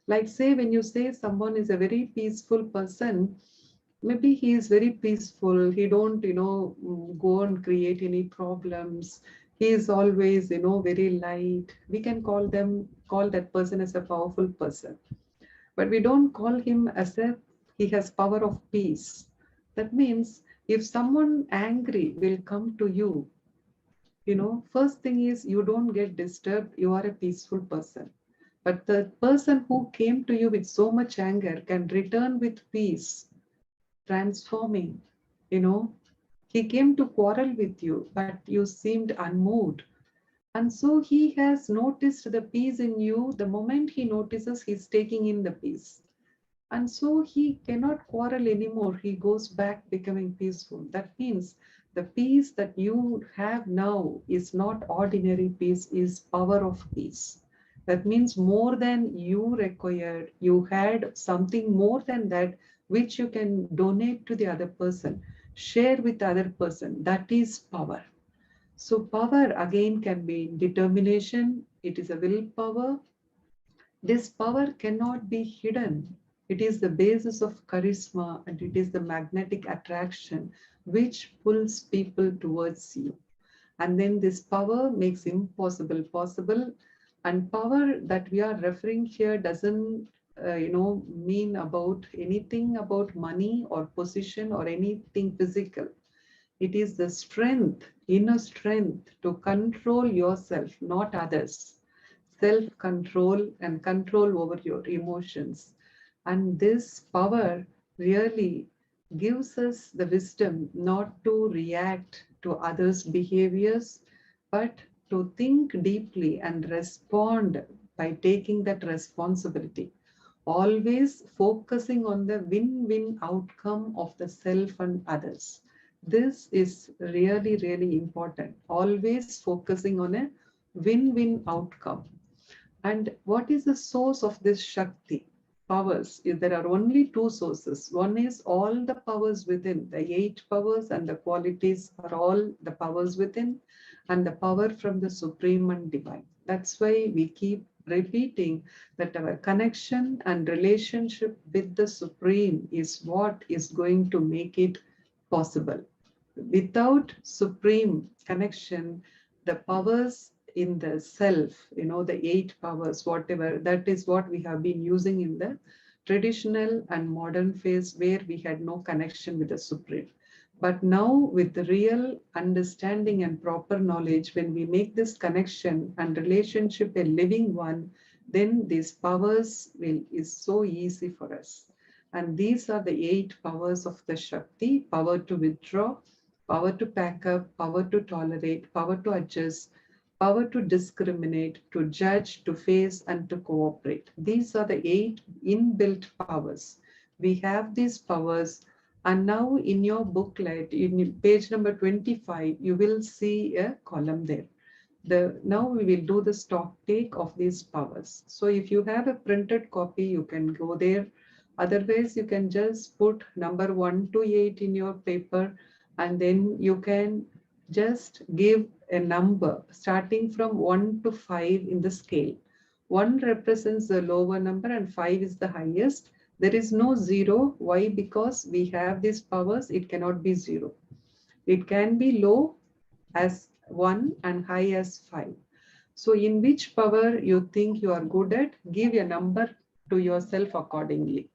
[SPEAKER 6] Like, say, when you say someone is a very peaceful person, maybe he is very peaceful. He don't, go and create any problems. He is always, very light. We can call that person as a powerful person. But we don't call him as if he has power of peace. That means if someone angry will come to you, first thing is you don't get disturbed. You are a peaceful person. But the person who came to you with so much anger can return with peace, transforming. You know, he came to quarrel with you, but you seemed unmoved. And so he has noticed the peace in you. The moment he notices, he's taking in the peace. And so he cannot quarrel anymore. He goes back becoming peaceful. That means the peace that you have now is not ordinary peace, is power of peace. That means more than you required, you had something more than that which you can donate to the other person, share with the other person. That is power. So power again can be determination. It is a willpower. This power cannot be hidden. It is the basis of charisma and it is the magnetic attraction which pulls people towards you. And then this power makes impossible possible. And power that we are referring here doesn't, mean about anything about money or position or anything physical. It is the strength, inner strength to control yourself, not others. Self-control and control over your emotions. And this power really gives us the wisdom not to react to others' behaviors, but to think deeply and respond by taking that responsibility. Always focusing on the win-win outcome of the self and others. This is really, really important. Always focusing on a win-win outcome. And what is the source of this Shakti? Powers. There are only two sources. One is all the powers within. The 8 powers and the qualities are all the powers within, and the power from the Supreme and Divine. That's why we keep repeating that our connection and relationship with the Supreme is what is going to make it possible. Without Supreme connection, the powers in the self, the 8 powers, whatever, that is what we have been using in the traditional and modern phase where we had no connection with the Supreme. But now with the real understanding and proper knowledge, when we make this connection and relationship a living one, then these powers is so easy for us. And these are the 8 powers of the Shakti: power to withdraw, power to pack up, power to tolerate, power to adjust, power to discriminate, to judge, to face, and to cooperate. These are the 8 inbuilt powers. We have these powers, and now in your booklet, in page number 25, you will see a column there. Now we will do the stock take of these powers. So if you have a printed copy, you can go there. Otherwise, you can just put number 1 to 8 in your paper, and then you can just give a number starting from 1 to 5 in the scale. 1 represents the lower number and 5 is the highest. There is no 0. Why? Because we have these powers, it cannot be 0. It can be low as 1 and high as 5. So in which power you think you are good at, give a number to yourself accordingly.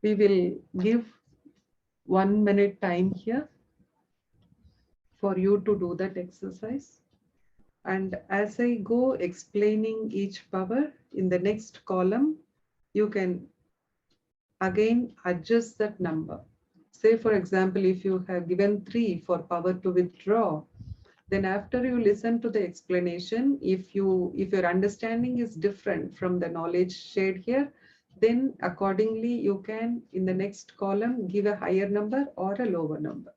[SPEAKER 6] We will give 1 minute time here for you to do that exercise. And as I go explaining each power in the next column, you can again adjust that number. Say, for example, if you have given 3 for power to withdraw, then after you listen to the explanation, if your understanding is different from the knowledge shared here, then accordingly you can in the next column give a higher number or a lower number.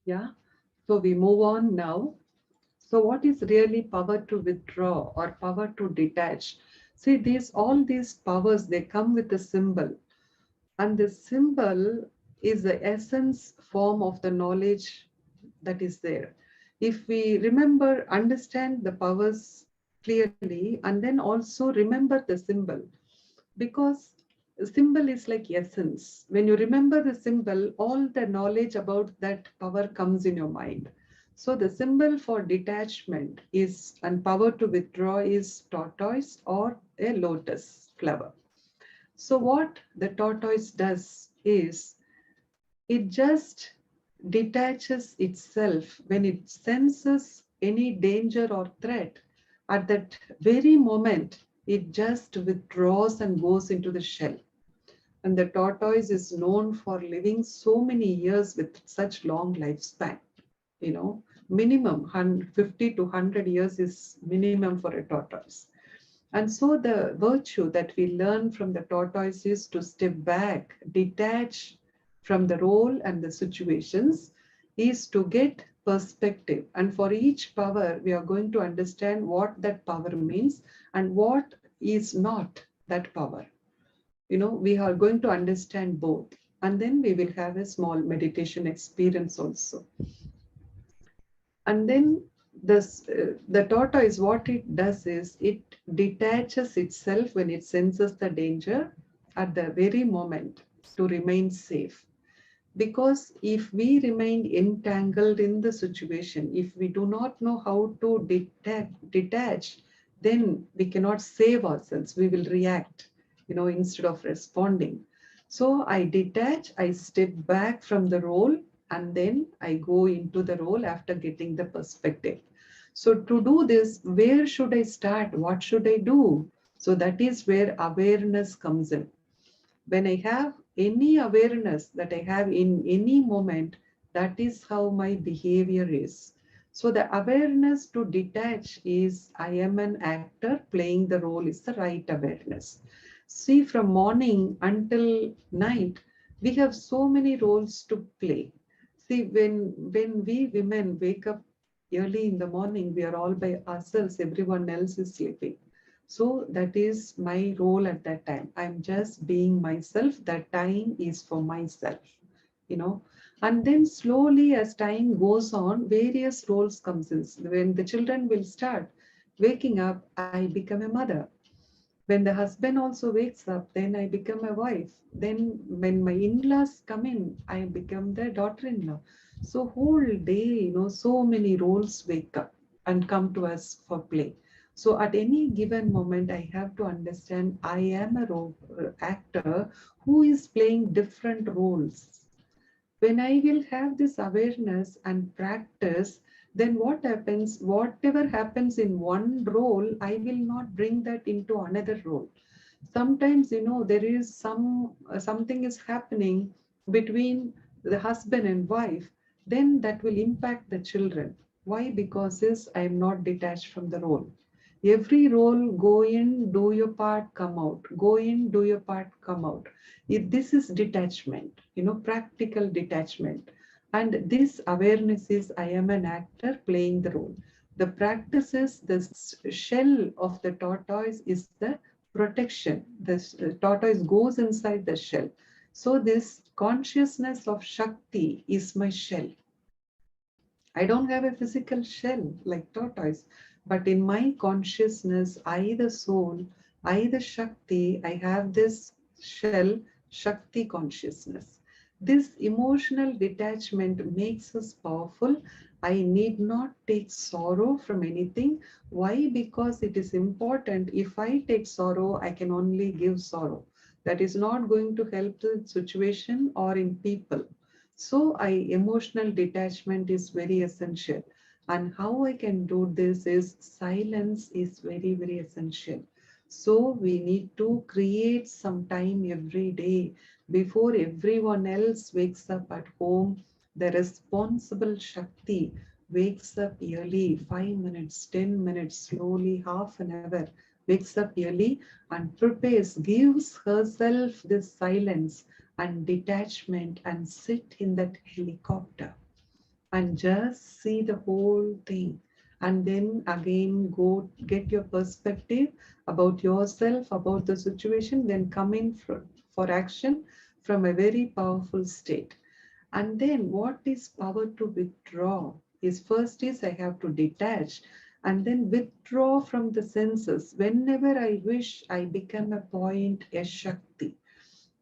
[SPEAKER 6] Yeah, so we move on now. So what is really power to withdraw or power to detach? See, all these powers, they come with a symbol. And the symbol is the essence form of the knowledge that is there. If we remember, understand the powers clearly, and then also remember the symbol, because symbol is like essence. When you remember the symbol, all the knowledge about that power comes in your mind. So the symbol for detachment is, and power to withdraw is tortoise or a lotus flower. So what the tortoise does is it just detaches itself when it senses any danger or threat. At that very moment, it just withdraws and goes into the shell. And the tortoise is known for living so many years with such long lifespan. Minimum 50 to 100 years is minimum for a tortoise. And so the virtue that we learn from the tortoise is to step back, detach from the role and the situations, is to get perspective. And for each power, we are going to understand what that power means and what is not that power. We are going to understand both. And then we will have a small meditation experience also. And then the tortoise, what it does is it detaches itself when it senses the danger at the very moment to remain safe. Because if we remain entangled in the situation, if we do not know how to detach, then we cannot save ourselves. We will react, instead of responding. So I detach, I step back from the role, and then I go into the role after getting the perspective. So to do this, where should I start? What should I do? So that is where awareness comes in. When I have any awareness that I have in any moment, that is how my behavior is. So the awareness to detach is I am an actor playing the role is the right awareness. See, from morning until night, we have so many roles to play. See, when we women wake up early in the morning, we are all by ourselves, everyone else is sleeping. So that is my role at that time. I'm just being myself. That time is for myself, you know. And then slowly as time goes on, various roles comes in. When the children will start waking up, I become a mother. When the husband also wakes up, then I become a wife. Then when my in-laws come in, I become the daughter-in-law. So whole day, so many roles wake up and come to us for play. So at any given moment, I have to understand I am a role actor who is playing different roles. When I will have this awareness and practice, then what happens, whatever happens in one role, I will not bring that into another role. Sometimes, there is something is happening between the husband and wife, then that will impact the children. Why? Because this I am not detached from the role. Every role, go in, do your part, come out. Go in, do your part, come out. This is detachment, practical detachment. And this awareness is I am an actor playing the role. The practice is the shell of the tortoise is the protection. The tortoise goes inside the shell. So this consciousness of Shakti is my shell. I don't have a physical shell like tortoise, but in my consciousness, I the soul, I the Shakti, I have this shell, Shakti consciousness. This emotional detachment makes us powerful. I need not take sorrow from anything. Why? Because it is important. If I take sorrow, I can only give sorrow. That is not going to help the situation or in people. So emotional detachment is very essential. And how I can do this is silence is very, very essential. So we need to create some time every day before everyone else wakes up at home. The responsible Shakti wakes up early, 5 minutes, 10 minutes, slowly, half an hour, wakes up early and prepares, gives herself this silence and detachment and sit in that helicopter and just see the whole thing. And then again, go get your perspective about yourself, about the situation, then come in for action from a very powerful state. And then what is power to withdraw is first is I have to detach and then withdraw from the senses. Whenever I wish, I become a point, a Shakti.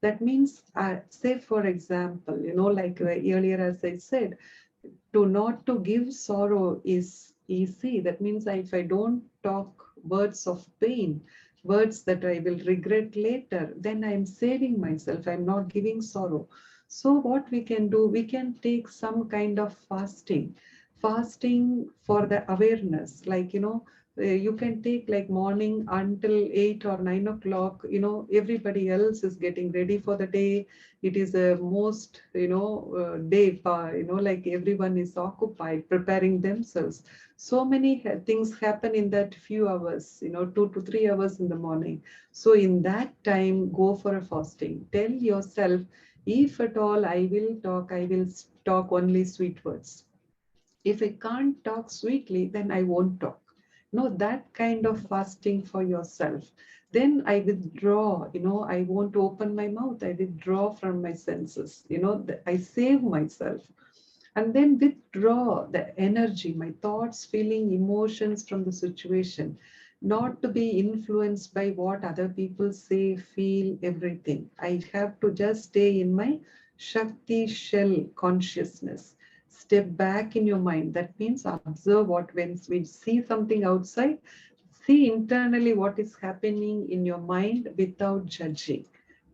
[SPEAKER 6] That means, say for example, like earlier as I said, to give sorrow is easy. That means if I don't talk words of pain, words that I will regret later, then I'm saving myself. I'm not giving sorrow. So what we can do, we can take some kind of fasting for the awareness. Like, you can take like morning until 8 or 9 o'clock, everybody else is getting ready for the day. It is a most, day, like everyone is occupied preparing themselves. So many things happen in that few hours, 2 to 3 hours in the morning. So in that time, go for a fasting. Tell yourself, if at all I will talk, I will talk only sweet words. If I can't talk sweetly, then I won't talk. That kind of fasting for yourself. Then I withdraw, I won't open my mouth. I withdraw from my senses, I save myself. And then withdraw the energy, my thoughts, feeling, emotions from the situation, not to be influenced by what other people say, feel, everything. I have to just stay in my Shakti shell consciousness. Step back in your mind. That means observe what when we see something outside, see internally what is happening in your mind without judging.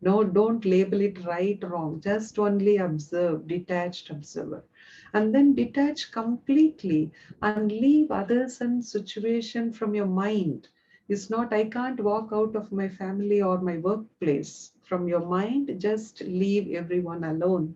[SPEAKER 6] No, don't label it right, wrong. Just only observe, detached observer. And then detach completely and leave others and situation from your mind. It's not, I can't walk out of my family or my workplace. From your mind, just leave everyone alone.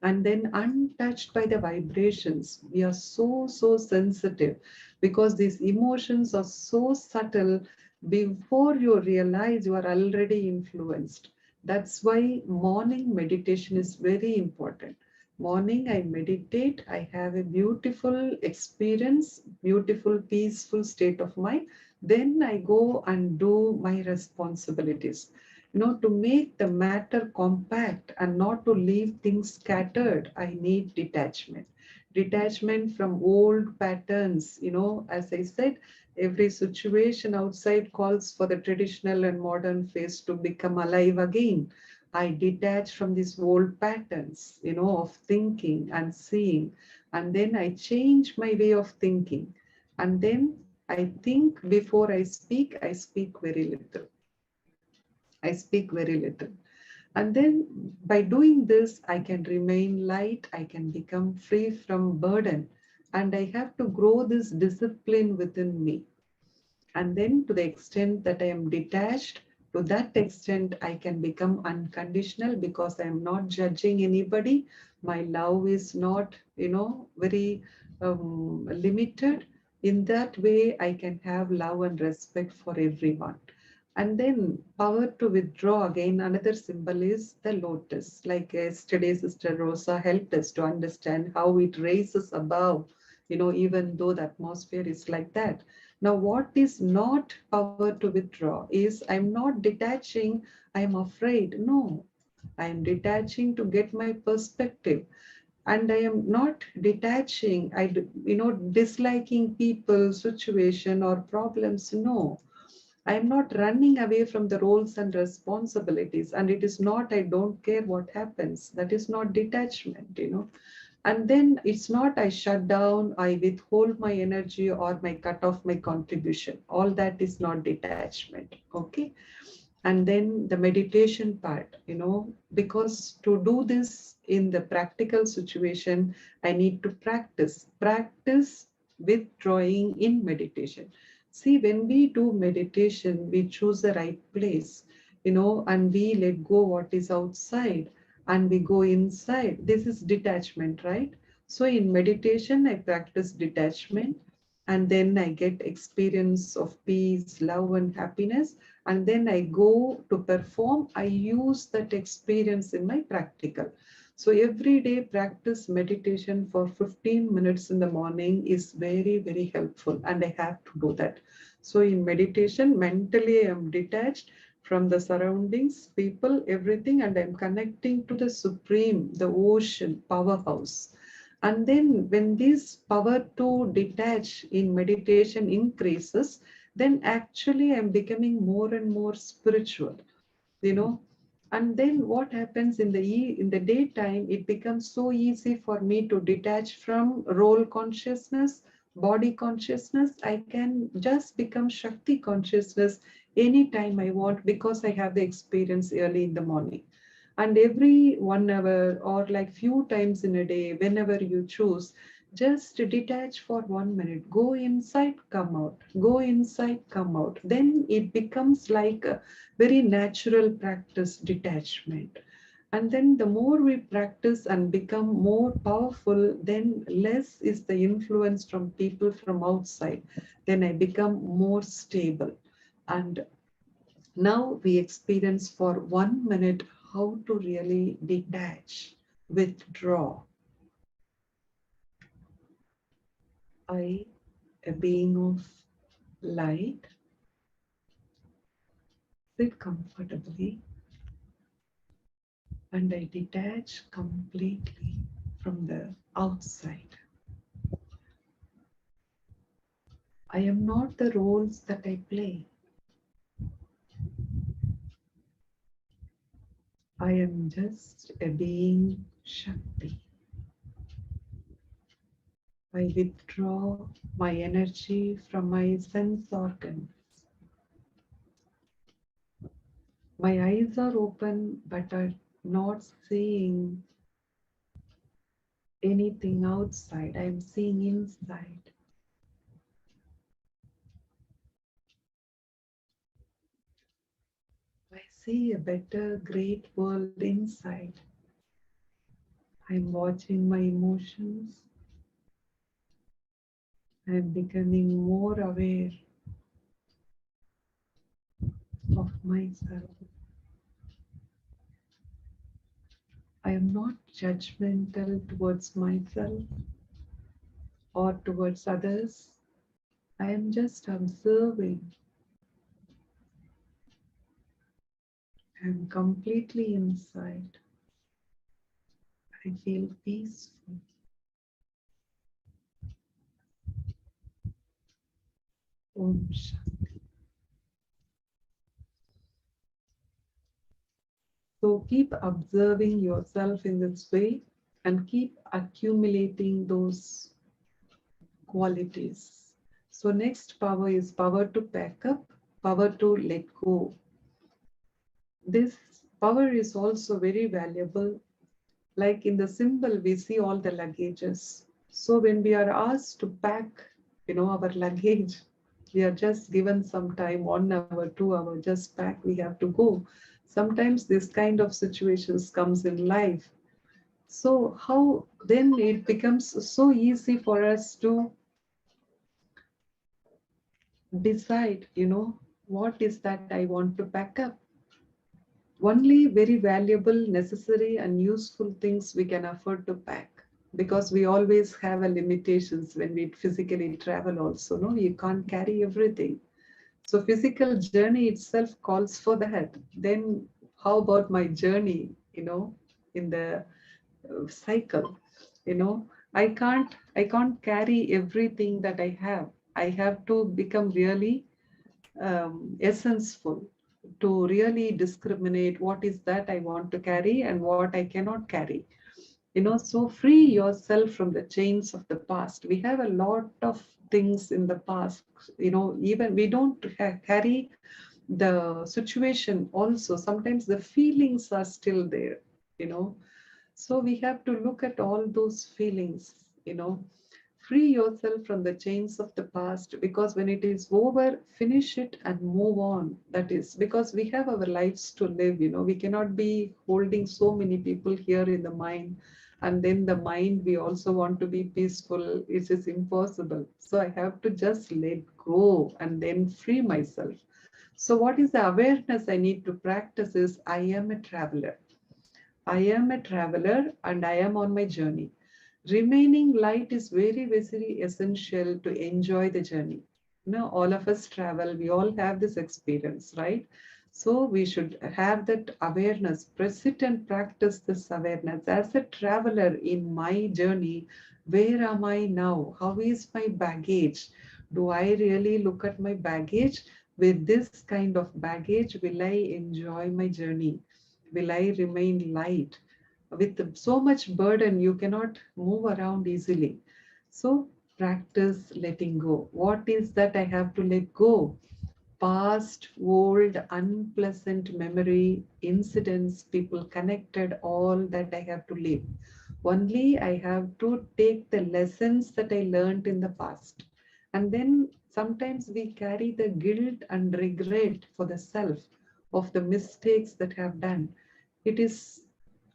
[SPEAKER 6] and then untouched by the vibrations. We are so sensitive because these emotions are so subtle. Before you realize, you are already influenced. That's why morning meditation is very important. Morning I meditate, I have a beautiful experience, beautiful peaceful state of mind. Then I go and do my responsibilities, to make the matter compact and not to leave things scattered. I need detachment from old patterns. As I said, every situation outside calls for the traditional and modern face to become alive again. I detach from these old patterns, of thinking and seeing, and then I change my way of thinking, and then I think before I speak very little. I speak very little. And then by doing this, I can remain light, I can become free from burden, and I have to grow this discipline within me. And then to the extent that I am detached, to that extent I can become unconditional because I am not judging anybody. My love is not, very limited. In that way, I can have love and respect for everyone. And then power to withdraw, again, another symbol is the lotus. Like yesterday, Sister Rosa helped us to understand how it raises above, even though the atmosphere is like that. Now, what is not power to withdraw is I'm not detaching, I'm afraid. No, I'm detaching to get my perspective. And I am not detaching, disliking people, situation, or problems. No, I am not running away from the roles and responsibilities. And it is not, I don't care what happens. That is not detachment. And then it's not I shut down, I withhold my energy or my cut off my contribution. All that is not detachment. Okay. And then the meditation part, because to do this in the practical situation, I need to practice withdrawing in meditation. See, when we do meditation, we choose the right place, and we let go what is outside and we go inside. This is detachment, right? So in meditation, I practice detachment, and then I get experience of peace, love, and happiness. And then I go to perform, I use that experience in my practical. So every day practice meditation for 15 minutes in the morning is very helpful, and I have to do that. So in meditation, mentally I am detached from the surroundings, people, everything, and I'm connecting to the supreme, the ocean, powerhouse. And then when this power to detach in meditation increases, then actually I'm becoming more and more spiritual, you know. And then what happens in the daytime, it becomes so easy for me to detach from role consciousness, body consciousness. I can just become Shakti consciousness anytime I want because I have the experience early in the morning. And every 1 hour or like few times in a day, whenever you choose, just detach for 1 minute, go inside, come out, go inside, come out. Then it becomes like a very natural practice, detachment. And then the more we practice and become more powerful, then less is the influence from people from outside. Then I become more stable. And now we experience for 1 minute how to really detach, withdraw. I, a being of light, sit comfortably and I detach completely from the outside. I am not the roles that I play. I am just a being Shakti. I withdraw my energy from my sense organs. My eyes are open, but I'm not seeing anything outside. I'm seeing inside. I see a better, great world inside. I'm watching my emotions. I'm becoming more aware of myself. I am not judgmental towards myself or towards others. I am just observing. I'm completely inside. I feel peaceful. Om Shanti. So keep observing yourself in this way and keep accumulating those qualities. So next power is power to pack up, power to let go. This power is also very valuable. Like in the symbol, we see all the luggages. So when we are asked to pack, our luggage, we are just given some time, 1 hour, 2 hours, just pack, we have to go. Sometimes this kind of situations comes in life. So how then it becomes so easy for us to decide, what is that I want to pack up. Only very valuable, necessary and useful things we can afford to pack, because we always have a limitations when we physically travel also. No, you can't carry everything. So physical journey itself calls for that. Then how about my journey, in the cycle, I can't carry everything that I have. I have to become really essenseful to really discriminate what is that I want to carry and what I cannot carry. So free yourself from the chains of the past. We have a lot of things in the past, even we don't carry the situation also. Sometimes the feelings are still there, you know. So we have to look at all those feelings, free yourself from the chains of the past, because when it is over, finish it and move on. That is because we have our lives to live. We cannot be holding so many people here in the mind, and then the mind, we also want to be peaceful. It is impossible. So I have to just let go and then free myself. So what is the awareness I need to practice is I am a traveler. I am a traveler and I am on my journey. Remaining light is very, very essential to enjoy the journey. All of us travel, we all have this experience, right? So we should have that awareness, sit and practice this awareness. As a traveler in my journey, where am I now? How is my baggage? Do I really look at my baggage? With this kind of baggage, will I enjoy my journey? Will I remain light? With so much burden, you cannot move around easily. So practice letting go. What is that I have to let go? Past, old, unpleasant memory, incidents, people connected, all that I have to leave. Only I have to take the lessons that I learned in the past. And then sometimes we carry the guilt and regret for the self of the mistakes that have done. It is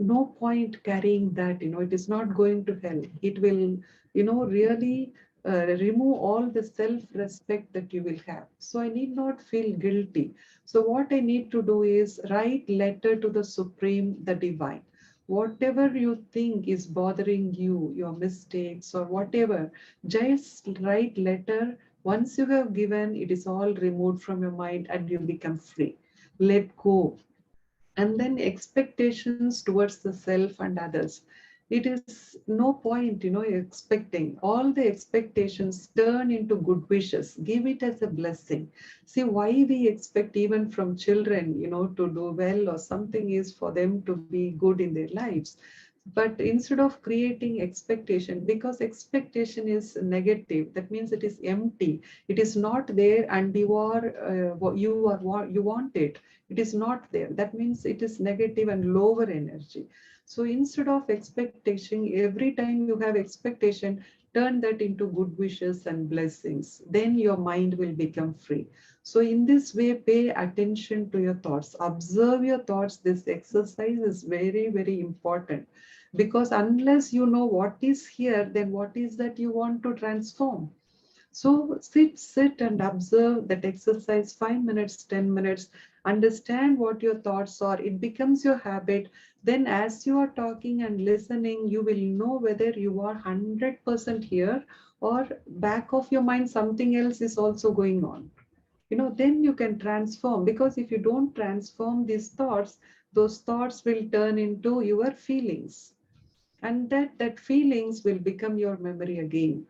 [SPEAKER 6] no point carrying that. It is not going to help. It will, really remove all the self-respect that you will have. So I need not feel guilty. So what I need to do is write letter to the Supreme, the Divine. Whatever you think is bothering you, your mistakes or whatever, just write letter. Once you have given, it is all removed from your mind and you become free. Let go. And then expectations towards the self and others. It is no point, expecting. All the expectations turn into good wishes. Give it as a blessing. See, why we expect even from children, to do well or something is for them to be good in their lives. But instead of creating expectation, because expectation is negative, that means it is empty. It is not there, and you want it. It is not there. That means it is negative and lower energy. So instead of expectation, every time you have expectation, turn that into good wishes and blessings. Then your mind will become free. So in this way, pay attention to your thoughts. Observe your thoughts. This exercise is very, very important, because unless you know what is here, then what is that you want to transform? So sit and observe that exercise 5 minutes, 10 minutes, understand what your thoughts are. It becomes your habit. Then as you are talking and listening, you will know whether you are 100% here, or back of your mind, something else is also going on. Then you can transform, because if you don't transform these thoughts, those thoughts will turn into your feelings, and that feelings will become your memory again.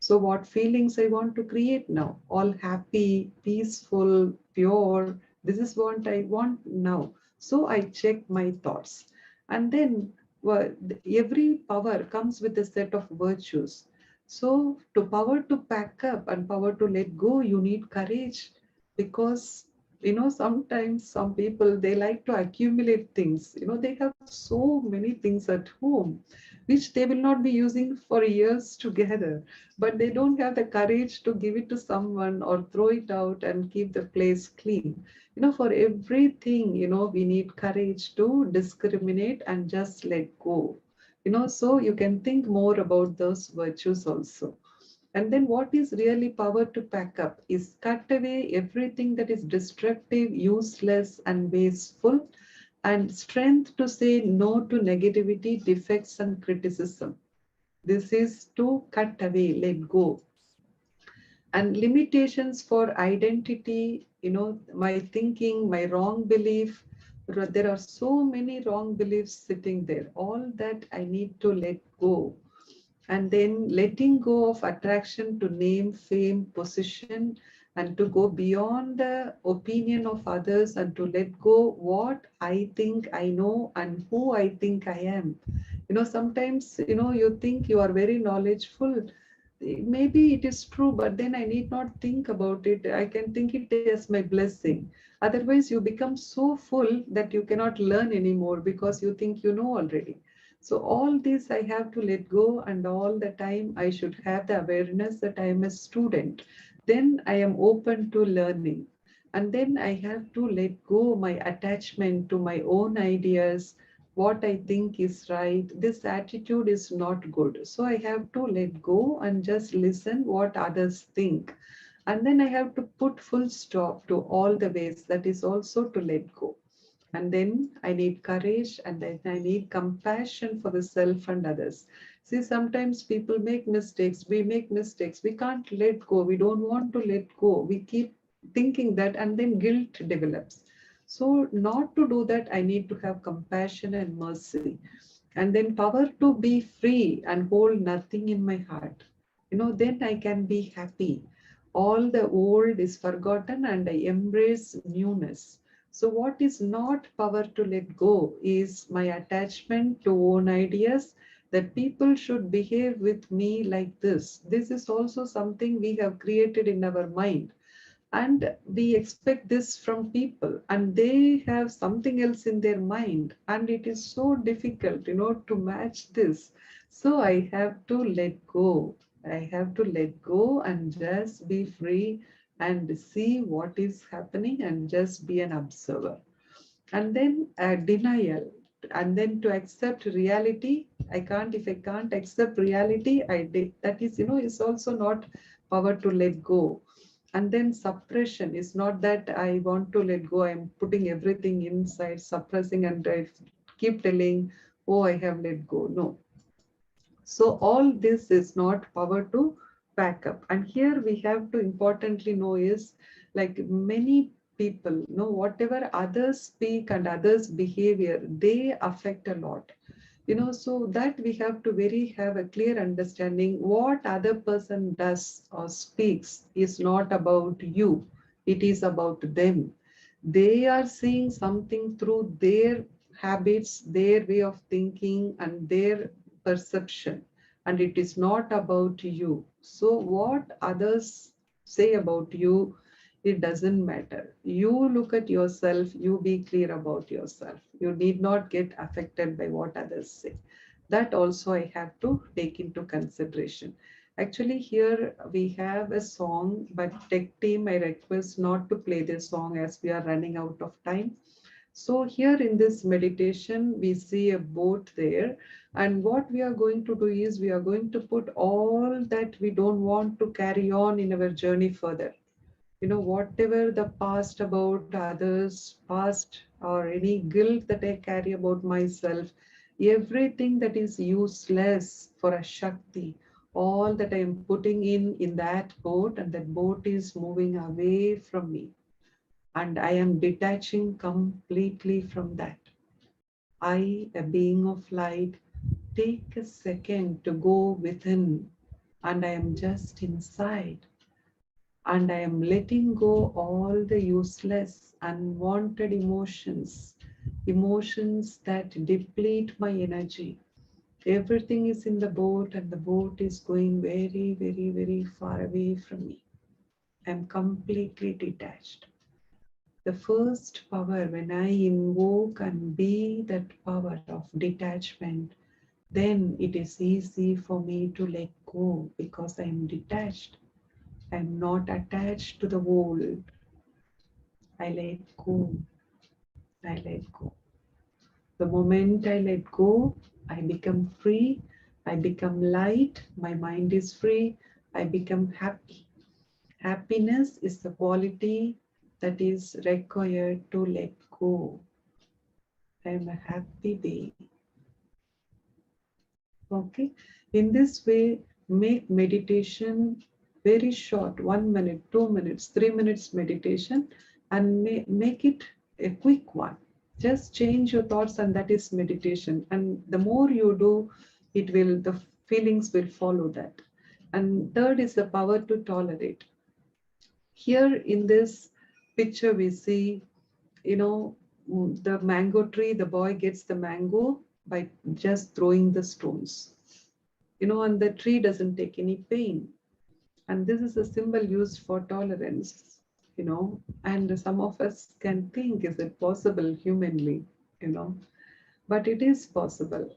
[SPEAKER 6] So what feelings I want to create now? All happy, peaceful, pure. This is what I want now. So I check my thoughts. And then every power comes with a set of virtues. So to power to pack up and power to let go, you need courage, because sometimes some people, they like to accumulate things. They have so many things at home which they will not be using for years together, but they don't have the courage to give it to someone or throw it out and keep the place clean. For everything, we need courage to discriminate and just let go. So you can think more about those virtues also. And then what is really power to pack up is cut away everything that is destructive, useless, and wasteful, and strength to say no to negativity, defects, and criticism. This is to cut away, let go. And limitations for identity, my thinking, my wrong belief. There are so many wrong beliefs sitting there. All that I need to let go. And then letting go of attraction to name, fame, position, and to go beyond the opinion of others, and to let go what I think I know and who I think I am. Sometimes, you think you are very knowledgeable. Maybe it is true, but then I need not think about it. I can think it as my blessing. Otherwise, you become so full that you cannot learn anymore, because you think you know already. So all this I have to let go, and all the time I should have the awareness that I am a student. Then I am open to learning. And then I have to let go my attachment to my own ideas, what I think is right. This attitude is not good. So I have to let go and just listen what others think. And then I have to put full stop to all the ways. That is also to let go. And then I need courage, and then I need compassion for the self and others. See, sometimes people make mistakes. We make mistakes. We can't let go. We don't want to let go. We keep thinking that, and then guilt develops. So, not to do that, I need to have compassion and mercy. And then power to be free and hold nothing in my heart. Then I can be happy. All the old is forgotten, and I embrace newness. So what is not power to let go is my attachment to own ideas, that people should behave with me like this. This is also something we have created in our mind. And we expect this from people, and they have something else in their mind. And it is so difficult, to match this. So I have to let go. I have to let go and just be free and see what is happening and just be an observer. And then denial, and then to accept reality. If I can't accept reality, that is also not power to let go. And then suppression is not that I want to let go, I'm putting everything inside, suppressing, and I keep telling, oh, I have let go. No. So all this is not power to pack up. And here we have to importantly know is, like, many people know whatever others speak and others behavior, they affect a lot. So that we have to have a clear understanding. What other person does or speaks is not about you, it is about them. They are seeing something through their habits, their way of thinking, and their perception, and it is not about you. So what others say about you, it doesn't matter. You look at yourself, you be clear about yourself. You need not get affected by what others say. That also I have to take into consideration. Actually, here we have a song, but tech team, I request not to play this song as we are running out of time. So here in this meditation, we see a boat there. And what we are going to do is we are going to put all that we don't want to carry on in our journey further. Whatever the past about others, past or any guilt that I carry about myself, everything that is useless for a Shakti, all that I am putting in that boat, and that boat is moving away from me. And I am detaching completely from that. I, a being of light, take a second to go within, and I am just inside. And I am letting go all the useless, unwanted emotions, emotions that deplete my energy. Everything is in the boat, and the boat is going very, very, very far away from me. I am completely detached. The first power, when I invoke and be that power of detachment, then it is easy for me to let go because I am detached. I am not attached to the world. I let go. I let go. The moment I let go, I become free. I become light. My mind is free. I become happy. Happiness is the quality that is required to let go. I am a happy being. Okay. In this way, make meditation very short, 1 minute, 2 minutes, 3 minutes meditation, and make it a quick one. Just change your thoughts, and that is meditation. And the more you do, the feelings will follow that. And third is the power to tolerate. Here in this picture, we see, the mango tree, the boy gets the mango by just throwing the stones. And the tree doesn't take any pain. And this is a symbol used for tolerance, and some of us can think, is it possible humanly, but it is possible,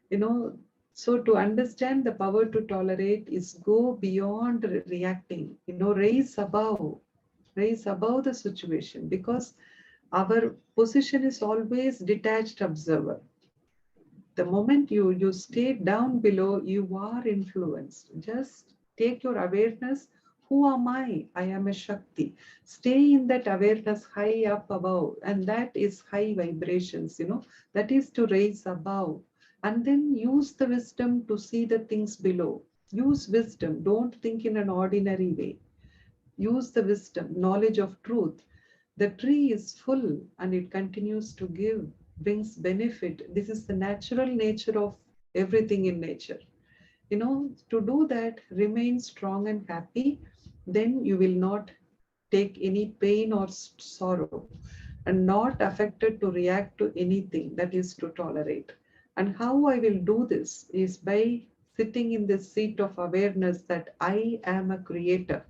[SPEAKER 6] you know. So to understand the power to tolerate is go beyond reacting, raise above the situation, because our position is always detached observer. The moment you stay down below, you are influenced. Just take your awareness. Who am I? I am a Shakti. Stay in that awareness high up above, and that is high vibrations, that is to raise above. And then use the wisdom to see the things below. Use wisdom. Don't think in an ordinary way. Use the wisdom, knowledge of truth. The tree is full and it continues to give, brings benefit. This is the natural nature of everything in nature. To do that, remain strong and happy, then you will not take any pain or sorrow, and not affected to react to anything, that is to tolerate. And how I will do this is by sitting in the seat of awareness that I am a creator.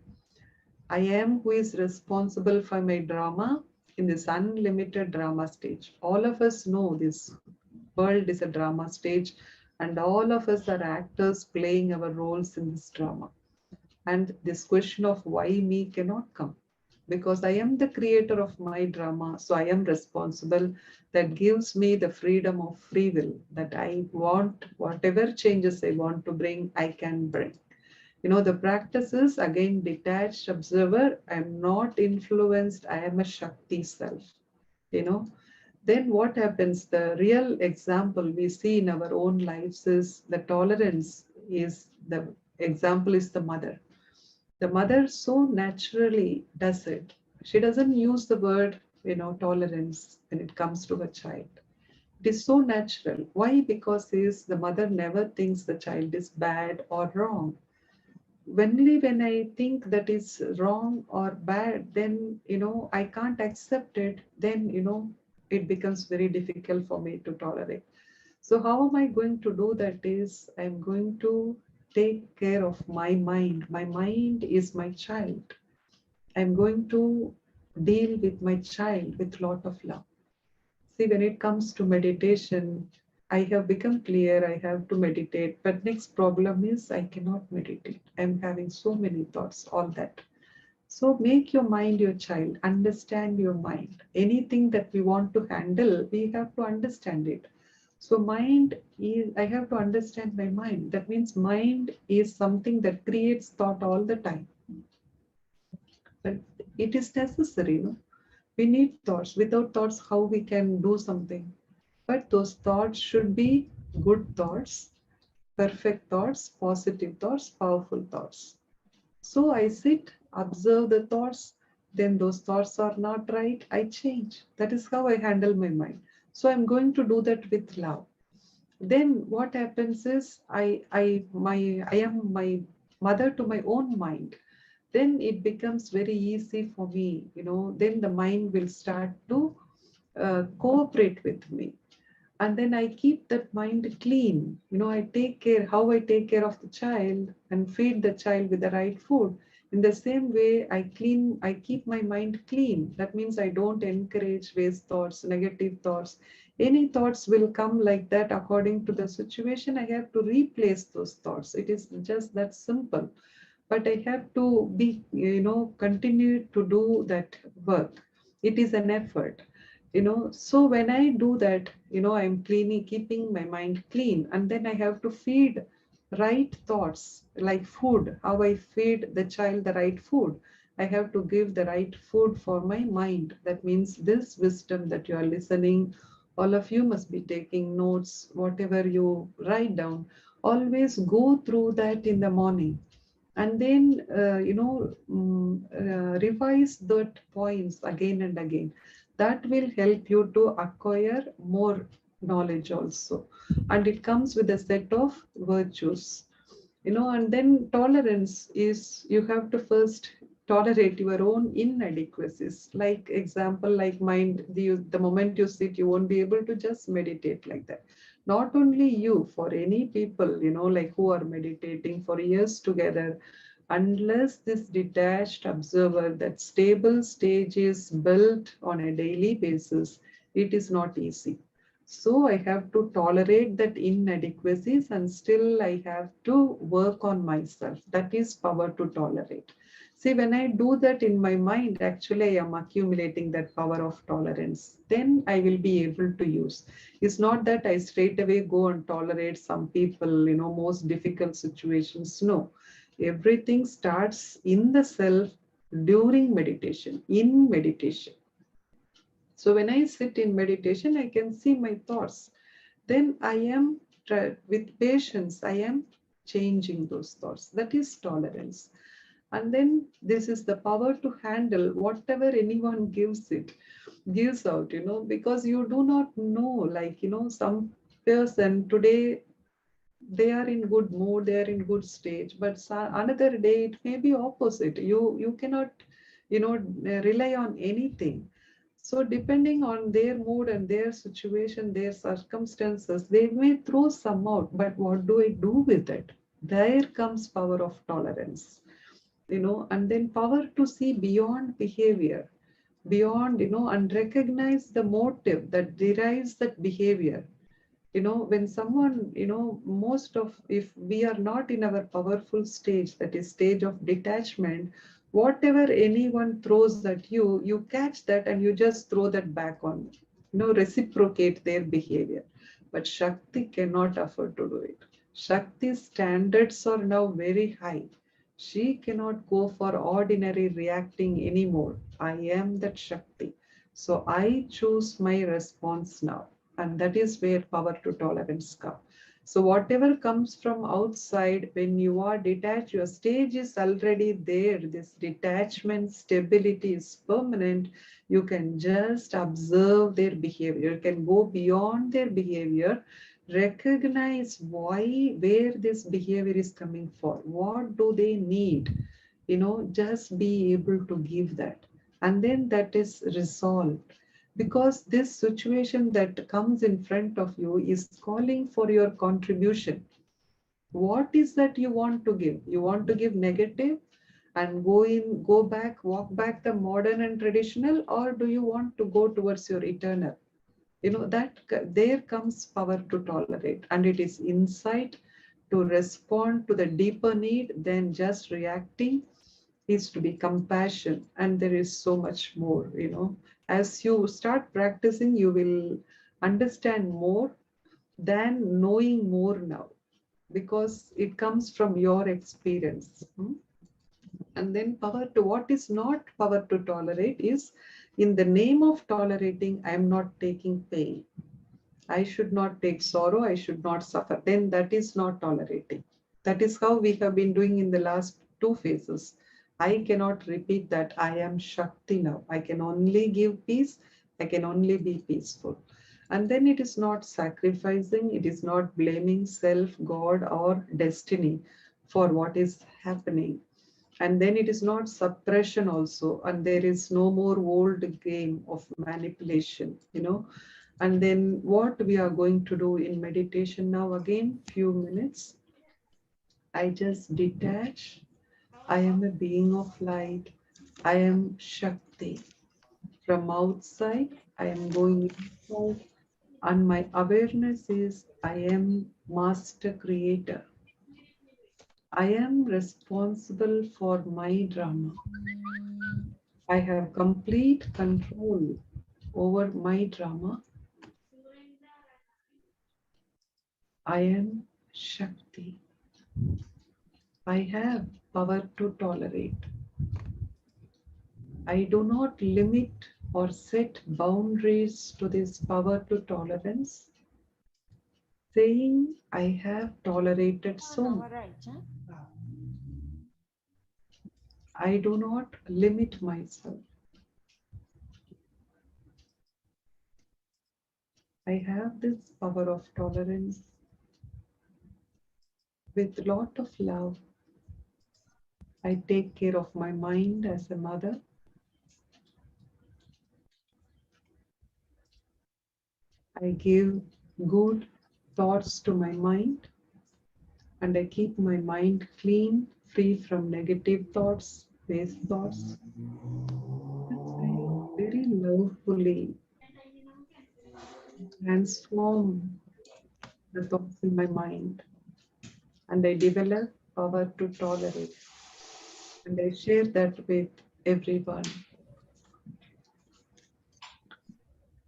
[SPEAKER 6] I am who is responsible for my drama in this unlimited drama stage. All of us know this world is a drama stage, and all of us are actors playing our roles in this drama. And this question of why me cannot come, because I am the creator of my drama, so I am responsible. That gives me the freedom of free will, that I want whatever changes I want to bring, I can bring. The practice is again detached observer. I am not influenced. I am a Shakti self. Then what happens? The real example we see in our own lives is the tolerance. Is the example is the mother. The mother so naturally does it. She doesn't use the word, tolerance when it comes to a child. It is so natural. Why? Because the mother never thinks the child is bad or wrong. Only when I think that is wrong or bad, then, I can't accept it, then, it becomes very difficult for me to tolerate. So how am I going to do that is I'm going to take care of my mind. My mind is my child. I'm going to deal with my child with lot of love. See, when it comes to meditation, I have become clear, I have to meditate, but next problem is I cannot meditate. I'm having so many thoughts, all that. So make your mind your child, understand your mind. Anything that we want to handle, we have to understand it. So mind is, I have to understand my mind. That means mind is something that creates thought all the time. But it is necessary, no? We need thoughts. Without thoughts, how we can do something? But those thoughts should be good thoughts, perfect thoughts, positive thoughts, powerful thoughts. So I sit, observe the thoughts, then those thoughts are not right, I change. That is how I handle my mind. So I'm going to do that with love. Then what happens is I am my mother to my own mind. Then it becomes very easy for me, then the mind will start to cooperate with me. And then I keep that mind clean. I take care, how I take care of the child and feed the child with the right food. In the same way, I keep my mind clean. That means I don't encourage waste thoughts, negative thoughts. Any thoughts will come like that according to the situation. I have to replace those thoughts. It is just that simple. But I have to be, continue to do that work. It is an effort. So when I do that, I'm cleaning, keeping my mind clean, and then I have to feed right thoughts like food, how I feed the child the right food. I have to give the right food for my mind. That means this wisdom that you are listening, all of you must be taking notes, whatever you write down, always go through that in the morning, and then revise that points again and again. That will help you to acquire more knowledge also, and it comes with a set of virtues. And then tolerance is, you have to first tolerate your own inadequacies. Like example, like mind, the moment you sit, you won't be able to just meditate like that. Not only you, for any people, like who are meditating for years together, unless this detached observer, that stable stage is built on a daily basis, it is not easy. So I have to tolerate that inadequacies, and still I have to work on myself. That is power to tolerate. See, when I do that in my mind, actually I am accumulating that power of tolerance. Then I will be able to use. It's not that I straight away go and tolerate some people, most difficult situations. No, everything starts in the self during meditation, in meditation. So when I sit in meditation, I can see my thoughts. Then I am, with patience, I am changing those thoughts. That is tolerance. And then this is the power to handle whatever anyone gives out, because you do not know, like, some person today, they are in good mood, they are in good stage, but another day it may be opposite. You cannot, rely on anything. So depending on their mood and their situation, their circumstances, they may throw some out, but what do I do with it? There comes power of tolerance, and then power to see beyond behavior, beyond, and recognize the motive that derives that behavior. When someone, most of, if we are not in our powerful stage, that is stage of detachment, whatever anyone throws at you, you catch that and you just throw that back on, reciprocate their behavior. But Shakti cannot afford to do it. Shakti's standards are now very high. She cannot go for ordinary reacting anymore. I am that Shakti. So I choose my response now. And that is where power to tolerance comes. So whatever comes from outside, when you are detached, your stage is already there. This detachment, stability is permanent. You can just observe their behavior. You can go beyond their behavior, recognize why, where this behavior is coming for, what do they need, just be able to give that. And then that is resolved, because this situation that comes in front of you is calling for your contribution. What is that you want to give? You want to give negative and go back, walk back the modern and traditional, or do you want to go towards your eternal? that there comes power to tolerate, and it is insight to respond to the deeper need than just reacting, is to be compassion. And there is so much more. As you start practicing, you will understand more than knowing more now, because it comes from your experience. And then power to, what is not power to tolerate is, in the name of tolerating, I am not taking pain. I should not take sorrow. I should not suffer. Then that is not tolerating. That is how we have been doing in the last two phases. I cannot repeat that I am Shakti now. I can only give peace. I can only be peaceful. And then it is not sacrificing. It is not blaming self, God, or destiny for what is happening. And then it is not suppression also, and there is no more old game of manipulation. And then what we are going to do in meditation now, again, few minutes, I just detach. I am a being of light. I am Shakti. From outside, I am going inside, and my awareness is I am Master Creator. I am responsible for my drama. I have complete control over my drama. I am Shakti. I have power to tolerate. I do not limit or set boundaries to this power to tolerance, saying I have tolerated so much. I do not limit myself. I have this power of tolerance with lot of love. I take care of my mind as a mother. I give good thoughts to my mind, and I keep my mind clean, free from negative thoughts, waste thoughts. I very lovefully transform the thoughts in my mind, and I develop power to tolerate, and I share that with everyone.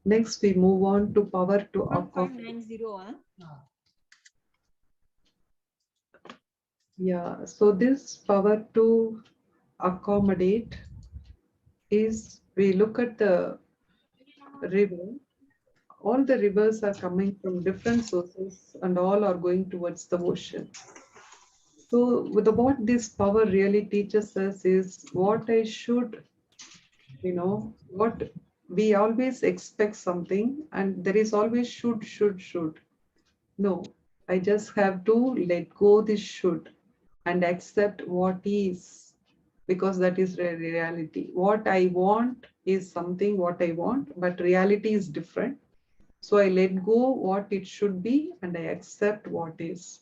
[SPEAKER 6] Next, we move on to power to accommodate. Yeah, so this power to accommodate is, we look at the river. All the rivers are coming from different sources and all are going towards the ocean. So what this power really teaches us is what I should, what we always expect something, and there is always should. No, I just have to let go this should and accept what is, because that is reality. What I want is something what I want, but reality is different. So I let go what it should be and I accept what is.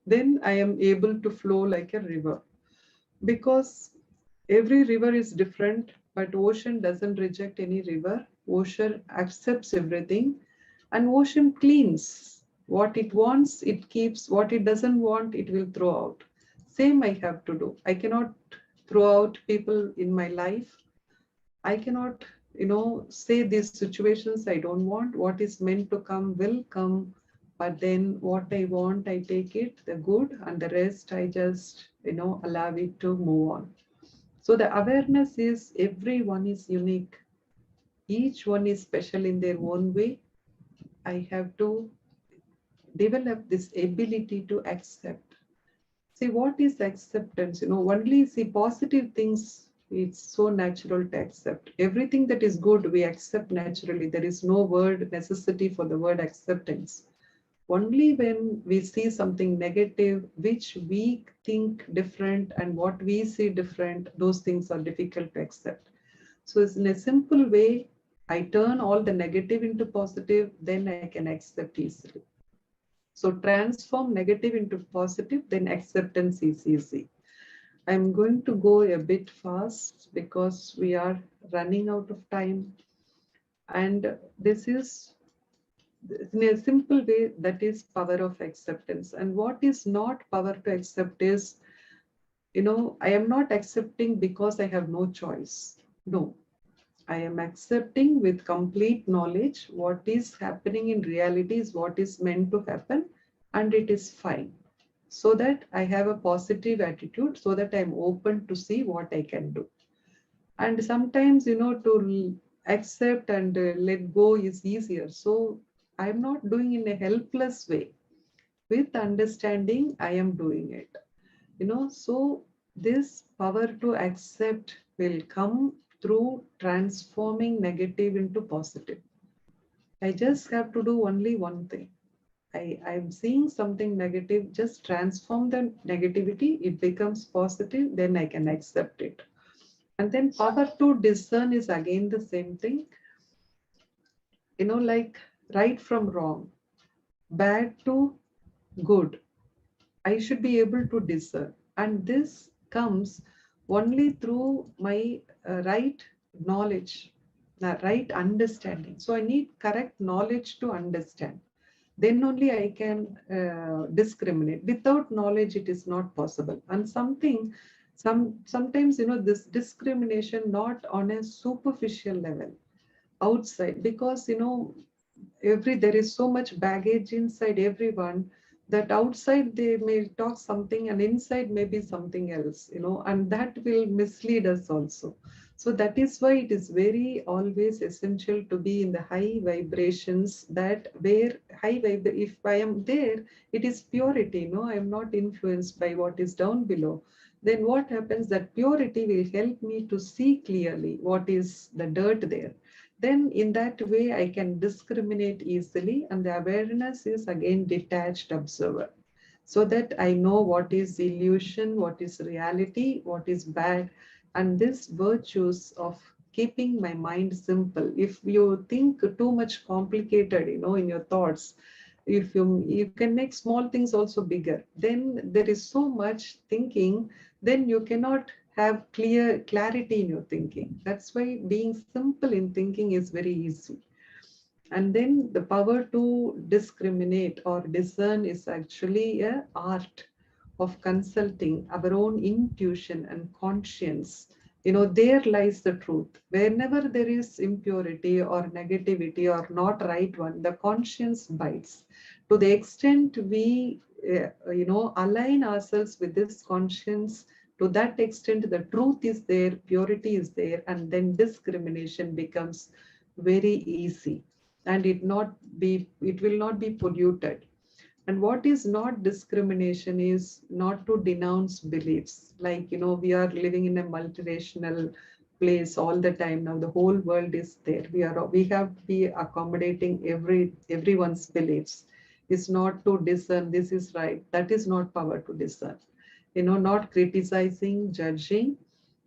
[SPEAKER 6] Then I am able to flow like a river, because every river is different, but ocean doesn't reject any river. Ocean accepts everything, and ocean cleans. What it wants, it keeps. What it doesn't want, it will throw out. Same I have to do. I cannot throw out people in my life. I cannot, say these situations I don't want. What is meant to come will come. But then what I want, I take it, the good, and the rest I just, allow it to move on. So the awareness is everyone is unique. Each one is special in their own way. I have to develop this ability to accept. See, what is acceptance? Only see positive things, it's so natural to accept. Everything that is good, we accept naturally. There is no word necessity for the word acceptance. Only when we see something negative, which we think different and what we see different, those things are difficult to accept. So it's in a simple way, I turn all the negative into positive, then I can accept easily. So transform negative into positive, then acceptance is easy. I'm going to go a bit fast because we are running out of time. And this is in a simple way, that is power of acceptance. And what is not power to accept is, I am not accepting because I have no choice. No, I am accepting with complete knowledge what is happening in reality is what is meant to happen, and it is fine. So that I have a positive attitude, so that I'm open to see what I can do. And sometimes, to accept and let go is easier. So I'm not doing in a helpless way. With understanding, I am doing it. So this power to accept will come through transforming negative into positive. I just have to do only one thing. I'm seeing something negative, just transform the negativity, it becomes positive, then I can accept it. And then power to discern is again the same thing, like right from wrong, bad to good. I should be able to discern. And this comes only through my right knowledge, right understanding. So I need correct knowledge to understand. Then only I can discriminate. Without knowledge, it is not possible. And sometimes, this discrimination not on a superficial level, outside, because there is so much baggage inside everyone, that outside they may talk something and inside may be something else, and that will mislead us also. So that is why it is very always essential to be in the high vibrations, that where if I am there, it is purity, I am not influenced by what is down below. Then what happens, that purity will help me to see clearly what is the dirt there. Then in that way, I can discriminate easily, and the awareness is again detached observer. So that I know what is illusion, what is reality, what is bad, and this virtues of keeping my mind simple. If you think too much complicated, in your thoughts, if you can make small things also bigger, then there is so much thinking, then you cannot have clarity in your thinking. That's why being simple in thinking is very easy. And then the power to discriminate or discern is actually an art of consulting our own intuition and conscience. There lies the truth. Whenever there is impurity or negativity or not right one, the conscience bites. To the extent we, align ourselves with this conscience, to that extent the truth is there, purity is there, and then discrimination becomes very easy, and it will not be polluted. And what is not discrimination is not to denounce beliefs. Like, we are living in a multiracial place all the time now. The whole world is there. We have to be accommodating everyone's beliefs. It's not to discern this is right. That is not power to discern. Not criticizing, judging.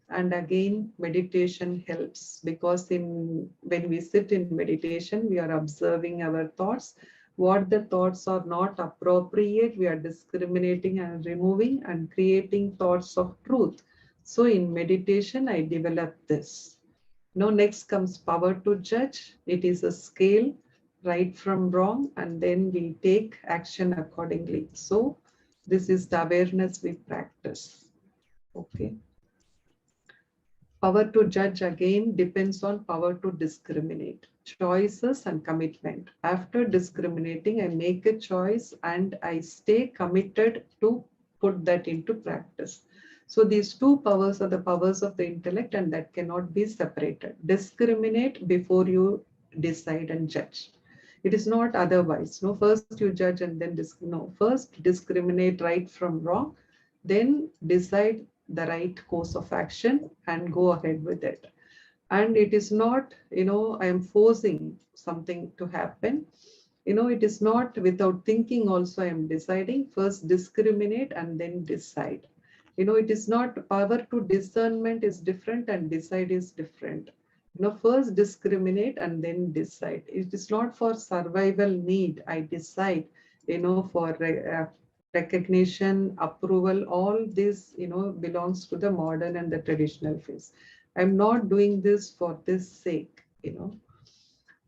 [SPEAKER 6] And again, meditation helps, because when we sit in meditation, we are observing our thoughts. What the thoughts are not appropriate, we are discriminating and removing and creating thoughts of truth. So in meditation, I develop this. Next comes power to judge. It is a scale, right from wrong, and then we take action accordingly. So this is the awareness we practice. Okay. Power to judge again depends on power to discriminate. Choices and commitment. After discriminating, I make a choice and I stay committed to put that into practice. So these two powers are the powers of the intellect, and that cannot be separated. Discriminate before you decide and judge. It is not otherwise. No, first you judge and then first discriminate right from wrong, then decide the right course of action and go ahead with it. And it is not, I am forcing something to happen. It is not without thinking also I am deciding. First discriminate and then decide. It is not, power to discernment is different and decide is different. First discriminate and then decide. It is not for survival need. I decide, for recognition, approval, all this, belongs to the modern and the traditional phase. I'm not doing this for this sake,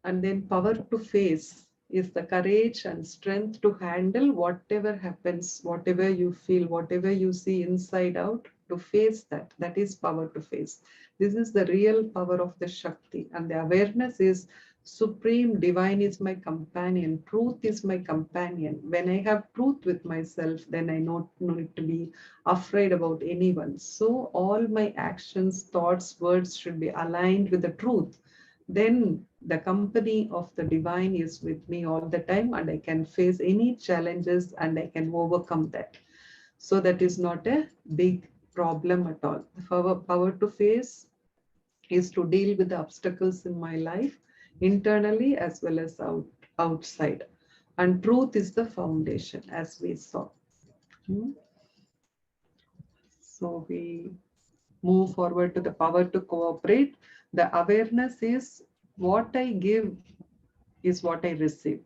[SPEAKER 6] And then power to face. is the courage and strength to handle whatever happens, whatever you feel, whatever you see inside out, to face that. That is power to face. This is the real power of the Shakti. And the awareness is supreme divine is my companion. Truth is my companion. When I have truth with myself, then I don't need to be afraid about anyone. So all my actions, thoughts, words should be aligned with the truth. Then the company of the divine is with me all the time, and I can face any challenges and I can overcome that. So that is not a big problem at all. The power to face is to deal with the obstacles in my life, internally as well as outside. And truth is the foundation, as we saw. So we move forward to the power to cooperate. The awareness is what I give is what I receive.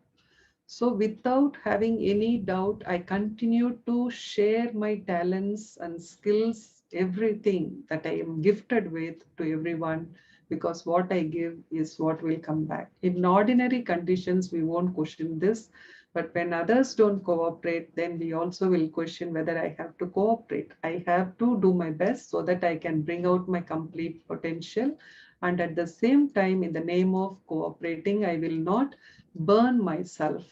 [SPEAKER 6] So without having any doubt, I continue to share my talents and skills, everything that I am gifted with, to everyone, because what I give is what will come back. In ordinary conditions, we won't question this, but when others don't cooperate, then we also will question whether I have to cooperate. I have to do my best so that I can bring out my complete potential. And at the same time, in the name of cooperating, I will not burn myself.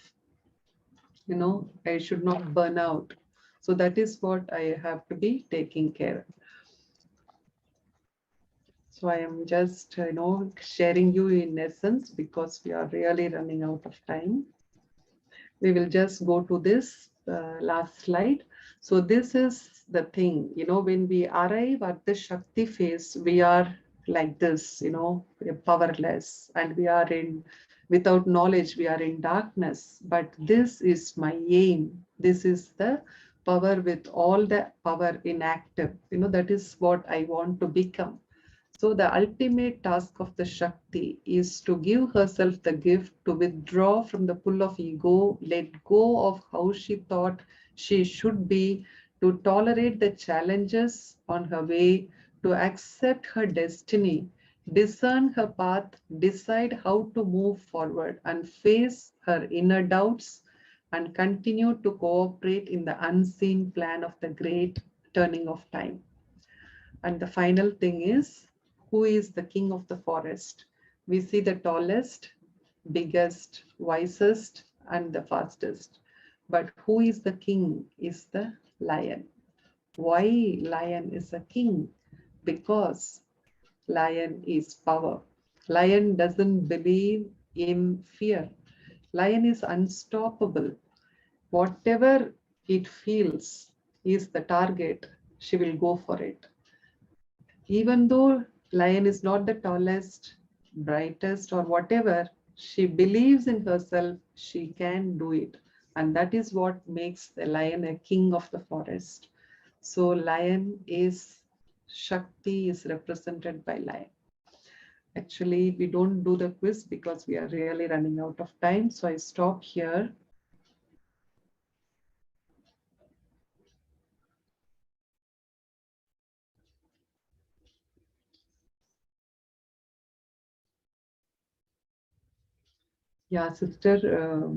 [SPEAKER 6] I should not burn out. So that is what I have to be taking care of. So I am just, sharing you in essence, because we are really running out of time. We will just go to this last slide. So this is the thing, when we arrive at the Shakti phase, we are like this, we are powerless, and we are without knowledge, we are in darkness. But this is my aim. This is the power with all the power inactive. That is what I want to become. So the ultimate task of the Shakti is to give herself the gift to withdraw from the pull of ego, let go of how she thought she should be, to tolerate the challenges on her way, to accept her destiny, discern her path, decide how to move forward, and face her inner doubts, and continue to cooperate in the unseen plan of the great turning of time. And the final thing is, who is the king of the forest? We see the tallest, biggest, wisest, and the fastest. But who is the king is the lion. Why lion is a king? Because lion is power. Lion doesn't believe in fear. Lion is unstoppable. Whatever it feels is the target, she will go for it. Even though lion is not the tallest, brightest, or whatever, she believes in herself, she can do it. And that is what makes the lion a king of the forest. So lion is, Shakti is represented by lion. Actually, we don't do the quiz because we are really running out of time. So I stop here. Yeah, Sister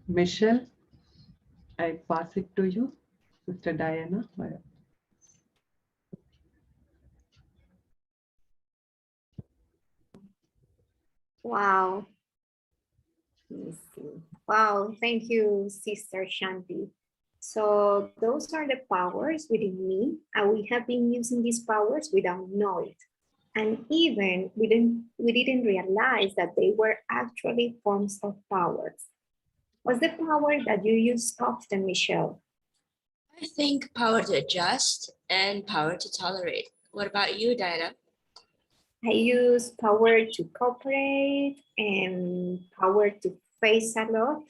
[SPEAKER 6] Michelle, I pass it to you. Sister Diana.
[SPEAKER 1] Wow. Let me see. Wow, thank you, Sister Shanti. So those are the powers within me, and we have been using these powers without knowing. And even we didn't realize that they were actually forms of powers. What's the power that you use often, Michelle?
[SPEAKER 2] I think power to adjust and power to tolerate. What about you, Diana?
[SPEAKER 1] I use power to cooperate and power to face a lot.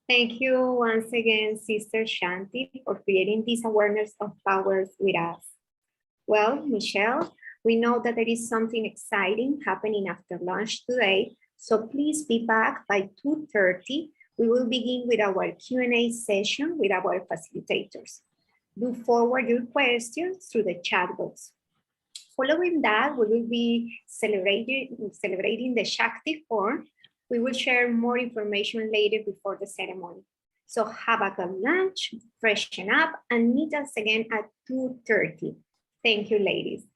[SPEAKER 1] Thank you once again, Sister Shanti, for creating this awareness of powers with us. Well, Michelle, we know that there is something exciting happening after lunch today, so please be back by 2:30. We will begin with our Q&A session with our facilitators. Do forward your questions through the chat box. Following that, we will be celebrating the Shakti form We will share more information later before the ceremony. So have a good lunch, freshen up, and meet us again at 2:30. Thank you, ladies.